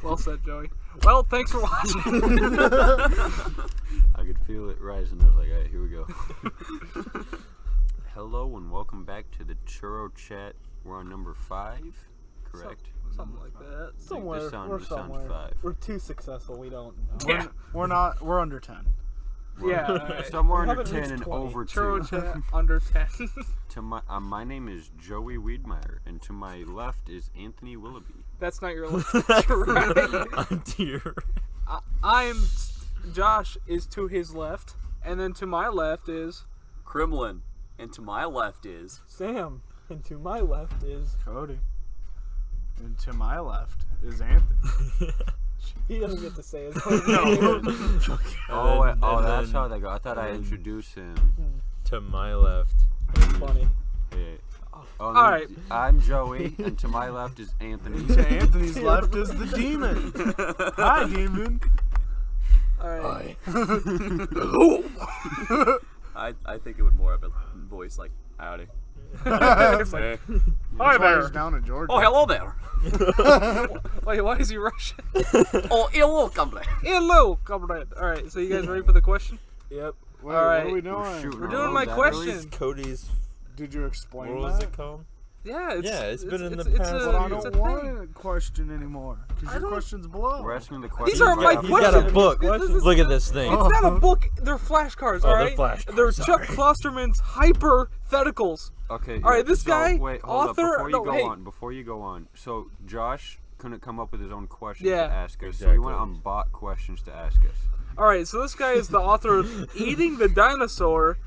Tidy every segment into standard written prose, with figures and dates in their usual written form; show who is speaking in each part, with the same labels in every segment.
Speaker 1: Well said, Joey. Well, thanks for watching.
Speaker 2: I could feel it rising. I was like, all right, here we go. Hello and welcome back to the Churro chat. We're on number 5, correct?
Speaker 1: Something like that.
Speaker 3: Somewhere.
Speaker 2: This sounds 5.
Speaker 3: We're too successful. We don't know.
Speaker 1: Yeah.
Speaker 4: We're not. We're under 10.
Speaker 1: Yeah.
Speaker 2: Somewhere
Speaker 3: We
Speaker 2: under
Speaker 3: haven't
Speaker 2: 10
Speaker 3: reached
Speaker 2: and
Speaker 3: 20.
Speaker 2: over 2.
Speaker 1: Churro chat under 10.
Speaker 2: To my name is Joey Wiedmeyer, and to my left is Anthony Willoughby.
Speaker 1: That's not your left. You're right.
Speaker 5: Oh dear.
Speaker 1: I'm Josh is to his left, and then to my left is
Speaker 6: Kremlin, and to my left is
Speaker 3: Sam, and to my left is
Speaker 4: Kody. And to my left is Anthony.
Speaker 3: he doesn't get to say his
Speaker 4: No.
Speaker 2: That's how they go. I thought I introduced him.
Speaker 5: To my left.
Speaker 3: That's funny.
Speaker 2: Yeah.
Speaker 1: All right.
Speaker 2: I'm Joey, and to my left is Anthony.
Speaker 4: To Anthony's left is the demon. Hi, demon.
Speaker 1: all right.
Speaker 4: Hello.
Speaker 6: I think it would more have a voice like howdy.
Speaker 1: It's like,
Speaker 6: Hey.
Speaker 1: hi
Speaker 4: That's why
Speaker 1: there.
Speaker 4: he's down in Georgia.
Speaker 6: Oh, hello there.
Speaker 1: Wait, why is he Russian?
Speaker 6: Oh, hello, comrade.
Speaker 1: Hello, comrade. All right, so you guys ready for the question?
Speaker 3: Yep.
Speaker 4: Wait,
Speaker 1: All
Speaker 4: what
Speaker 1: right.
Speaker 4: are we doing?
Speaker 2: shooting
Speaker 1: We're
Speaker 2: our
Speaker 1: doing
Speaker 2: loads
Speaker 1: my
Speaker 2: out
Speaker 1: question.
Speaker 2: early.
Speaker 5: Cody's.
Speaker 4: Did you explain
Speaker 5: What was
Speaker 4: that?
Speaker 5: it called?
Speaker 1: Yeah,
Speaker 5: It's been in the
Speaker 1: it's
Speaker 5: past.
Speaker 4: But I
Speaker 1: it's a
Speaker 4: don't want
Speaker 1: thing.
Speaker 4: a question anymore. Because
Speaker 1: I
Speaker 4: your
Speaker 1: don't-
Speaker 4: question's below.
Speaker 2: We're asking the question.
Speaker 1: These aren't my
Speaker 5: He's
Speaker 1: questions.
Speaker 5: got a book.
Speaker 1: This is-
Speaker 5: Look at this thing.
Speaker 1: It's not a book. They're flashcards,
Speaker 5: Oh,
Speaker 1: all
Speaker 5: they're
Speaker 1: right?
Speaker 5: flashcards,
Speaker 1: They're Chuck
Speaker 5: sorry.
Speaker 1: Klosterman's hypotheticals.
Speaker 2: Okay.
Speaker 1: All right, this
Speaker 2: so,
Speaker 1: guy,
Speaker 2: wait, hold
Speaker 1: author-
Speaker 2: Up. Before
Speaker 1: no,
Speaker 2: you go on. So Josh couldn't come up with his own questions
Speaker 1: Yeah.
Speaker 2: to ask us, so he went
Speaker 5: Exactly.
Speaker 2: on bot questions to ask us.
Speaker 1: All right, so this guy is the author of Eating the Dinosaur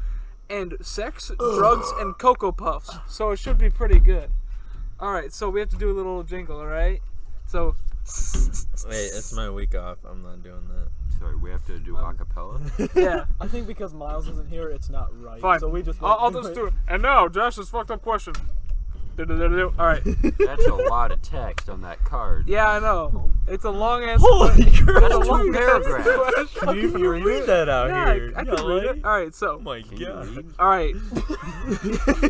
Speaker 1: and Sex, Drugs, and Cocoa Puffs. So it should be pretty good. All right, so we have to do a little jingle, all right? So,
Speaker 5: Wait, it's my week off. I'm not doing that.
Speaker 2: Sorry, we have to do a cappella.
Speaker 1: yeah,
Speaker 3: I think because Myles isn't here, it's not right.
Speaker 1: fine.
Speaker 3: So we just.
Speaker 1: I'll just do it. And now, Josh's fucked up question. Do-do-do-do-do. All right.
Speaker 2: That's a lot of text on that card.
Speaker 1: Yeah, I know. It's a long ass.
Speaker 5: Holy
Speaker 1: It's a
Speaker 5: crap!
Speaker 2: That's
Speaker 1: long
Speaker 2: 2
Speaker 1: ass
Speaker 2: paragraphs.
Speaker 1: question.
Speaker 4: Can you even read it?
Speaker 5: that out
Speaker 1: Yeah,
Speaker 5: here.
Speaker 1: I can read it. All right, so.
Speaker 5: Oh my
Speaker 2: Can you
Speaker 5: god.
Speaker 2: read?
Speaker 1: All right.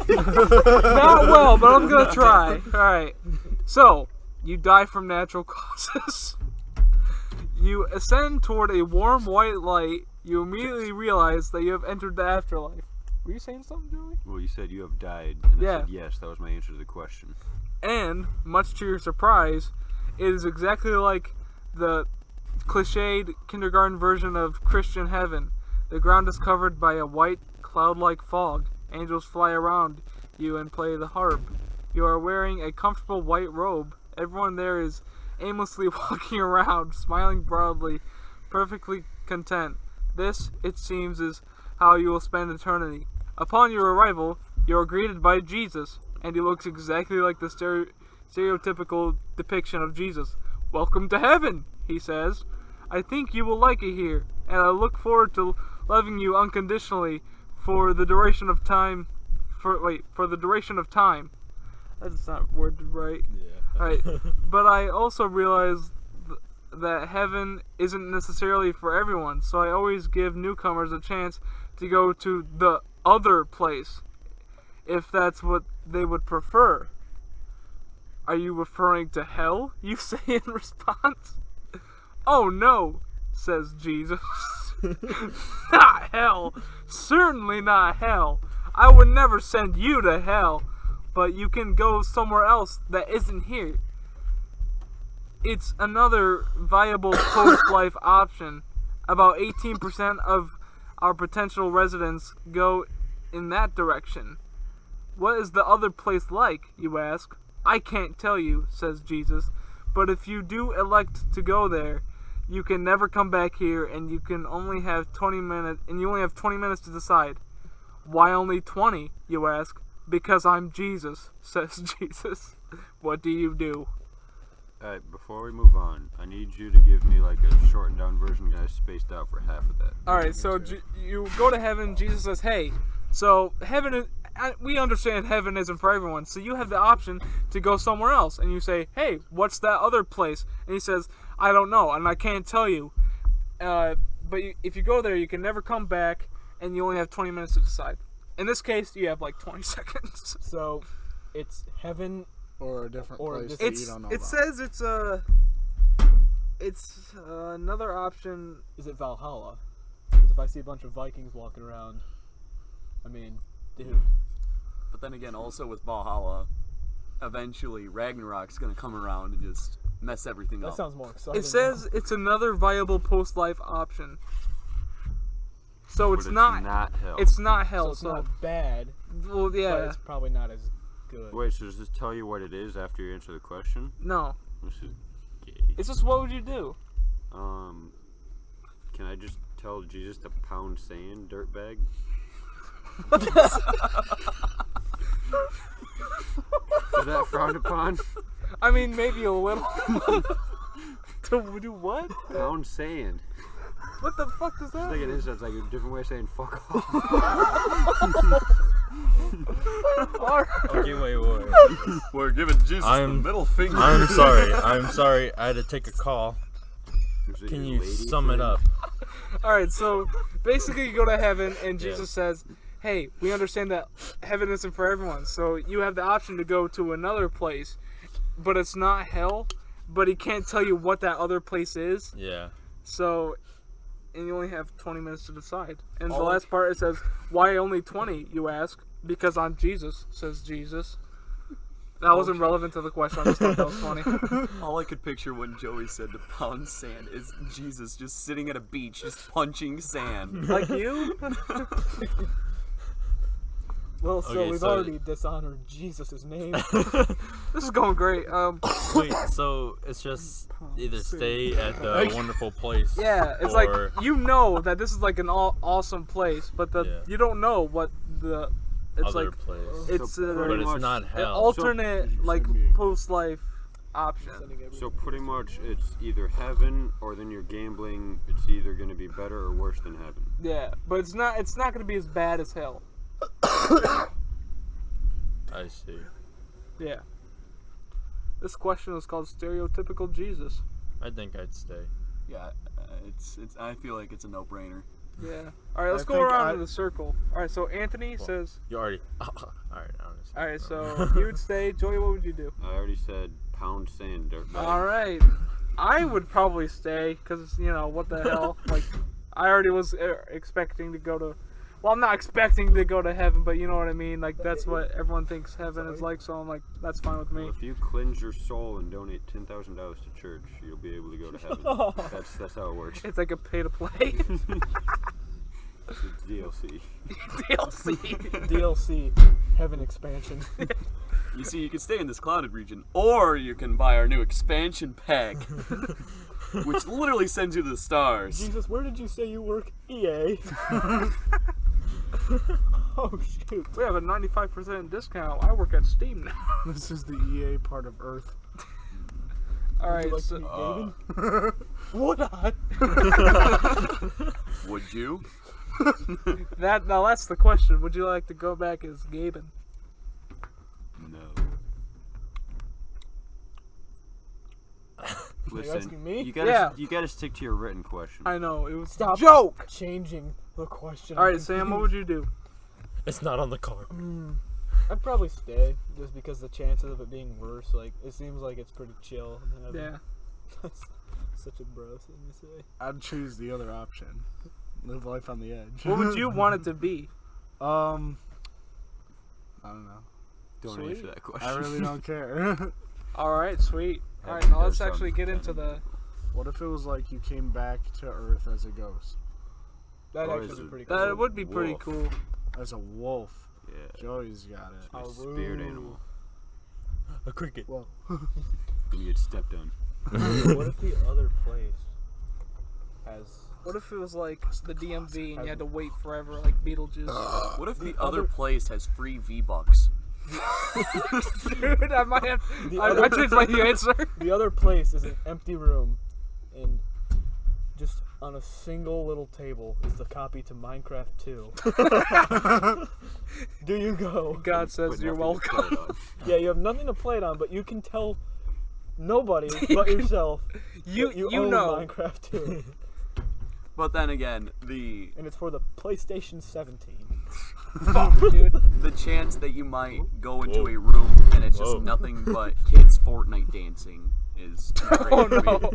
Speaker 1: Not well, but I'm gonna try. All right. So, you die from natural causes. You ascend toward a warm white light. You immediately realize that you have entered the afterlife. Were you saying something, Joey?
Speaker 2: Well, you said you have died, and
Speaker 1: Yeah.
Speaker 2: I said yes. That was my answer to the question.
Speaker 1: And, much to your surprise, it is exactly like the cliched kindergarten version of Christian heaven. The ground is covered by a white, cloud-like fog. Angels fly around you and play the harp. You are wearing a comfortable white robe. Everyone there is aimlessly walking around, smiling broadly, perfectly content. This, it seems, is how you will spend eternity. Upon your arrival, you are greeted by Jesus, and he looks exactly like the stereotypical depiction of Jesus. "Welcome to heaven," he says. "I think you will like it here, and I look forward to loving you unconditionally for the duration of time." For the duration of time. That's not worded right.
Speaker 5: Yeah.
Speaker 1: Alright, but I also realize that heaven isn't necessarily for everyone, so I always give newcomers a chance to go to the other place, if that's what they would prefer. Are you referring to hell? You say in response. "Oh no," says Jesus. "Not hell. Certainly not hell. I would never send you to hell, but you can go somewhere else that isn't here. It's another viable post-life option. About 18% of our potential residents go in that direction. What is the other place like, you ask? I can't tell you, says Jesus, but if you do elect to go there, you can never come back here, and you only have 20 minutes to decide. Why only 20, you ask? Because I'm Jesus, says Jesus. What do you do?
Speaker 2: Alright, before we move on, I need you to give me like a shortened down version, guys, spaced out for half of that.
Speaker 1: Alright, so you go to heaven, Jesus says, hey, so heaven is, we understand heaven isn't for everyone, so you have the option to go somewhere else. And you say, hey, what's that other place? And he says, I don't know, and I can't tell you. But if you go there, you can never come back, and you only have 20 minutes to decide. In this case, you have like 20 seconds.
Speaker 3: So, it's heaven.
Speaker 4: Or a different
Speaker 3: Or
Speaker 4: place
Speaker 3: just-
Speaker 4: that you don't know
Speaker 1: It
Speaker 4: about.
Speaker 1: says it's a... it's another option.
Speaker 3: Is it Valhalla? Because if I see a bunch of Vikings walking around, I mean, dude.
Speaker 6: But then again, also with Valhalla, eventually Ragnarok's gonna come around and just mess everything
Speaker 3: That
Speaker 6: up.
Speaker 3: sounds more exciting.
Speaker 1: It says it's another viable post-life option. So
Speaker 2: But
Speaker 1: it's not.
Speaker 2: hell.
Speaker 1: It's not
Speaker 3: so
Speaker 1: hell.
Speaker 3: it's
Speaker 1: So,
Speaker 3: not bad,
Speaker 1: well,
Speaker 3: but
Speaker 1: yeah.
Speaker 3: it's probably not as good.
Speaker 2: Wait, so does this tell you what it is after you answer the question?
Speaker 1: No.
Speaker 2: This is gay.
Speaker 1: It's just what would you do?
Speaker 2: Can I just tell Jesus to pound sand, dirtbag? Is that frowned upon?
Speaker 1: I mean, maybe a little. To do what?
Speaker 2: Pound sand.
Speaker 1: What the fuck does that
Speaker 2: I think it
Speaker 1: mean?
Speaker 2: is. That's like a different way of saying fuck off.
Speaker 5: Okay, wait.
Speaker 6: We're giving Jesus the middle finger.
Speaker 5: I'm sorry. I'm sorry. I had to take a call.
Speaker 2: Is it
Speaker 5: Can
Speaker 2: your
Speaker 5: you
Speaker 2: lady
Speaker 5: sum it
Speaker 2: friend?
Speaker 5: up?
Speaker 1: Alright, so basically you go to heaven and
Speaker 5: Yeah.
Speaker 1: Jesus says, hey, we understand that heaven isn't for everyone, so you have the option to go to another place, but it's not hell, but he can't tell you what that other place is,
Speaker 5: Yeah.
Speaker 1: so, and you only have 20 minutes to decide. And the
Speaker 6: All-
Speaker 1: last part, it says, why only 20, you ask? Because I'm Jesus, says Jesus. That wasn't relevant to the question, I just thought that was funny.
Speaker 6: All I could picture when Joey said to pound sand is Jesus just sitting at a beach, just punching sand.
Speaker 1: Like you?
Speaker 3: Well, so
Speaker 5: Okay,
Speaker 3: we've
Speaker 5: so-
Speaker 3: already dishonored Jesus' name.
Speaker 1: This is going great.
Speaker 5: Wait, so it's just either stay at the wonderful place.
Speaker 1: Yeah, it's
Speaker 5: or,
Speaker 1: like you know that this is like an awesome place, but
Speaker 5: Yeah.
Speaker 1: you don't know what the it's
Speaker 5: other
Speaker 1: like
Speaker 5: place.
Speaker 1: it's
Speaker 2: So
Speaker 1: an
Speaker 5: But it's
Speaker 2: much-
Speaker 5: not hell.
Speaker 1: alternate
Speaker 4: So-
Speaker 1: like
Speaker 4: Send me a-
Speaker 1: post life option.
Speaker 2: So pretty much it's either heaven or then you're gambling. It's either going to be better or worse than heaven.
Speaker 1: Yeah, but it's not going to be as bad as hell.
Speaker 5: I see.
Speaker 1: Yeah. This question is called stereotypical Jesus.
Speaker 5: I think I'd stay.
Speaker 6: Yeah, it's. I feel like it's a no-brainer.
Speaker 1: Yeah. All right, let's
Speaker 4: I
Speaker 1: go
Speaker 4: think
Speaker 1: around in the circle. All right, so Anthony
Speaker 5: Well,
Speaker 1: says.
Speaker 5: You already. Alright, honestly.
Speaker 1: All right, so you would stay. Joey, what would you do?
Speaker 2: I already said pound sand, dirtbag.
Speaker 1: All right, I would probably stay because what the hell? Like, I already was expecting to go to. Well, I'm not expecting to go to heaven, but you know what I mean. Like that's what everyone thinks heaven is like. So I'm like, that's fine with me.
Speaker 2: Well, if you cleanse your soul and donate $10,000 to church, you'll be able to go to heaven. That's how it works.
Speaker 1: It's like a pay to play
Speaker 2: It's DLC.
Speaker 1: DLC.
Speaker 3: DLC, heaven expansion.
Speaker 6: You see, you can stay in this clouded region, or you can buy our new expansion pack, which literally sends you to the stars.
Speaker 3: Jesus, where did you say you work? EA. Oh shoot.
Speaker 1: We have a 95% discount. I work at Steam now.
Speaker 4: This is the EA part of Earth.
Speaker 1: All
Speaker 3: Would
Speaker 1: right,
Speaker 3: you like
Speaker 1: so,
Speaker 3: to be David? Would I?
Speaker 6: Would you?
Speaker 1: now that's the question. Would you like to go back as Gaben?
Speaker 2: No. Listen,
Speaker 3: asking me?
Speaker 2: you gotta
Speaker 1: Yeah.
Speaker 2: you gotta stick to your written question.
Speaker 1: I know it was
Speaker 3: Stop
Speaker 1: joke.
Speaker 3: changing the question.
Speaker 1: All right, Sam, what would you do?
Speaker 5: It's not on the card.
Speaker 3: I'd probably stay just because the chances of it being worse, like it seems like it's pretty chill. in heaven.
Speaker 1: Yeah.
Speaker 3: That's such a bro thing to say.
Speaker 4: I'd choose the other option. Live life on the edge.
Speaker 1: What would you want it to be?
Speaker 4: I don't know.
Speaker 2: Don't
Speaker 1: Sweet.
Speaker 2: answer that question.
Speaker 4: I really don't care.
Speaker 1: All right, sweet. All right,
Speaker 2: Heaven
Speaker 1: now let's
Speaker 2: does
Speaker 1: actually
Speaker 2: sound
Speaker 1: get into
Speaker 2: fun.
Speaker 1: the.
Speaker 4: What if it was like you came back to Earth as a ghost?
Speaker 3: That'd
Speaker 2: Or
Speaker 3: actually
Speaker 2: is
Speaker 3: be
Speaker 2: it-
Speaker 3: pretty cool.
Speaker 1: That would be pretty
Speaker 2: Wolf.
Speaker 1: cool.
Speaker 4: As a wolf.
Speaker 2: Yeah.
Speaker 4: Joey's got it.
Speaker 2: My spirit animal.
Speaker 5: A cricket.
Speaker 4: Well,
Speaker 2: You get stepped on.
Speaker 3: What if the other place has?
Speaker 1: What if it was like the DMV and you had to wait forever, like Beetlejuice?
Speaker 6: What if the other place has free V-Bucks?
Speaker 1: Dude, I might have.
Speaker 3: The
Speaker 1: I
Speaker 3: other-
Speaker 1: changed my answer.
Speaker 3: The other place is an empty room, and just on a single little table is the copy to Minecraft 2. Do you go?
Speaker 1: God says
Speaker 2: But
Speaker 1: you're
Speaker 2: nothing to play
Speaker 1: welcome.
Speaker 2: on.
Speaker 3: Yeah, you have nothing to play it on, but you can tell nobody but yourself
Speaker 1: You
Speaker 3: that you
Speaker 1: you
Speaker 3: own
Speaker 1: know.
Speaker 3: Minecraft 2.
Speaker 6: But then again, the
Speaker 3: And it's for the PlayStation 17.
Speaker 1: Fuck, dude.
Speaker 6: the chance that you might go into
Speaker 5: Whoa.
Speaker 6: a room and it's just
Speaker 5: Whoa.
Speaker 6: nothing but kids Fortnite dancing is great
Speaker 1: Oh
Speaker 6: for me.
Speaker 1: no.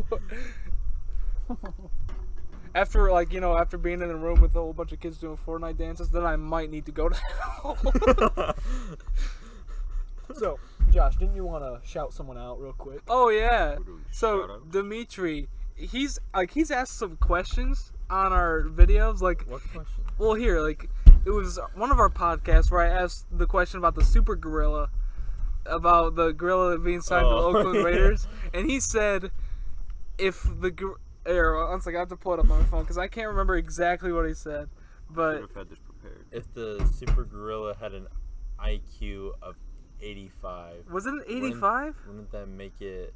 Speaker 1: After after being in a room with a whole bunch of kids doing Fortnite dances, then I might need to go to hell.
Speaker 3: So, Josh, didn't you want to shout someone out real quick?
Speaker 1: Oh yeah.
Speaker 2: We're doing
Speaker 1: So
Speaker 2: shout-outs.
Speaker 1: Dimitri, he's asked some questions on our videos. Like,
Speaker 5: What question?
Speaker 1: well, here, it was one of our podcasts where I asked the question about the super gorilla, about the gorilla being signed to the Oakland Raiders, and he said, if the here, one second, I have to pull it up on my phone because I can't remember exactly what he said, but
Speaker 2: Should have had this prepared.
Speaker 5: If the super gorilla had an IQ of 85,
Speaker 1: was it an 85?
Speaker 5: wouldn't that make it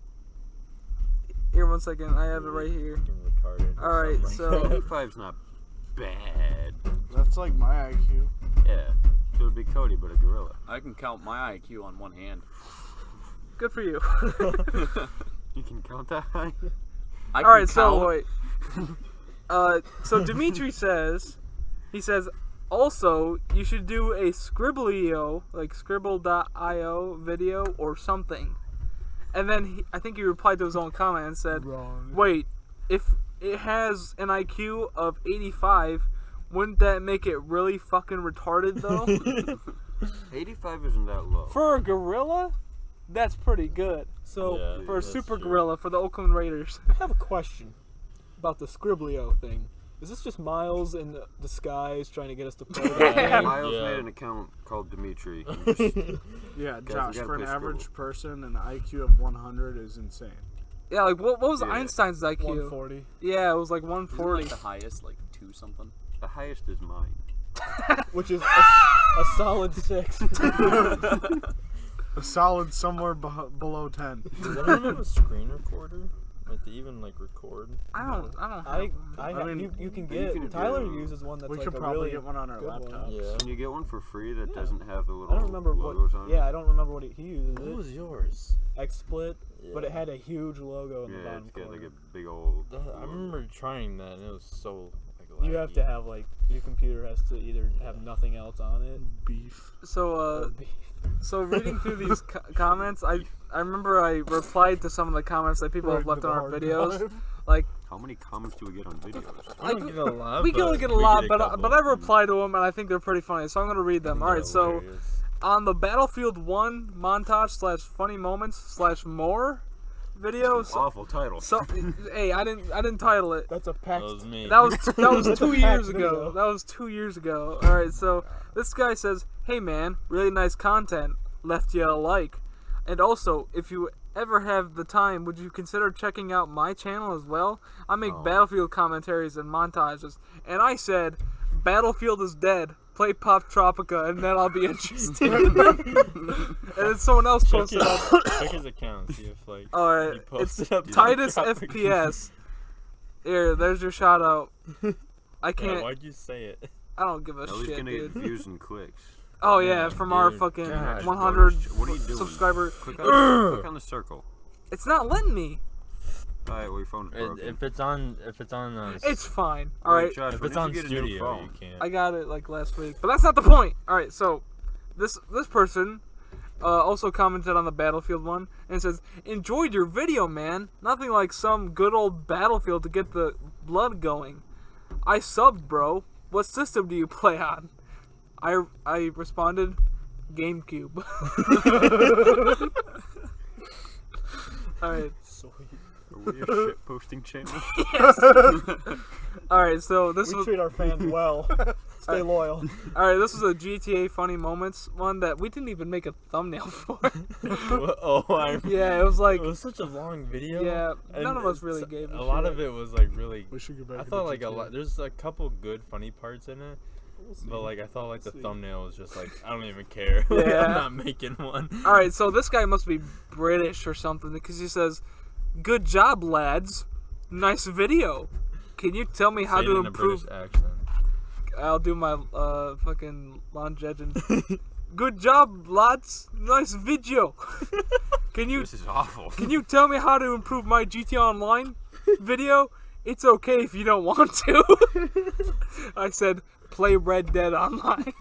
Speaker 1: Here, one second, I have it right here.
Speaker 5: fucking retarded? or
Speaker 1: All right,
Speaker 5: something
Speaker 1: so-
Speaker 5: like that?
Speaker 2: 85's not bad.
Speaker 4: That's like my IQ.
Speaker 2: Yeah. So it would be Kody, but a gorilla.
Speaker 6: I can count my IQ on one hand.
Speaker 1: Good for you.
Speaker 2: You can count that high?
Speaker 6: I
Speaker 1: All right,
Speaker 6: can
Speaker 1: so
Speaker 6: count.
Speaker 1: wait. So Dimitri says, also, you should do a Scribblio, like scribble.io video or something. And then I think he replied to his own comment and said,
Speaker 4: Wrong.
Speaker 1: wait, if it has an IQ of 85, wouldn't that make it really fucking retarded though?
Speaker 2: 85 isn't that low.
Speaker 1: For a gorilla, that's pretty good. So
Speaker 5: Yeah,
Speaker 1: for a
Speaker 5: that's
Speaker 1: super
Speaker 5: true.
Speaker 1: gorilla, for the Oakland Raiders.
Speaker 3: I have a question about the Scribblio thing. Is this just Myles in disguise trying to get us to play that game?
Speaker 2: Miles
Speaker 5: Yeah.
Speaker 2: made an account called Dimitri. And just,
Speaker 4: Yeah,
Speaker 2: we
Speaker 4: Josh,
Speaker 2: gotta
Speaker 4: for an
Speaker 2: play
Speaker 4: average
Speaker 2: Scribble.
Speaker 4: person, an IQ of 100 is insane.
Speaker 1: Yeah, like what was
Speaker 2: Yeah.
Speaker 1: Einstein's IQ?
Speaker 3: 140.
Speaker 1: Yeah, it was like
Speaker 6: Isn't
Speaker 1: 140.
Speaker 6: like the highest, like 2 something?
Speaker 2: the highest is mine.
Speaker 3: Which is a solid 6.
Speaker 4: A solid somewhere below 10.
Speaker 5: Does anyone have a screen recorder? Like to even like record?
Speaker 1: I don't
Speaker 3: I
Speaker 4: I mean,
Speaker 3: you can
Speaker 2: you
Speaker 3: get
Speaker 2: can
Speaker 3: Tyler
Speaker 2: do-
Speaker 3: uses one that's
Speaker 4: We
Speaker 3: like
Speaker 4: could
Speaker 3: a
Speaker 4: probably
Speaker 3: really
Speaker 4: get one on our
Speaker 3: good one.
Speaker 4: laptop.
Speaker 5: Yeah.
Speaker 2: Can you get one for free that
Speaker 3: Yeah.
Speaker 2: doesn't have the
Speaker 3: I
Speaker 2: little
Speaker 3: don't remember
Speaker 2: logos
Speaker 3: what.
Speaker 2: on it?
Speaker 3: Yeah, I don't remember what he uses.
Speaker 5: What
Speaker 3: It
Speaker 5: was yours?
Speaker 3: XSplit, but it
Speaker 5: Yeah.
Speaker 3: had a huge logo in the
Speaker 2: Yeah,
Speaker 3: bottom
Speaker 2: it's got
Speaker 3: corner.
Speaker 2: like a big old.
Speaker 5: I remember trying that and it was so like
Speaker 3: You have to have like your computer has to either have nothing else on it.
Speaker 4: Beef.
Speaker 1: So so reading through these comments, I remember I replied to some of the comments that people have left on our videos. Like
Speaker 2: How many comments do we get on videos?
Speaker 5: I don't get a lot.
Speaker 1: we can only
Speaker 5: but
Speaker 1: get a
Speaker 5: we
Speaker 1: lot,
Speaker 5: a
Speaker 1: but
Speaker 5: couple.
Speaker 1: I reply to them and I think they're pretty funny, so I'm gonna read them.
Speaker 5: I think
Speaker 1: All right,
Speaker 5: they're
Speaker 1: so
Speaker 5: hilarious.
Speaker 1: on the Battlefield 1 montage / funny moments / more videos.
Speaker 2: Awful title.
Speaker 1: So hey, I didn't title it.
Speaker 3: That's a
Speaker 5: That
Speaker 3: packed.
Speaker 5: was me.
Speaker 1: That was
Speaker 3: That's a
Speaker 1: 2 years
Speaker 3: packed
Speaker 1: ago.
Speaker 3: video.
Speaker 1: That was 2 years ago. All right, so this guy says, "Hey man, really nice content. Left you a like. And also, if you ever have the time, would you consider checking out my channel as well? I make
Speaker 2: Oh.
Speaker 1: Battlefield commentaries and montages." And I said, "Battlefield is dead. Play Pop Tropica, and then I'll be interested." And then someone else
Speaker 5: check
Speaker 1: posted up.
Speaker 5: check his account. See if like
Speaker 1: All
Speaker 5: he
Speaker 1: right, it's
Speaker 5: posted up
Speaker 1: Titus
Speaker 5: Tropic-
Speaker 1: FPS. Here, there's your shout out. I
Speaker 5: Yeah,
Speaker 1: can't.
Speaker 5: why'd you say it?
Speaker 1: I don't give a
Speaker 2: At least
Speaker 1: shit,
Speaker 2: gonna
Speaker 1: dude.
Speaker 2: get views and clicks.
Speaker 1: Oh yeah, from our
Speaker 5: dude.
Speaker 1: fucking
Speaker 2: Gosh,
Speaker 1: 100
Speaker 2: what are you doing?
Speaker 1: subscriber.
Speaker 2: Click on the circle.
Speaker 1: It's not letting me.
Speaker 2: Alright, well your phone's broken.
Speaker 5: If it's on,
Speaker 1: It's fine. All right,
Speaker 2: Josh,
Speaker 5: if
Speaker 2: when
Speaker 5: it's
Speaker 2: did
Speaker 5: on
Speaker 2: you get a new
Speaker 5: studio, you
Speaker 2: phone?
Speaker 5: can't.
Speaker 1: I got it like last week, but that's not the point. All right, so this person also commented on the Battlefield one and says, "Enjoyed your video, man. Nothing like some good old Battlefield to get the blood going. I subbed, bro. What system do you play on?" I responded, GameCube. All right.
Speaker 2: Are we a shit posting channel?
Speaker 1: All right, so this
Speaker 3: We
Speaker 1: was
Speaker 3: treat our fans well. Stay loyal.
Speaker 1: all right. This was a GTA funny moments one that we didn't even make a thumbnail for.
Speaker 5: Oh,
Speaker 1: Yeah, it was like
Speaker 5: it was such a long video.
Speaker 1: yeah,
Speaker 5: and
Speaker 1: none of us really
Speaker 5: it's-
Speaker 1: gave a
Speaker 5: lot
Speaker 1: shit.
Speaker 5: of it was like really.
Speaker 4: We should get back
Speaker 5: I
Speaker 4: into
Speaker 5: thought like a
Speaker 4: GTA.
Speaker 5: lot. There's a couple good funny parts in it, but like I thought like the
Speaker 3: see.
Speaker 5: thumbnail was just like I don't even care. Like,
Speaker 1: Yeah.
Speaker 5: I'm not making one.
Speaker 1: All right, so this guy must be British or something because he says, "Good job, lads. Nice video. Can you tell me how
Speaker 5: Say it
Speaker 1: to
Speaker 5: in a
Speaker 1: improve?"
Speaker 5: British accent.
Speaker 1: I'll do my fucking longevity. "Good job, lads. Nice video. Can you
Speaker 2: This is awful.
Speaker 1: Can you tell me how to improve my GTA Online video? It's okay if you don't want to." I said, "Play Red Dead Online."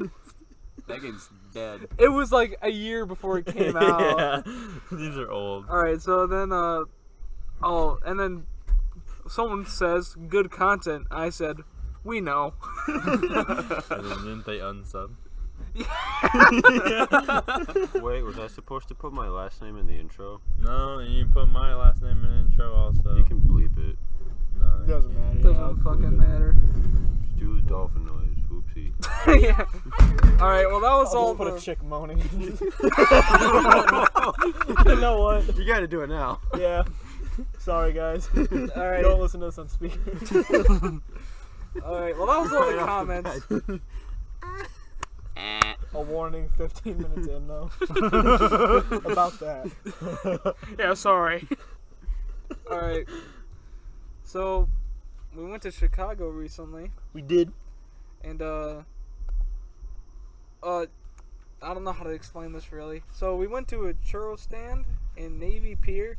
Speaker 6: That game's dead.
Speaker 1: It was like a year before it came out.
Speaker 5: Yeah, these are old.
Speaker 1: All right, so then and then someone says good content, I said, we know.
Speaker 5: And then didn't they unsub?
Speaker 2: Wait, was I supposed to put my last name in the intro?
Speaker 5: No, and you put my last name in the intro also.
Speaker 2: You can bleep it.
Speaker 5: No,
Speaker 3: Doesn't matter.
Speaker 1: Doesn't fucking matter.
Speaker 2: Just do the dolphin noise. Whoopsie.
Speaker 1: Yeah. Alright, well that was
Speaker 3: I'll
Speaker 1: all
Speaker 3: just put
Speaker 1: the...
Speaker 3: a chick moaning. You know what?
Speaker 2: You gotta do it now.
Speaker 3: Yeah. Sorry, guys.
Speaker 1: Alright.
Speaker 3: Don't listen to this on speaker.
Speaker 1: Alright, well that was all the comments.
Speaker 3: A warning 15 minutes in, though. About that.
Speaker 1: Yeah, sorry. Alright. So, we went to Chicago recently.
Speaker 3: We did.
Speaker 1: And, I don't know how to explain this really. So, we went to a churro stand in Navy Pier.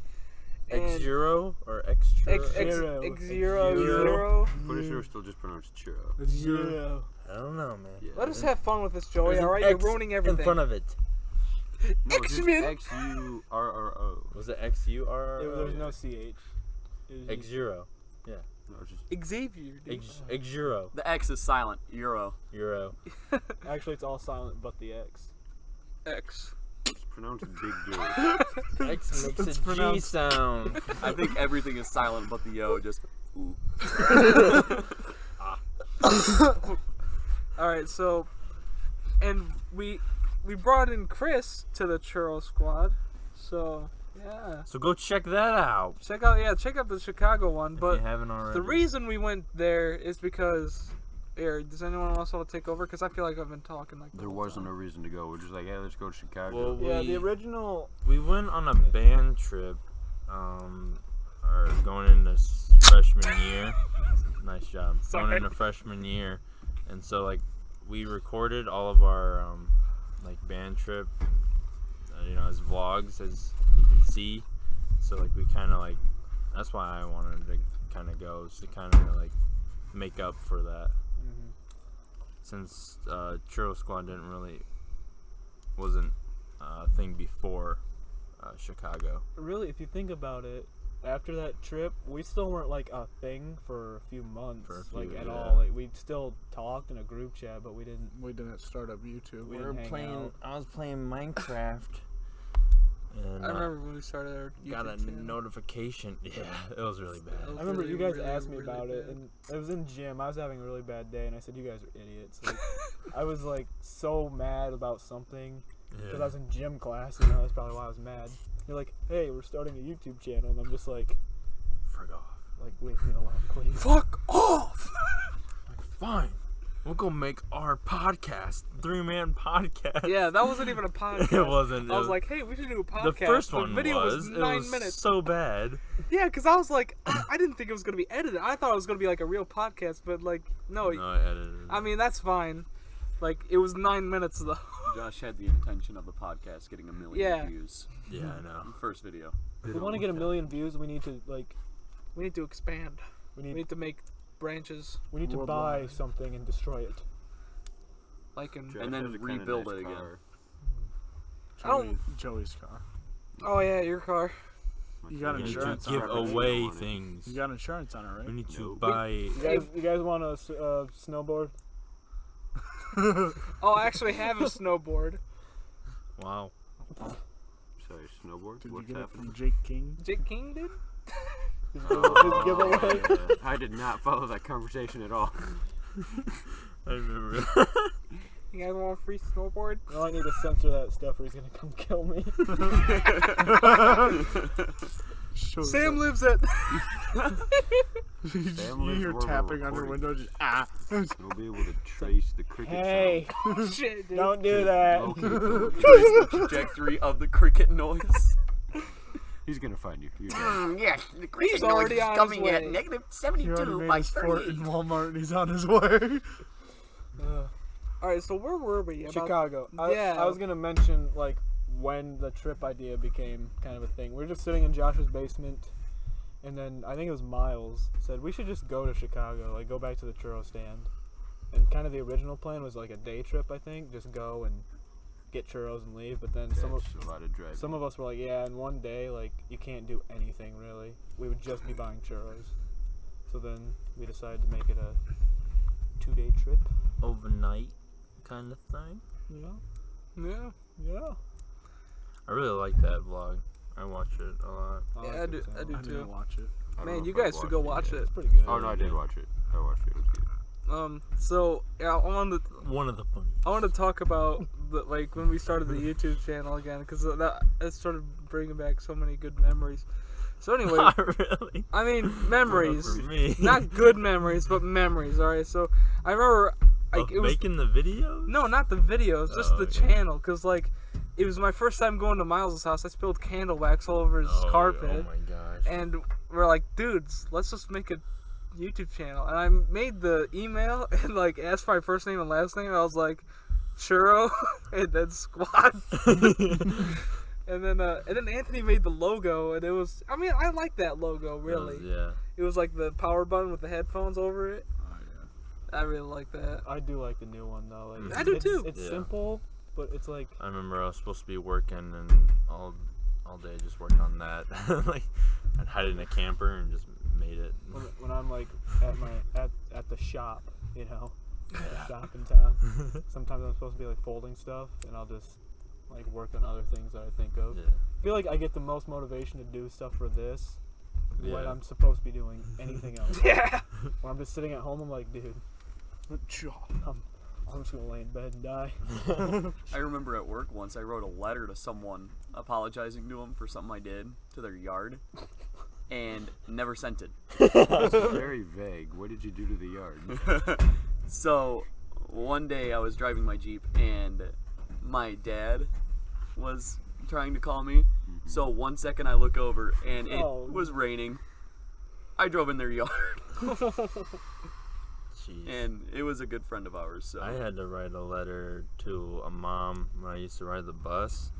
Speaker 5: X-Euro or X-Churro?
Speaker 1: X-Zero.
Speaker 2: Pretty sure it's still just pronounced churro.
Speaker 3: Yeah.
Speaker 5: I don't know, man.
Speaker 2: Yeah.
Speaker 1: Let us have fun with this, Joey,
Speaker 5: There's an
Speaker 1: alright? You're
Speaker 5: X
Speaker 1: ruining everything.
Speaker 5: in front of it.
Speaker 2: No, it's just
Speaker 1: X-Men.
Speaker 2: X-U-R-R-O.
Speaker 5: Was it X-U-R-R-O?
Speaker 3: There was no CH. It was
Speaker 5: X-Euro.
Speaker 2: No, it's just
Speaker 1: Xavier, dude.
Speaker 5: X-Euro.
Speaker 6: The X is silent. Euro.
Speaker 5: Euro.
Speaker 3: Actually, it's all silent but the X.
Speaker 1: X.
Speaker 2: it's pronounced Big J.
Speaker 5: X makes a G
Speaker 3: pronounced-
Speaker 5: sound.
Speaker 6: I think everything is silent but the O. Just ooh.
Speaker 1: Alright, so, and we brought in Chris to the Churro Squad, so, yeah.
Speaker 5: So go check that out.
Speaker 1: Check out the Chicago one,
Speaker 5: If
Speaker 1: but
Speaker 5: you haven't already.
Speaker 1: the reason we went there is because, here, does anyone else want to take over? Because I feel like I've been talking like the
Speaker 2: There
Speaker 1: whole
Speaker 2: wasn't a
Speaker 1: time.
Speaker 2: reason to go. We're just like, hey, let's go to Chicago.
Speaker 5: Well,
Speaker 3: Yeah,
Speaker 5: we,
Speaker 3: the original.
Speaker 5: we went on a band trip, or going into freshman year. Nice job.
Speaker 1: Sorry.
Speaker 5: Going into freshman year, and so like we recorded all of our like band trip, as vlogs, as you can see. So like we kind of like, that's why I wanted to kind of go, is to kind of like make up for that. Since Churro Squad wasn't a thing before Chicago.
Speaker 3: Really, if you think about it, after that trip, we still weren't like a thing for a few months, at
Speaker 5: yeah.
Speaker 3: all. Like we still talked in a group chat, but we didn't.
Speaker 4: We didn't start up YouTube.
Speaker 3: We didn't hang out.
Speaker 5: I was playing Minecraft, and
Speaker 1: I remember when we started our YouTube
Speaker 5: got a
Speaker 1: channel.
Speaker 5: notification. Yeah, it was really bad.
Speaker 1: It was
Speaker 3: I remember you guys
Speaker 1: really,
Speaker 3: asked me
Speaker 1: really
Speaker 3: about it,
Speaker 1: bad.
Speaker 3: and it was in gym. I was having a really bad day, and I said, "You guys are idiots." Like, I was like so mad about something because I was in gym class. That's probably why I was mad. You're like, "Hey, we're starting a YouTube channel," and I'm just like,
Speaker 5: Frick off.
Speaker 3: "Like, leave me alone, please."
Speaker 1: Fuck off!
Speaker 5: Like, fine. We'll go make our podcast, 3-man podcast.
Speaker 1: Yeah, that wasn't even a podcast.
Speaker 5: It wasn't.
Speaker 1: I was like, hey, we should do a podcast.
Speaker 5: the first one
Speaker 1: the video was 9
Speaker 5: it was
Speaker 1: minutes.
Speaker 5: so bad.
Speaker 1: Yeah, because I was like, I didn't think it was going to be edited. I thought it was going to be like a real podcast, but like, no.
Speaker 5: No, I edited it.
Speaker 1: I mean, that's fine. Like, it was 9 minutes though.
Speaker 6: Josh had the intention of the podcast getting 1 million
Speaker 1: Yeah.
Speaker 6: views.
Speaker 5: Yeah, I know.
Speaker 6: First video.
Speaker 3: If we want to get 1 million views, we need to
Speaker 1: We need to expand.
Speaker 3: we
Speaker 1: We
Speaker 3: need
Speaker 1: need to make branches.
Speaker 3: we need to buy something and destroy it.
Speaker 1: Like in.
Speaker 2: Josh
Speaker 6: And then
Speaker 2: has a kinda
Speaker 6: rebuild
Speaker 2: nice
Speaker 6: it again.
Speaker 2: car.
Speaker 1: I don't.
Speaker 4: Joey's car.
Speaker 1: Oh yeah, your car.
Speaker 4: You got
Speaker 5: We need to
Speaker 4: insurance
Speaker 5: give
Speaker 4: on it.
Speaker 5: away things.
Speaker 4: You got insurance on it, right?
Speaker 5: We need to
Speaker 2: Nope.
Speaker 5: buy.
Speaker 3: You guys want a snowboard?
Speaker 1: Oh, I actually have a snowboard.
Speaker 5: Wow.
Speaker 2: Sorry, snowboard?
Speaker 4: Did
Speaker 2: What's
Speaker 4: you get it
Speaker 2: happening?
Speaker 4: from Jake King?
Speaker 1: Jake King did.
Speaker 3: His
Speaker 2: Oh,
Speaker 3: giveaway.
Speaker 2: yeah. I did not follow that conversation at all.
Speaker 5: I remember.
Speaker 1: You guys want a free snowboard?
Speaker 3: Well, I need to censor that stuff or he's gonna come kill me.
Speaker 1: Sam lives at.
Speaker 4: You
Speaker 2: lives
Speaker 4: hear
Speaker 2: where we're
Speaker 4: tapping on your
Speaker 2: recording.
Speaker 4: window, just ah.
Speaker 2: We'll be able to trace the cricket
Speaker 3: Hey,
Speaker 1: Shit, dude.
Speaker 3: don't do that.
Speaker 2: sound. Locate
Speaker 6: Trace the trajectory of the cricket noise.
Speaker 2: He's gonna find you. You're done.
Speaker 7: Yes, the cricket
Speaker 1: He's
Speaker 7: noise
Speaker 1: already
Speaker 7: is
Speaker 1: on his
Speaker 7: coming at
Speaker 1: way.
Speaker 7: negative
Speaker 4: He already
Speaker 7: 72
Speaker 4: made
Speaker 7: by
Speaker 4: his fort in
Speaker 7: 38.
Speaker 4: Walmart and he's on his way.
Speaker 1: Alright, so where were we? About-
Speaker 3: Chicago.
Speaker 1: Yeah.
Speaker 3: I was gonna mention like when the trip idea became kind of a thing. We were just sitting in Josh's basement, and then I think it was Myles said we should just go to Chicago, like go back to the churro stand. And kind of the original plan was like a day trip, I think, just go and get churros and leave. But then
Speaker 2: That's a lot of driving.
Speaker 3: some of us were like, yeah, in one day, like you can't do anything really. We would just be buying churros. So then we decided to make it a 2-day trip.
Speaker 5: Overnight kind of thing.
Speaker 1: Yeah.
Speaker 3: Yeah.
Speaker 5: I really like that vlog. I watch it a lot.
Speaker 1: Yeah, I do
Speaker 4: I
Speaker 1: too.
Speaker 4: didn't watch it.
Speaker 2: I don't
Speaker 1: Man,
Speaker 2: know
Speaker 1: you
Speaker 2: if I
Speaker 1: guys should go
Speaker 2: watched
Speaker 1: watch
Speaker 2: yet.
Speaker 1: it.
Speaker 3: It's pretty good.
Speaker 2: Oh no, I did watch it. I watched it. It was good.
Speaker 1: So yeah, I wanted
Speaker 5: One of the funniest.
Speaker 1: to talk about like when we started the YouTube channel again, because that started bringing back so many good memories. So anyway,
Speaker 5: Not really.
Speaker 1: I mean memories,
Speaker 5: For me.
Speaker 1: not good memories, but memories. All right. So I remember
Speaker 5: Of
Speaker 1: it was
Speaker 5: making the videos?
Speaker 1: no, not the videos, just
Speaker 5: Oh,
Speaker 1: the
Speaker 5: yeah.
Speaker 1: channel, because like it was my first time going to Miles' house. I spilled candle wax all over his carpet.
Speaker 5: Oh my gosh.
Speaker 1: And we're like, dudes, let's just make a YouTube channel. And I made the email and like asked for my first name and last name. And I was like, Churro, and then Squad. and then Anthony made the logo, and it was, I mean, I like that logo really.
Speaker 5: Yeah.
Speaker 1: It was like the power button with the headphones over it.
Speaker 4: Oh yeah.
Speaker 1: I really like that.
Speaker 3: I do like the new one though. Like,
Speaker 1: I do
Speaker 3: it's,
Speaker 1: too.
Speaker 3: It's
Speaker 5: Yeah.
Speaker 3: simple, but it's like
Speaker 5: I remember I was supposed to be working and all day just worked on that. Like I'd hide in a camper and just made it.
Speaker 3: when I'm like at the shop, you know, at the shop in town. Sometimes I'm supposed to be like folding stuff, and I'll just like work on other things that I think of.
Speaker 5: Yeah.
Speaker 3: I feel like I get the most motivation to do stuff for this when
Speaker 5: Yeah.
Speaker 3: I'm supposed to be doing anything else.
Speaker 1: Yeah.
Speaker 3: When I'm just sitting at home, I'm like, dude, I'm just gonna lay in bed and die.
Speaker 6: I remember at work once I wrote a letter to someone apologizing to them for something I did to their yard, and never sent it.
Speaker 2: It's very vague. What did you do to the yard?
Speaker 6: So one day I was driving my Jeep and my dad was trying to call me. So 1 second I look over and it
Speaker 3: Oh.
Speaker 6: was raining. I drove in their yard
Speaker 5: Jeez.
Speaker 6: and it was a good friend of ours. So
Speaker 5: I had to write a letter to a mom when I used to ride the bus.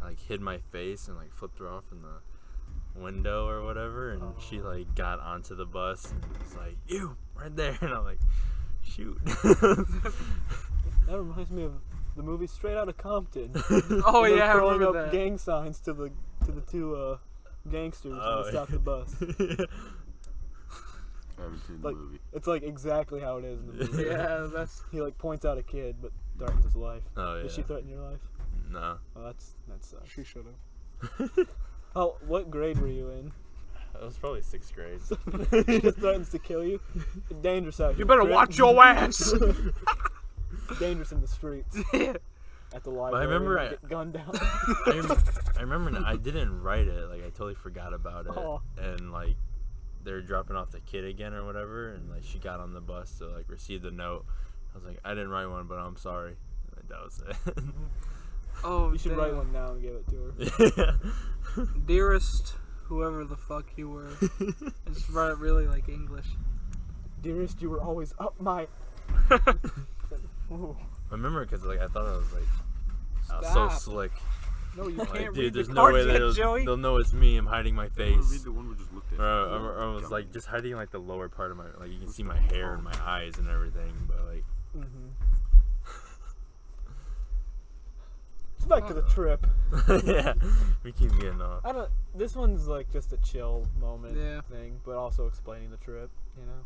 Speaker 5: I like hid my face and like flipped her off in the window or whatever, and she like got onto the bus and was like, "You right there," and I'm like, "Shoot."
Speaker 3: That reminds me of the movie Straight Outta Compton.
Speaker 1: Oh
Speaker 3: They're
Speaker 1: yeah, I
Speaker 3: throwing
Speaker 1: remember
Speaker 3: up
Speaker 1: that.
Speaker 3: gang signs to the two gangsters when
Speaker 5: Oh,
Speaker 3: they stop the bus.
Speaker 2: I haven't seen
Speaker 3: Like-
Speaker 2: the movie.
Speaker 3: It's like exactly how it is in the movie.
Speaker 1: Yeah, that's
Speaker 3: He like points out a kid, but threatens his life.
Speaker 5: Oh yeah.
Speaker 3: Did she threaten your life?
Speaker 5: No.
Speaker 3: Oh, that sucks.
Speaker 4: She should have.
Speaker 3: Oh, what grade were you in?
Speaker 5: It was probably 6th grade.
Speaker 3: She just threatens to kill you. Dangerous out here.
Speaker 1: you better
Speaker 3: Chris.
Speaker 1: watch your ass.
Speaker 3: Dangerous in the streets. At the library.
Speaker 5: remember
Speaker 3: get gunned down.
Speaker 5: I remember I didn't write it. Like I totally forgot about it,
Speaker 3: Oh.
Speaker 5: and like they were dropping off the kid again or whatever, and like she got on the bus to like receive the note. I was like, I didn't write one, but I'm sorry. And that was it.
Speaker 1: Oh,
Speaker 3: You should
Speaker 1: damn.
Speaker 3: write one now and give it to her.
Speaker 5: Yeah.
Speaker 1: Dearest, whoever the fuck you were. Just write it really like English.
Speaker 3: Dearest, you were always up my. Ooh.
Speaker 5: I remember because like I thought I was like so
Speaker 1: Stop.
Speaker 5: slick.
Speaker 1: No, you
Speaker 5: Like,
Speaker 1: can't
Speaker 5: dude,
Speaker 1: read
Speaker 5: there's
Speaker 1: the
Speaker 5: no way
Speaker 1: cards yet,
Speaker 5: that
Speaker 1: Joey.
Speaker 5: they'll know it's me. I'm hiding my
Speaker 2: I
Speaker 5: face.
Speaker 2: read the one we just looked at.
Speaker 5: Or I was like just hiding like the lower part of my, like you can see my hair and my eyes and everything, but like
Speaker 3: Let's back to the trip.
Speaker 5: yeah, we keep getting off.
Speaker 3: I don't. This one's like just a chill moment
Speaker 1: Yeah.
Speaker 3: thing, but also explaining the trip. You know.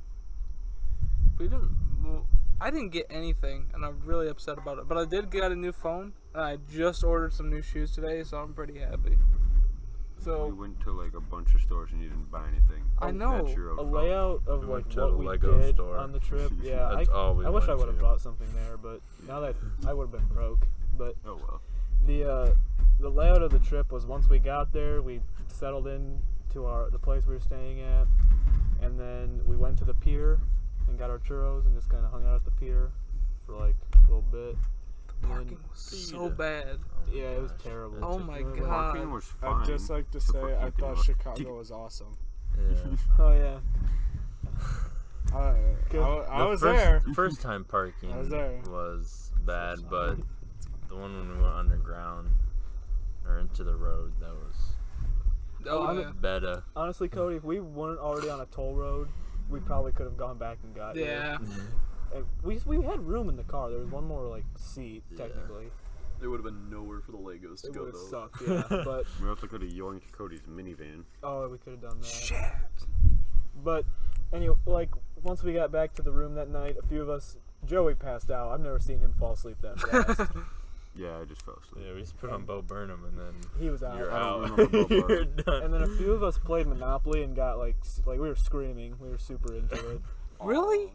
Speaker 1: We didn't. Well, I didn't get anything, and I'm really upset about it. But I did get a new phone, and I just ordered some new shoes today, so I'm pretty happy.
Speaker 2: We
Speaker 1: So
Speaker 2: went to like a bunch of stores and you didn't buy anything.
Speaker 1: I know.
Speaker 2: That's your own
Speaker 3: A
Speaker 2: fault.
Speaker 3: layout of
Speaker 5: We
Speaker 3: like
Speaker 5: went to
Speaker 3: what
Speaker 5: a
Speaker 3: we
Speaker 5: Lego
Speaker 3: did
Speaker 5: store.
Speaker 3: on the trip. Yeah,
Speaker 5: That's all we
Speaker 3: I wish I
Speaker 5: went
Speaker 3: would have
Speaker 5: to.
Speaker 3: bought something there, but now that I would have been broke. But
Speaker 2: Oh well.
Speaker 3: the layout of the trip was once we got there, we settled in to the place we were staying at, and then we went to the pier and got our churros and just kind of hung out at the pier for like a little bit. And then-
Speaker 1: parking was so bad.
Speaker 3: yeah, it was terrible.
Speaker 1: Oh my
Speaker 3: Really
Speaker 1: God.
Speaker 2: Parking was fine.
Speaker 4: I'd just like to
Speaker 2: except
Speaker 4: say
Speaker 2: for
Speaker 4: I
Speaker 2: keeping
Speaker 4: thought
Speaker 2: us-
Speaker 4: Chicago was awesome.
Speaker 5: Yeah.
Speaker 3: Oh yeah.
Speaker 4: I was
Speaker 5: first,
Speaker 4: there.
Speaker 5: First time parking
Speaker 4: I was there.
Speaker 5: was bad, but the one when we went underground or into the road, that was
Speaker 1: Oh,
Speaker 3: I'm-
Speaker 1: yeah.
Speaker 5: better.
Speaker 3: Honestly, Cody, if we weren't already on a toll road, we probably could have gone back and got here.
Speaker 1: Yeah.
Speaker 3: And we had room in the car. There was one more like seat
Speaker 5: Yeah.
Speaker 3: technically.
Speaker 6: there would have been nowhere for the Legos to
Speaker 3: It
Speaker 6: go
Speaker 3: would have
Speaker 6: though.
Speaker 3: sucked, yeah. But
Speaker 2: We also could have yoinked Cody's minivan.
Speaker 3: oh, we could have done that.
Speaker 1: Shit.
Speaker 3: But Anyway, like once we got back to the room that night, a few of us. Joey passed out. I've never seen him fall asleep that fast.
Speaker 2: Yeah, I just fell asleep.
Speaker 5: Yeah, we just put on Bo Burnham and then
Speaker 3: He was out.
Speaker 5: you're
Speaker 2: I don't
Speaker 5: out.
Speaker 2: remember Bo
Speaker 5: You're
Speaker 2: Burnham.
Speaker 5: done.
Speaker 3: And then a few of us played Monopoly and got like we were screaming. We were super into it.
Speaker 1: Really?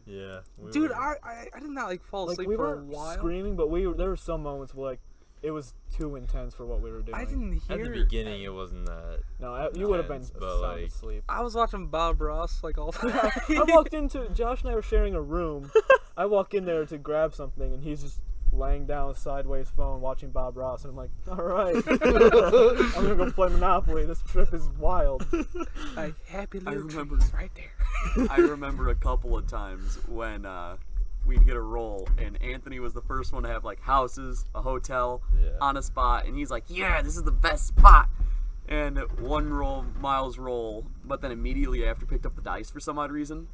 Speaker 5: Yeah.
Speaker 1: Dude,
Speaker 5: were-
Speaker 1: I did not like fall
Speaker 3: Like
Speaker 1: asleep
Speaker 3: we
Speaker 1: for a
Speaker 3: weren't
Speaker 1: while.
Speaker 3: screaming, but there were some moments where like it was too intense for what we were doing.
Speaker 1: I didn't
Speaker 5: At
Speaker 1: hear.
Speaker 5: the beginning, it wasn't that.
Speaker 3: No, you would have been
Speaker 5: intense, but,
Speaker 3: sound
Speaker 5: like-
Speaker 3: asleep.
Speaker 1: I was watching Bob Ross like all the time.
Speaker 3: I walked into Josh and I were sharing a room. I walk in there to grab something, and he's just laying down with sideways phone watching Bob Ross, and I'm like, all right, I'm gonna go play Monopoly. This trip is wild.
Speaker 1: Like, happy little
Speaker 6: remember-
Speaker 1: trees right there.
Speaker 6: I remember a couple of times when we'd get a roll, and Anthony was the first one to have like houses, a hotel,
Speaker 5: Yeah.
Speaker 6: on a spot, and he's like, "Yeah, this is the best spot." And one roll, Myles roll, but then immediately after picked up the dice for some odd reason,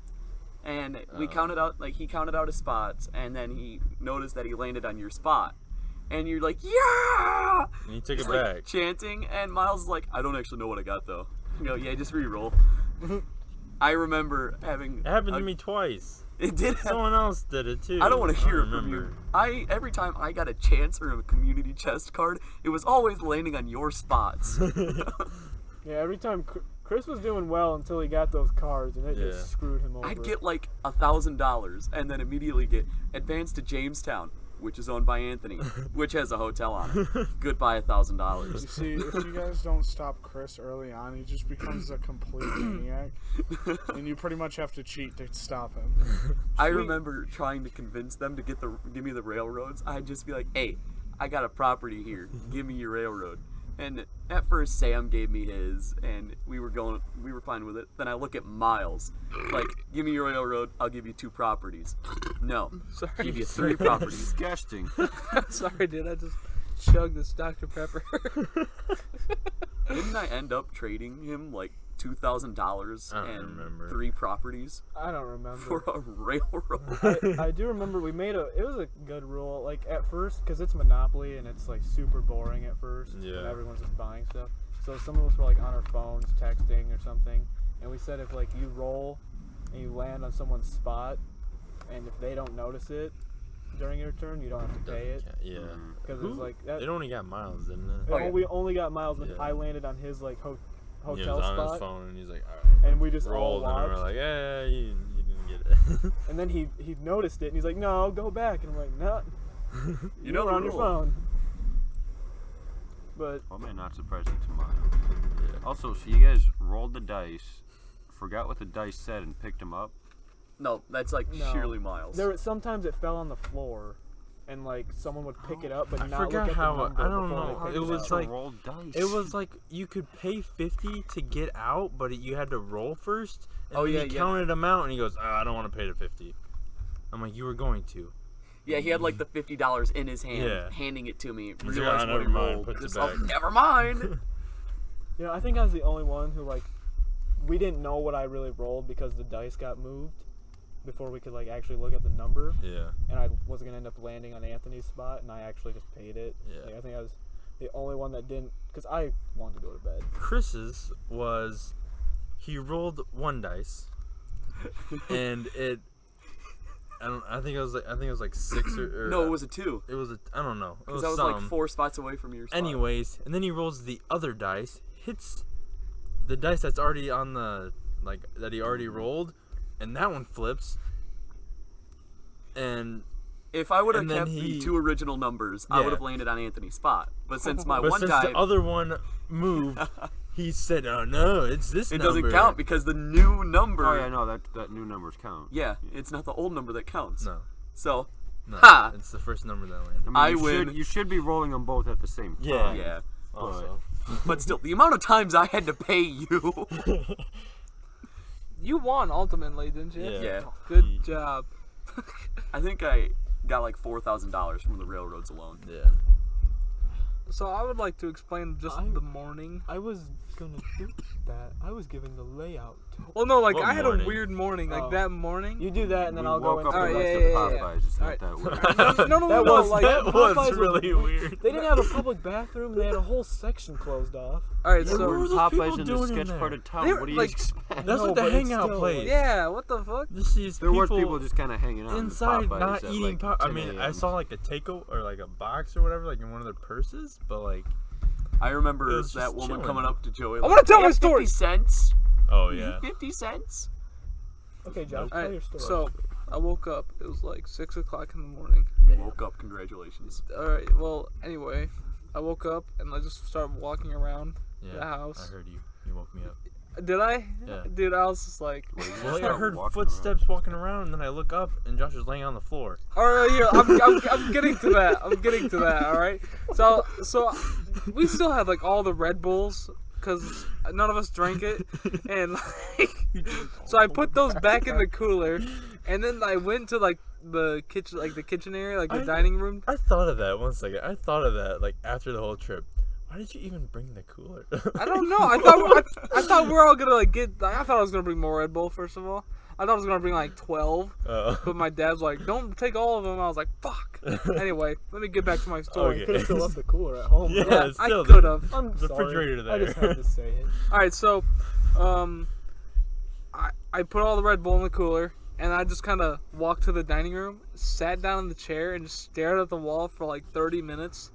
Speaker 6: and we counted out he counted out his spots, and then he noticed that he landed on your spot, and you're like, "Yeah!"
Speaker 5: And you took
Speaker 6: Just,
Speaker 5: it
Speaker 6: like,
Speaker 5: back.
Speaker 6: chanting, and Myles is like, "I don't actually know what I got though." You go, "Yeah, just re-roll." I remember having
Speaker 5: It happened to me twice.
Speaker 6: It did happen.
Speaker 5: Someone else did it too.
Speaker 6: I don't want to hear
Speaker 5: I
Speaker 6: it from you.
Speaker 5: remember.
Speaker 6: Every time I got a chance or a community chest card, it was always landing on your spots.
Speaker 3: Yeah, every time Chris was doing well until he got those cards, and it
Speaker 5: Yeah.
Speaker 3: just screwed him over.
Speaker 6: I'd get like $1,000 and then immediately get advanced to Jamestown, which is owned by Anthony, which has a hotel on it. Goodbye
Speaker 4: You
Speaker 6: $1,000.
Speaker 4: see, if you guys don't stop Chris early on, he just becomes a complete maniac, and you pretty much have to cheat to stop him.
Speaker 6: I remember trying to convince them to give me the railroads. I'd just be like, "Hey, I got a property here. Give me your railroad." And at first Sam gave me his, and we were fine with it. Then I look at Myles, like, "Give me your railroad. I'll give you 2 properties." No,
Speaker 1: Sorry.
Speaker 6: give you 3 properties.
Speaker 2: Disgusting.
Speaker 1: Sorry, dude. I just chugged this Dr. Pepper.
Speaker 6: Didn't I end up trading him like $2,000
Speaker 5: I don't
Speaker 6: and
Speaker 5: remember.
Speaker 6: 3 properties
Speaker 3: I don't remember.
Speaker 6: for a railroad?
Speaker 3: I do remember we made it was a good rule, like at first, because it's Monopoly and it's like super boring at first.
Speaker 5: Yeah.
Speaker 3: And everyone's just buying stuff. So some of us were like on our phones texting or something, and we said if like you roll and you land on someone's spot, and if they don't notice it during your turn, you don't have to pay it.
Speaker 5: Yeah.
Speaker 3: Because it was like that.
Speaker 5: It only got Miles, didn't it?
Speaker 6: Oh, yeah.
Speaker 3: We only got Miles when
Speaker 5: Yeah.
Speaker 3: I landed on his like
Speaker 5: He
Speaker 3: hotel
Speaker 5: was on
Speaker 3: spot,
Speaker 5: his phone and he's like, alright.
Speaker 3: and we just all
Speaker 5: Rolled and
Speaker 3: watched.
Speaker 5: we're like, yeah, you didn't get it.
Speaker 3: And then he noticed it, and he's like, "No, go back." And I'm like, "No,
Speaker 6: You know
Speaker 3: were
Speaker 6: the
Speaker 3: on your
Speaker 6: rule.
Speaker 3: phone." But
Speaker 2: Well, man, not surprising to Miles. Also, so you guys rolled the dice, forgot what the dice said, and picked them up?
Speaker 6: No, that's like
Speaker 3: No.
Speaker 6: sheerly Myles.
Speaker 3: sometimes it fell on the floor, and like someone would pick it up, but
Speaker 5: I
Speaker 3: not
Speaker 5: forgot
Speaker 3: look at
Speaker 5: how-
Speaker 3: the number
Speaker 5: I don't
Speaker 3: before
Speaker 5: know.
Speaker 3: they picked
Speaker 5: It
Speaker 3: it
Speaker 5: was
Speaker 3: up.
Speaker 2: To
Speaker 5: like-
Speaker 2: roll dice.
Speaker 5: It was like you could pay 50 to get out, but you had to roll first. And
Speaker 6: Oh,
Speaker 5: then
Speaker 6: yeah,
Speaker 5: he
Speaker 6: yeah.
Speaker 5: counted them out, and he goes, I don't want to pay the 50. I'm like, you were going to.
Speaker 6: Yeah, he had like the $50 in his hand,
Speaker 5: Yeah.
Speaker 6: handing it to me.
Speaker 5: He's
Speaker 6: Realized
Speaker 5: like, "Ah,
Speaker 6: what he
Speaker 5: never mind,"
Speaker 6: rolled.
Speaker 5: puts it
Speaker 6: Just, "Oh,
Speaker 5: back.
Speaker 6: never mind.
Speaker 3: You know, I think I was the only one who like we didn't know what I really rolled because the dice got moved before we could like actually look at the number,
Speaker 5: Yeah.
Speaker 3: and I was gonna end up landing on Anthony's spot, and I actually just paid it.
Speaker 5: Yeah.
Speaker 3: Like, I think I was the only one that didn't, because I wanted to go to bed.
Speaker 5: Chris's was, he rolled 1 dice, and it, I think it was like 6 or
Speaker 6: No, it was a 2.
Speaker 5: it was I don't know. It
Speaker 6: Because
Speaker 5: was
Speaker 6: I was
Speaker 5: some.
Speaker 6: like 4 spots away from your spot.
Speaker 5: Anyways, and then he rolls the other dice, hits the dice that's already on the, like, that he already rolled, and that one flips. And
Speaker 6: If I would have
Speaker 5: And then
Speaker 6: kept the
Speaker 5: he-
Speaker 6: 2 original numbers, I
Speaker 5: Yeah.
Speaker 6: would have landed on Anthony's spot. But since my
Speaker 5: but
Speaker 6: one
Speaker 5: since
Speaker 6: die,
Speaker 5: the other one moved, he said, "Oh no, it's this
Speaker 6: it
Speaker 5: number."
Speaker 6: doesn't count because the new number.
Speaker 2: Oh, yeah, no, that new numbers count.
Speaker 6: Yeah, it's not the old number that counts.
Speaker 5: No,
Speaker 6: So,
Speaker 5: no,
Speaker 6: Ha!
Speaker 5: it's the first number that landed.
Speaker 2: I mean,
Speaker 6: I
Speaker 2: you
Speaker 6: win.
Speaker 2: Should, you should be rolling them both at the same time.
Speaker 5: Yeah.
Speaker 6: yeah.
Speaker 5: Also,
Speaker 6: But still, the amount of times I had to pay you.
Speaker 1: You won ultimately, didn't you?
Speaker 5: Yeah.
Speaker 6: Yeah.
Speaker 1: Good
Speaker 5: He-
Speaker 1: job.
Speaker 6: I think I got like $4,000 from the railroads alone.
Speaker 5: yeah.
Speaker 1: So I would like to explain just
Speaker 3: I-
Speaker 1: the morning.
Speaker 3: I was gonna do that. I was giving the layout.
Speaker 1: Well, no, like
Speaker 5: What
Speaker 1: I had
Speaker 5: morning?
Speaker 1: a weird morning. Like
Speaker 3: Oh.
Speaker 1: that morning.
Speaker 3: You do that, and then
Speaker 2: We
Speaker 3: I'll go
Speaker 2: woke
Speaker 3: into
Speaker 2: up
Speaker 1: Alright,
Speaker 2: and
Speaker 3: the
Speaker 2: left
Speaker 3: rest
Speaker 1: yeah,
Speaker 3: of
Speaker 2: at
Speaker 3: the
Speaker 1: yeah,
Speaker 2: Popeyes. It's not
Speaker 1: Alright.
Speaker 2: that weird.
Speaker 1: No,
Speaker 3: That
Speaker 1: no,
Speaker 3: was
Speaker 1: like
Speaker 5: that was
Speaker 3: Popeyes
Speaker 5: really weird.
Speaker 3: They didn't have a public bathroom. They had a whole section closed off.
Speaker 1: all right.
Speaker 5: Yeah,
Speaker 1: So
Speaker 5: what were those
Speaker 2: Popeyes
Speaker 5: people
Speaker 2: in the
Speaker 5: doing in
Speaker 2: sketch
Speaker 5: there?
Speaker 2: part of town.
Speaker 1: They
Speaker 2: What
Speaker 1: were,
Speaker 2: do you
Speaker 1: like,
Speaker 2: expect?
Speaker 5: That's
Speaker 3: No,
Speaker 5: what the
Speaker 3: but it's
Speaker 5: hangout
Speaker 3: still,
Speaker 5: place.
Speaker 1: yeah, what the fuck?
Speaker 5: Just these
Speaker 2: There was people just kind of hanging out
Speaker 5: inside
Speaker 2: in the Popeyes
Speaker 5: not
Speaker 2: at,
Speaker 5: eating
Speaker 2: like,
Speaker 5: I
Speaker 2: 10
Speaker 5: mean, I
Speaker 2: a.m.
Speaker 5: saw like a takeout or like a box or whatever, like in one of their purses, but like,
Speaker 6: I remember
Speaker 5: It was
Speaker 6: that
Speaker 5: just
Speaker 6: woman
Speaker 5: chilling.
Speaker 6: coming up to Joey.
Speaker 1: I wanna tell
Speaker 6: "Hey,
Speaker 1: my story."
Speaker 6: 50 cents.
Speaker 5: oh yeah.
Speaker 6: 50 cents.
Speaker 3: Okay, Josh,
Speaker 1: All
Speaker 3: tell your
Speaker 1: right.
Speaker 3: story.
Speaker 1: So I woke up. It was like 6 o'clock in the morning.
Speaker 6: You woke up. Congratulations.
Speaker 1: All right. Well, anyway, I woke up and I just started walking around
Speaker 5: Yeah,
Speaker 1: the house.
Speaker 5: I heard you. You woke me up.
Speaker 1: Did I?
Speaker 5: Yeah.
Speaker 1: Dude, I was just like,
Speaker 5: Well, like, I
Speaker 2: Start
Speaker 5: heard
Speaker 2: walking
Speaker 5: footsteps walking around, and then I look up, and Josh is laying on the floor.
Speaker 1: all right, here, I'm getting to that. I'm getting to that. All right. So we still had like all the Red Bulls because none of us drank it, and like, so I put those back in the cooler, and then I went to like the kitchen area, like the dining room.
Speaker 5: I thought of that. 1 second. I thought of that like after the whole trip. Why did you even bring the cooler?
Speaker 1: I don't know. I thought we were all gonna like get. I thought I was gonna bring more Red Bull first of all. I thought I was gonna bring like 12, but my dad's like, "Don't take all of them." I was like, "Fuck." Anyway, let me get back to my story.
Speaker 5: Okay.
Speaker 3: Could have still left the cooler at home.
Speaker 5: Yeah,
Speaker 3: bro.
Speaker 1: I
Speaker 5: still,
Speaker 1: could have.
Speaker 3: I'm
Speaker 5: the
Speaker 3: sorry.
Speaker 5: refrigerator
Speaker 3: I just
Speaker 5: there.
Speaker 3: had to say it.
Speaker 1: All right, so, I put all the Red Bull in the cooler, and I just kind of walked to the dining room, sat down in the chair, and just stared at the wall for like 30 minutes,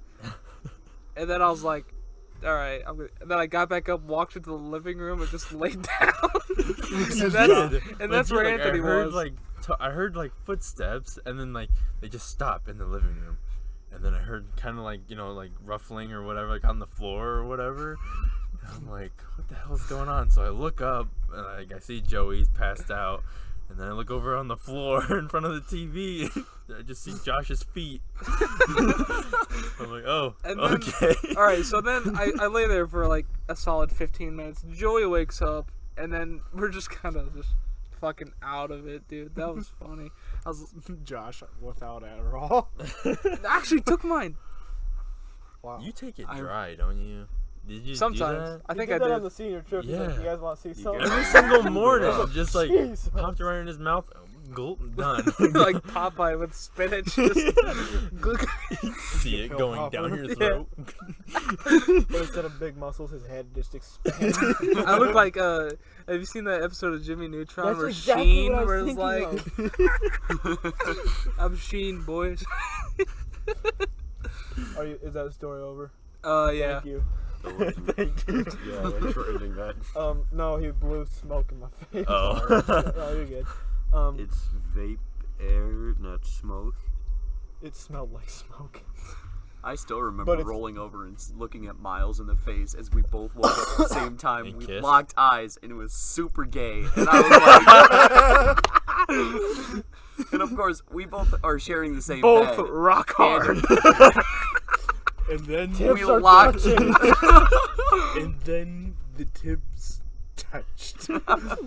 Speaker 1: and then I was like, all right, and then I got back up, walked into the living room, and just laid down. and that's where
Speaker 5: Like,
Speaker 1: Anthony
Speaker 5: I heard,
Speaker 1: was.
Speaker 5: Like, I heard like footsteps, and then like they just stopped in the living room, and then I heard kind of like like ruffling or whatever, like on the floor or whatever. And I'm like, what the hell's going on? So I look up, and I see Joey's passed out, and then I look over on the floor in front of the TV. I just see Josh's feet. I'm like, oh,
Speaker 1: And then-
Speaker 5: okay.
Speaker 1: All right, so then I lay there for like a solid 15 minutes. Joey wakes up, and then we're just kind of just fucking out of it, dude. That was funny. I was
Speaker 4: Josh without Adderall.
Speaker 1: I actually took mine
Speaker 4: Wow.
Speaker 5: You take it
Speaker 6: I-
Speaker 5: dry, don't you? Did you
Speaker 1: sometimes.
Speaker 5: do that?
Speaker 1: I think
Speaker 3: He
Speaker 1: I
Speaker 3: did that
Speaker 1: did.
Speaker 3: on the senior trip. He's like,
Speaker 5: Yeah.
Speaker 3: you guys want to see something?
Speaker 2: guys-
Speaker 5: Every single morning, just like
Speaker 3: Jeez.
Speaker 5: popped it right in his mouth, gulp, done.
Speaker 1: Like Popeye with spinach. Just
Speaker 5: See it going down your
Speaker 1: Yeah.
Speaker 5: throat.
Speaker 3: But instead of big muscles, his head just expanded.
Speaker 1: I look like have you seen that episode of Jimmy Neutron
Speaker 3: That's
Speaker 1: where
Speaker 3: exactly
Speaker 1: Sheen
Speaker 3: what I
Speaker 1: where
Speaker 3: was
Speaker 1: it's
Speaker 3: thinking
Speaker 1: like I'm Sheen, boys.
Speaker 3: Is that story over?
Speaker 1: Yeah.
Speaker 3: Thank you.
Speaker 5: Thank you.
Speaker 2: Yeah, thanks for ending that.
Speaker 3: No, he blew smoke in my face.
Speaker 5: Oh.
Speaker 3: Oh, you're good.
Speaker 2: It's vape air, not smoke.
Speaker 3: It smelled like smoke.
Speaker 6: I still
Speaker 3: But
Speaker 6: remember
Speaker 3: it's-
Speaker 6: rolling over and looking at Myles in the face as we both woke up at the same time.
Speaker 5: And
Speaker 6: We
Speaker 5: kissed?
Speaker 6: locked eyes, and it was super gay. And I was like, and of course, we both are sharing the same
Speaker 1: Both
Speaker 6: bed.
Speaker 1: rock hard.
Speaker 4: And then
Speaker 3: Tips
Speaker 6: We
Speaker 3: are
Speaker 6: locked
Speaker 3: touching.
Speaker 4: and then the tips touched.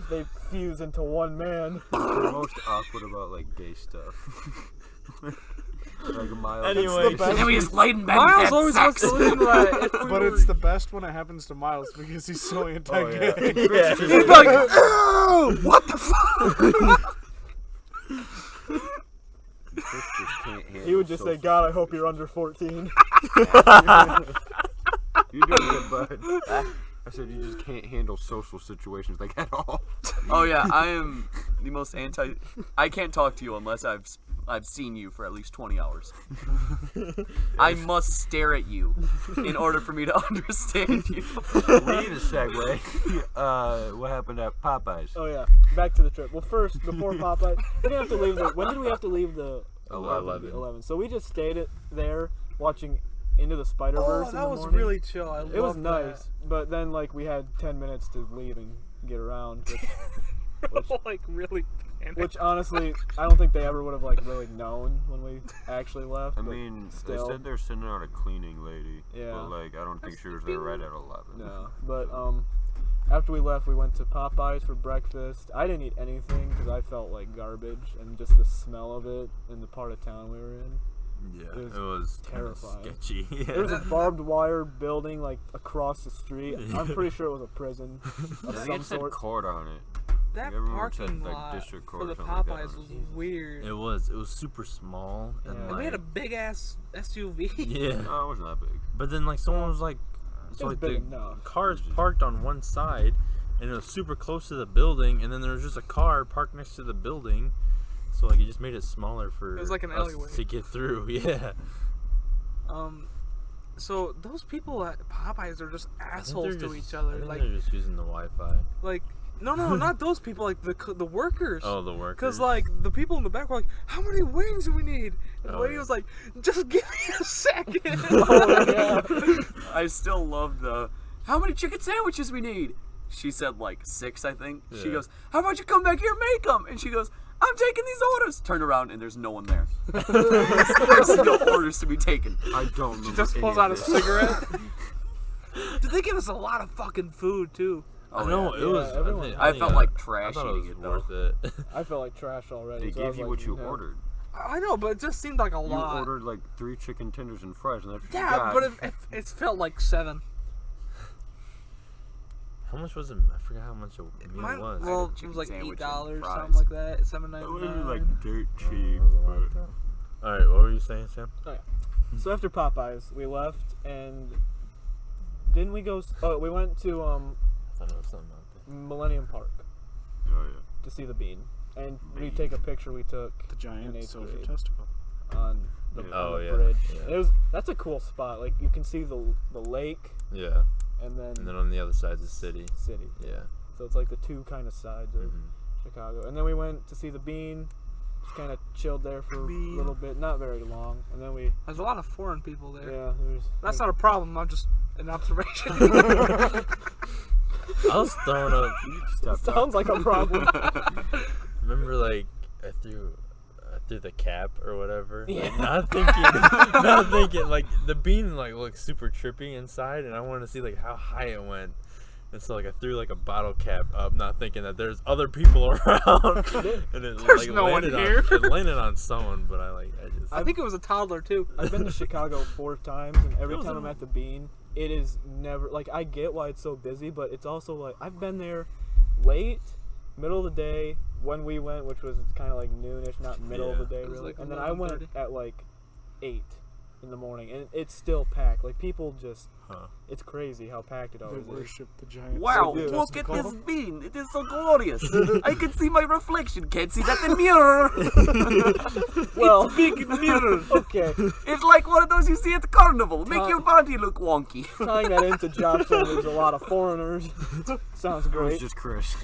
Speaker 3: They fuse into one man.
Speaker 2: We're most awkward about like gay stuff. Like Myles.
Speaker 5: Anyway,
Speaker 3: best.
Speaker 6: And then we just laid in bed. and
Speaker 1: Miles
Speaker 6: had
Speaker 1: always wants
Speaker 6: sex.
Speaker 1: to listen to that. If we
Speaker 4: But
Speaker 1: were-
Speaker 4: it's the best when it happens to Myles because he's so anti-gay.
Speaker 5: Yeah.
Speaker 1: He'd be like, "Oh, what the fuck?"
Speaker 2: Chris just can't handle
Speaker 3: He would just say,
Speaker 2: social-
Speaker 3: God, I hope you're under 14.
Speaker 2: You're doing good, bud. I said you just can't handle social situations like at all.
Speaker 6: Oh yeah, I am the most anti. I can't talk to you unless I've seen you for at least 20 hours. I must stare at you in order for me to understand you.
Speaker 2: We need a segue. What happened at Popeyes?
Speaker 3: Oh, yeah. Back to the trip. Well, first, before Popeye, we didn't have to leave when did we have to leave the
Speaker 5: 11.
Speaker 3: So we just stayed there watching Into the Spider-Verse
Speaker 1: Oh,
Speaker 3: in
Speaker 1: that
Speaker 3: the
Speaker 1: was
Speaker 3: morning.
Speaker 1: really chill. I
Speaker 3: It was
Speaker 1: loved
Speaker 3: nice, but then, like, we had 10 minutes to leave and get around,
Speaker 1: that. Like really.
Speaker 3: which honestly, I don't think they ever would have, like, really known when we actually left.
Speaker 2: I
Speaker 3: but
Speaker 2: mean,
Speaker 3: still.
Speaker 2: they said they're sending out a cleaning lady.
Speaker 3: Yeah.
Speaker 2: But like, I don't think she was there right at 11.
Speaker 3: No, but after we left, we went to Popeyes for breakfast. I didn't eat anything because I felt like garbage, and just the smell of it in the part of town we were in
Speaker 5: Yeah,
Speaker 3: It
Speaker 5: it was kinda
Speaker 3: terrifying.
Speaker 5: sketchy.
Speaker 3: There was a barbed wire building like across the street. I'm pretty sure it was a prison
Speaker 2: I
Speaker 3: of
Speaker 2: think
Speaker 3: some
Speaker 2: it said
Speaker 3: sort.
Speaker 2: court on it.
Speaker 1: That
Speaker 2: Everyone said,
Speaker 1: parking
Speaker 2: like,
Speaker 1: lot
Speaker 2: district court
Speaker 1: for
Speaker 2: or
Speaker 1: the
Speaker 2: something like that
Speaker 1: Popeyes
Speaker 2: on
Speaker 1: was
Speaker 2: it.
Speaker 1: weird.
Speaker 5: It was super small and
Speaker 3: Yeah.
Speaker 1: And
Speaker 5: like
Speaker 1: we had a big ass SUV.
Speaker 5: yeah.
Speaker 2: No, it wasn't that big.
Speaker 5: But then like someone was like,
Speaker 3: It
Speaker 5: so
Speaker 3: was
Speaker 5: like
Speaker 3: big
Speaker 5: the
Speaker 3: enough.
Speaker 5: cars parked on one side, and it was super close to the building, and then there was just a car parked next to the building, so like it just made it smaller for
Speaker 1: It was like an
Speaker 5: us
Speaker 1: alleyway.
Speaker 5: to get through. Yeah.
Speaker 1: So those people at Popeyes are just
Speaker 5: I think
Speaker 1: assholes
Speaker 5: they're
Speaker 1: to
Speaker 5: just-
Speaker 1: each other.
Speaker 5: I think
Speaker 1: Like,
Speaker 5: they're just using the Wi-Fi.
Speaker 1: no, not those people. Like the workers.
Speaker 5: Oh, the workers.
Speaker 1: Because like the people in the back were like, "How many wings do we need?" And the
Speaker 5: Oh,
Speaker 1: lady
Speaker 5: yeah.
Speaker 1: was like, "Just give me a second."
Speaker 6: I still love the. How many chicken sandwiches we need? She said like 6, I think. She
Speaker 5: Yeah.
Speaker 6: goes, "How about you come back here and make them?" And she goes, "I'm taking these orders." Turn around and there's no one there. There's no orders to be taken.
Speaker 2: I don't remember.
Speaker 1: She just
Speaker 2: any
Speaker 1: pulls
Speaker 2: of
Speaker 1: out a
Speaker 2: this.
Speaker 1: cigarette. Did they give us a lot of fucking food too?
Speaker 6: Oh,
Speaker 5: no,
Speaker 6: yeah.
Speaker 5: it was.
Speaker 3: everyone-
Speaker 6: I felt like trash
Speaker 5: I thought
Speaker 6: eating
Speaker 5: it
Speaker 6: it,
Speaker 5: was
Speaker 6: though.
Speaker 5: worth it.
Speaker 3: I felt like trash already.
Speaker 2: They
Speaker 3: so I
Speaker 2: gave
Speaker 3: was
Speaker 2: you
Speaker 3: like,
Speaker 2: what you
Speaker 3: no.
Speaker 2: ordered.
Speaker 1: I know, but it just seemed like a
Speaker 2: You
Speaker 1: lot.
Speaker 2: ordered like 3 chicken tenders and fries, and that's what you
Speaker 1: Yeah,
Speaker 2: got.
Speaker 1: but it felt like 7.
Speaker 5: How much was it? I forgot how much a meal
Speaker 1: Mine,
Speaker 5: was.
Speaker 1: well, it
Speaker 6: chicken
Speaker 1: was like
Speaker 6: sandwich
Speaker 1: $8,
Speaker 6: and
Speaker 1: something
Speaker 6: fries.
Speaker 1: like that.
Speaker 2: It
Speaker 1: $7.99.
Speaker 2: was like dirt cheap.
Speaker 5: All right, what were you saying, Sam?
Speaker 3: So after Popeyes, we left and didn't we go? We went to
Speaker 5: I thought it was something out there.
Speaker 3: Millennium Park
Speaker 2: Oh yeah.
Speaker 3: to see the bean, and we
Speaker 2: Bean.
Speaker 3: take a picture we took
Speaker 4: The giant
Speaker 3: eighth
Speaker 4: silver
Speaker 3: grade.
Speaker 4: testicle.
Speaker 3: on the,
Speaker 2: Yeah.
Speaker 5: Oh,
Speaker 3: on the
Speaker 5: yeah,
Speaker 3: bridge.
Speaker 5: yeah.
Speaker 3: That's a cool spot. Like you can see the lake
Speaker 5: Yeah,
Speaker 3: and then
Speaker 5: and then on the other side's the city.
Speaker 3: city.
Speaker 5: Yeah.
Speaker 3: So it's like the two kind of sides of
Speaker 5: Mhm.
Speaker 3: Chicago. And then we went to see the bean. Just kind of chilled there for
Speaker 1: Bean.
Speaker 3: a little bit, not very long. And then we,
Speaker 1: There's a lot of foreign people there.
Speaker 3: yeah, there's.
Speaker 1: That's not a problem. I'm just an observation.
Speaker 5: I was throwing up.
Speaker 3: Sounds like a problem.
Speaker 5: Remember, like I threw the cap or whatever.
Speaker 3: Yeah.
Speaker 5: Like, not thinking. Like the bean like looked super trippy inside, and I wanted to see like how high it went. And so like I threw like a bottle cap up, not thinking that there's other people around. And it
Speaker 1: There's
Speaker 5: like
Speaker 1: no one
Speaker 5: landed
Speaker 1: here.
Speaker 5: on it landed on someone, but I just
Speaker 1: I think it was a toddler too.
Speaker 3: I've been to Chicago 4 times, and every
Speaker 5: It was
Speaker 3: time
Speaker 5: a-
Speaker 3: I'm at the Bean, it is never like I get why it's so busy, but it's also like I've been there late, middle of the day when we went, which was kind of like noonish, not middle of the day
Speaker 1: It was
Speaker 3: really.
Speaker 1: like
Speaker 3: And then I went
Speaker 1: 11:30.
Speaker 3: at like 8 in the morning, and it's still packed. Like people just,
Speaker 5: Huh.
Speaker 3: it's crazy how packed it
Speaker 4: They
Speaker 3: always is.
Speaker 4: worship the giant.
Speaker 6: Wow,
Speaker 3: do.
Speaker 6: look at
Speaker 3: Testicle.
Speaker 6: this bean. It is so glorious. I can see my reflection. Can't see that in mirror.
Speaker 3: Well,
Speaker 1: Big mirror.
Speaker 3: okay,
Speaker 6: It's like one of those you see at the carnival. Make
Speaker 3: Tom-
Speaker 6: your body look wonky.
Speaker 3: tying that into Josh saying there's a lot of foreigners. Sounds
Speaker 2: It was
Speaker 3: great.
Speaker 2: just Chris.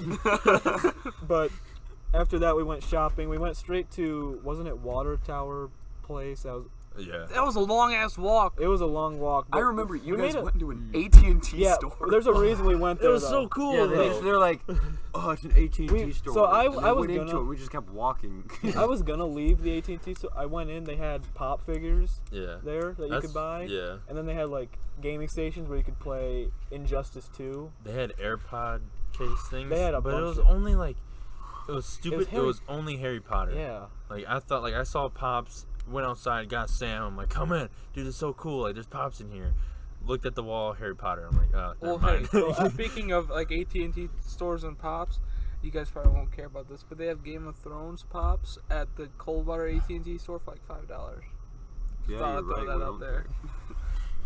Speaker 3: But after that, we went shopping. We went straight to, wasn't it Water Tower Place?
Speaker 5: Yeah.
Speaker 1: That was a long ass walk.
Speaker 3: It was a long walk.
Speaker 6: I
Speaker 3: but
Speaker 6: remember you
Speaker 3: we
Speaker 6: guys
Speaker 3: made a-
Speaker 6: went to an AT&T
Speaker 3: Yeah,
Speaker 6: store.
Speaker 3: there's a reason we went
Speaker 5: It
Speaker 3: there.
Speaker 5: was
Speaker 3: though.
Speaker 5: so cool
Speaker 2: Yeah,
Speaker 5: though.
Speaker 2: they're like, oh, it's an AT&T
Speaker 3: We-
Speaker 2: store.
Speaker 3: so I
Speaker 2: And we
Speaker 3: was
Speaker 2: went into
Speaker 3: gonna-
Speaker 2: it. We just kept walking.
Speaker 3: I was gonna leave the AT&T, so I went in. They had pop figures
Speaker 5: Yeah.
Speaker 3: there that you
Speaker 5: That's-
Speaker 3: could buy,
Speaker 5: Yeah.
Speaker 3: and then they had like gaming stations where you could play Injustice 2.
Speaker 5: They had AirPod case things.
Speaker 3: They had a
Speaker 5: but it
Speaker 3: bunch
Speaker 5: was
Speaker 3: of-
Speaker 5: only like it was stupid. It
Speaker 3: Harry-
Speaker 5: was only Harry Potter.
Speaker 3: Yeah,
Speaker 5: Like I thought, like I saw Pops, went outside, got Sam. I'm like, come in, dude, it's so cool. Like there's Pops in here. Looked at the wall, Harry Potter. I'm like,
Speaker 1: Well,
Speaker 5: never
Speaker 1: hey,
Speaker 5: mind.
Speaker 1: so, speaking of like AT&T stores and pops, you guys probably won't care about this, but they have Game of Thrones pops at the Coldwater AT&T store for like $5.
Speaker 2: Yeah,
Speaker 1: Thought
Speaker 2: you're
Speaker 1: I'd throw
Speaker 2: right.
Speaker 1: that
Speaker 2: we
Speaker 1: out
Speaker 2: don't
Speaker 1: there.
Speaker 2: care.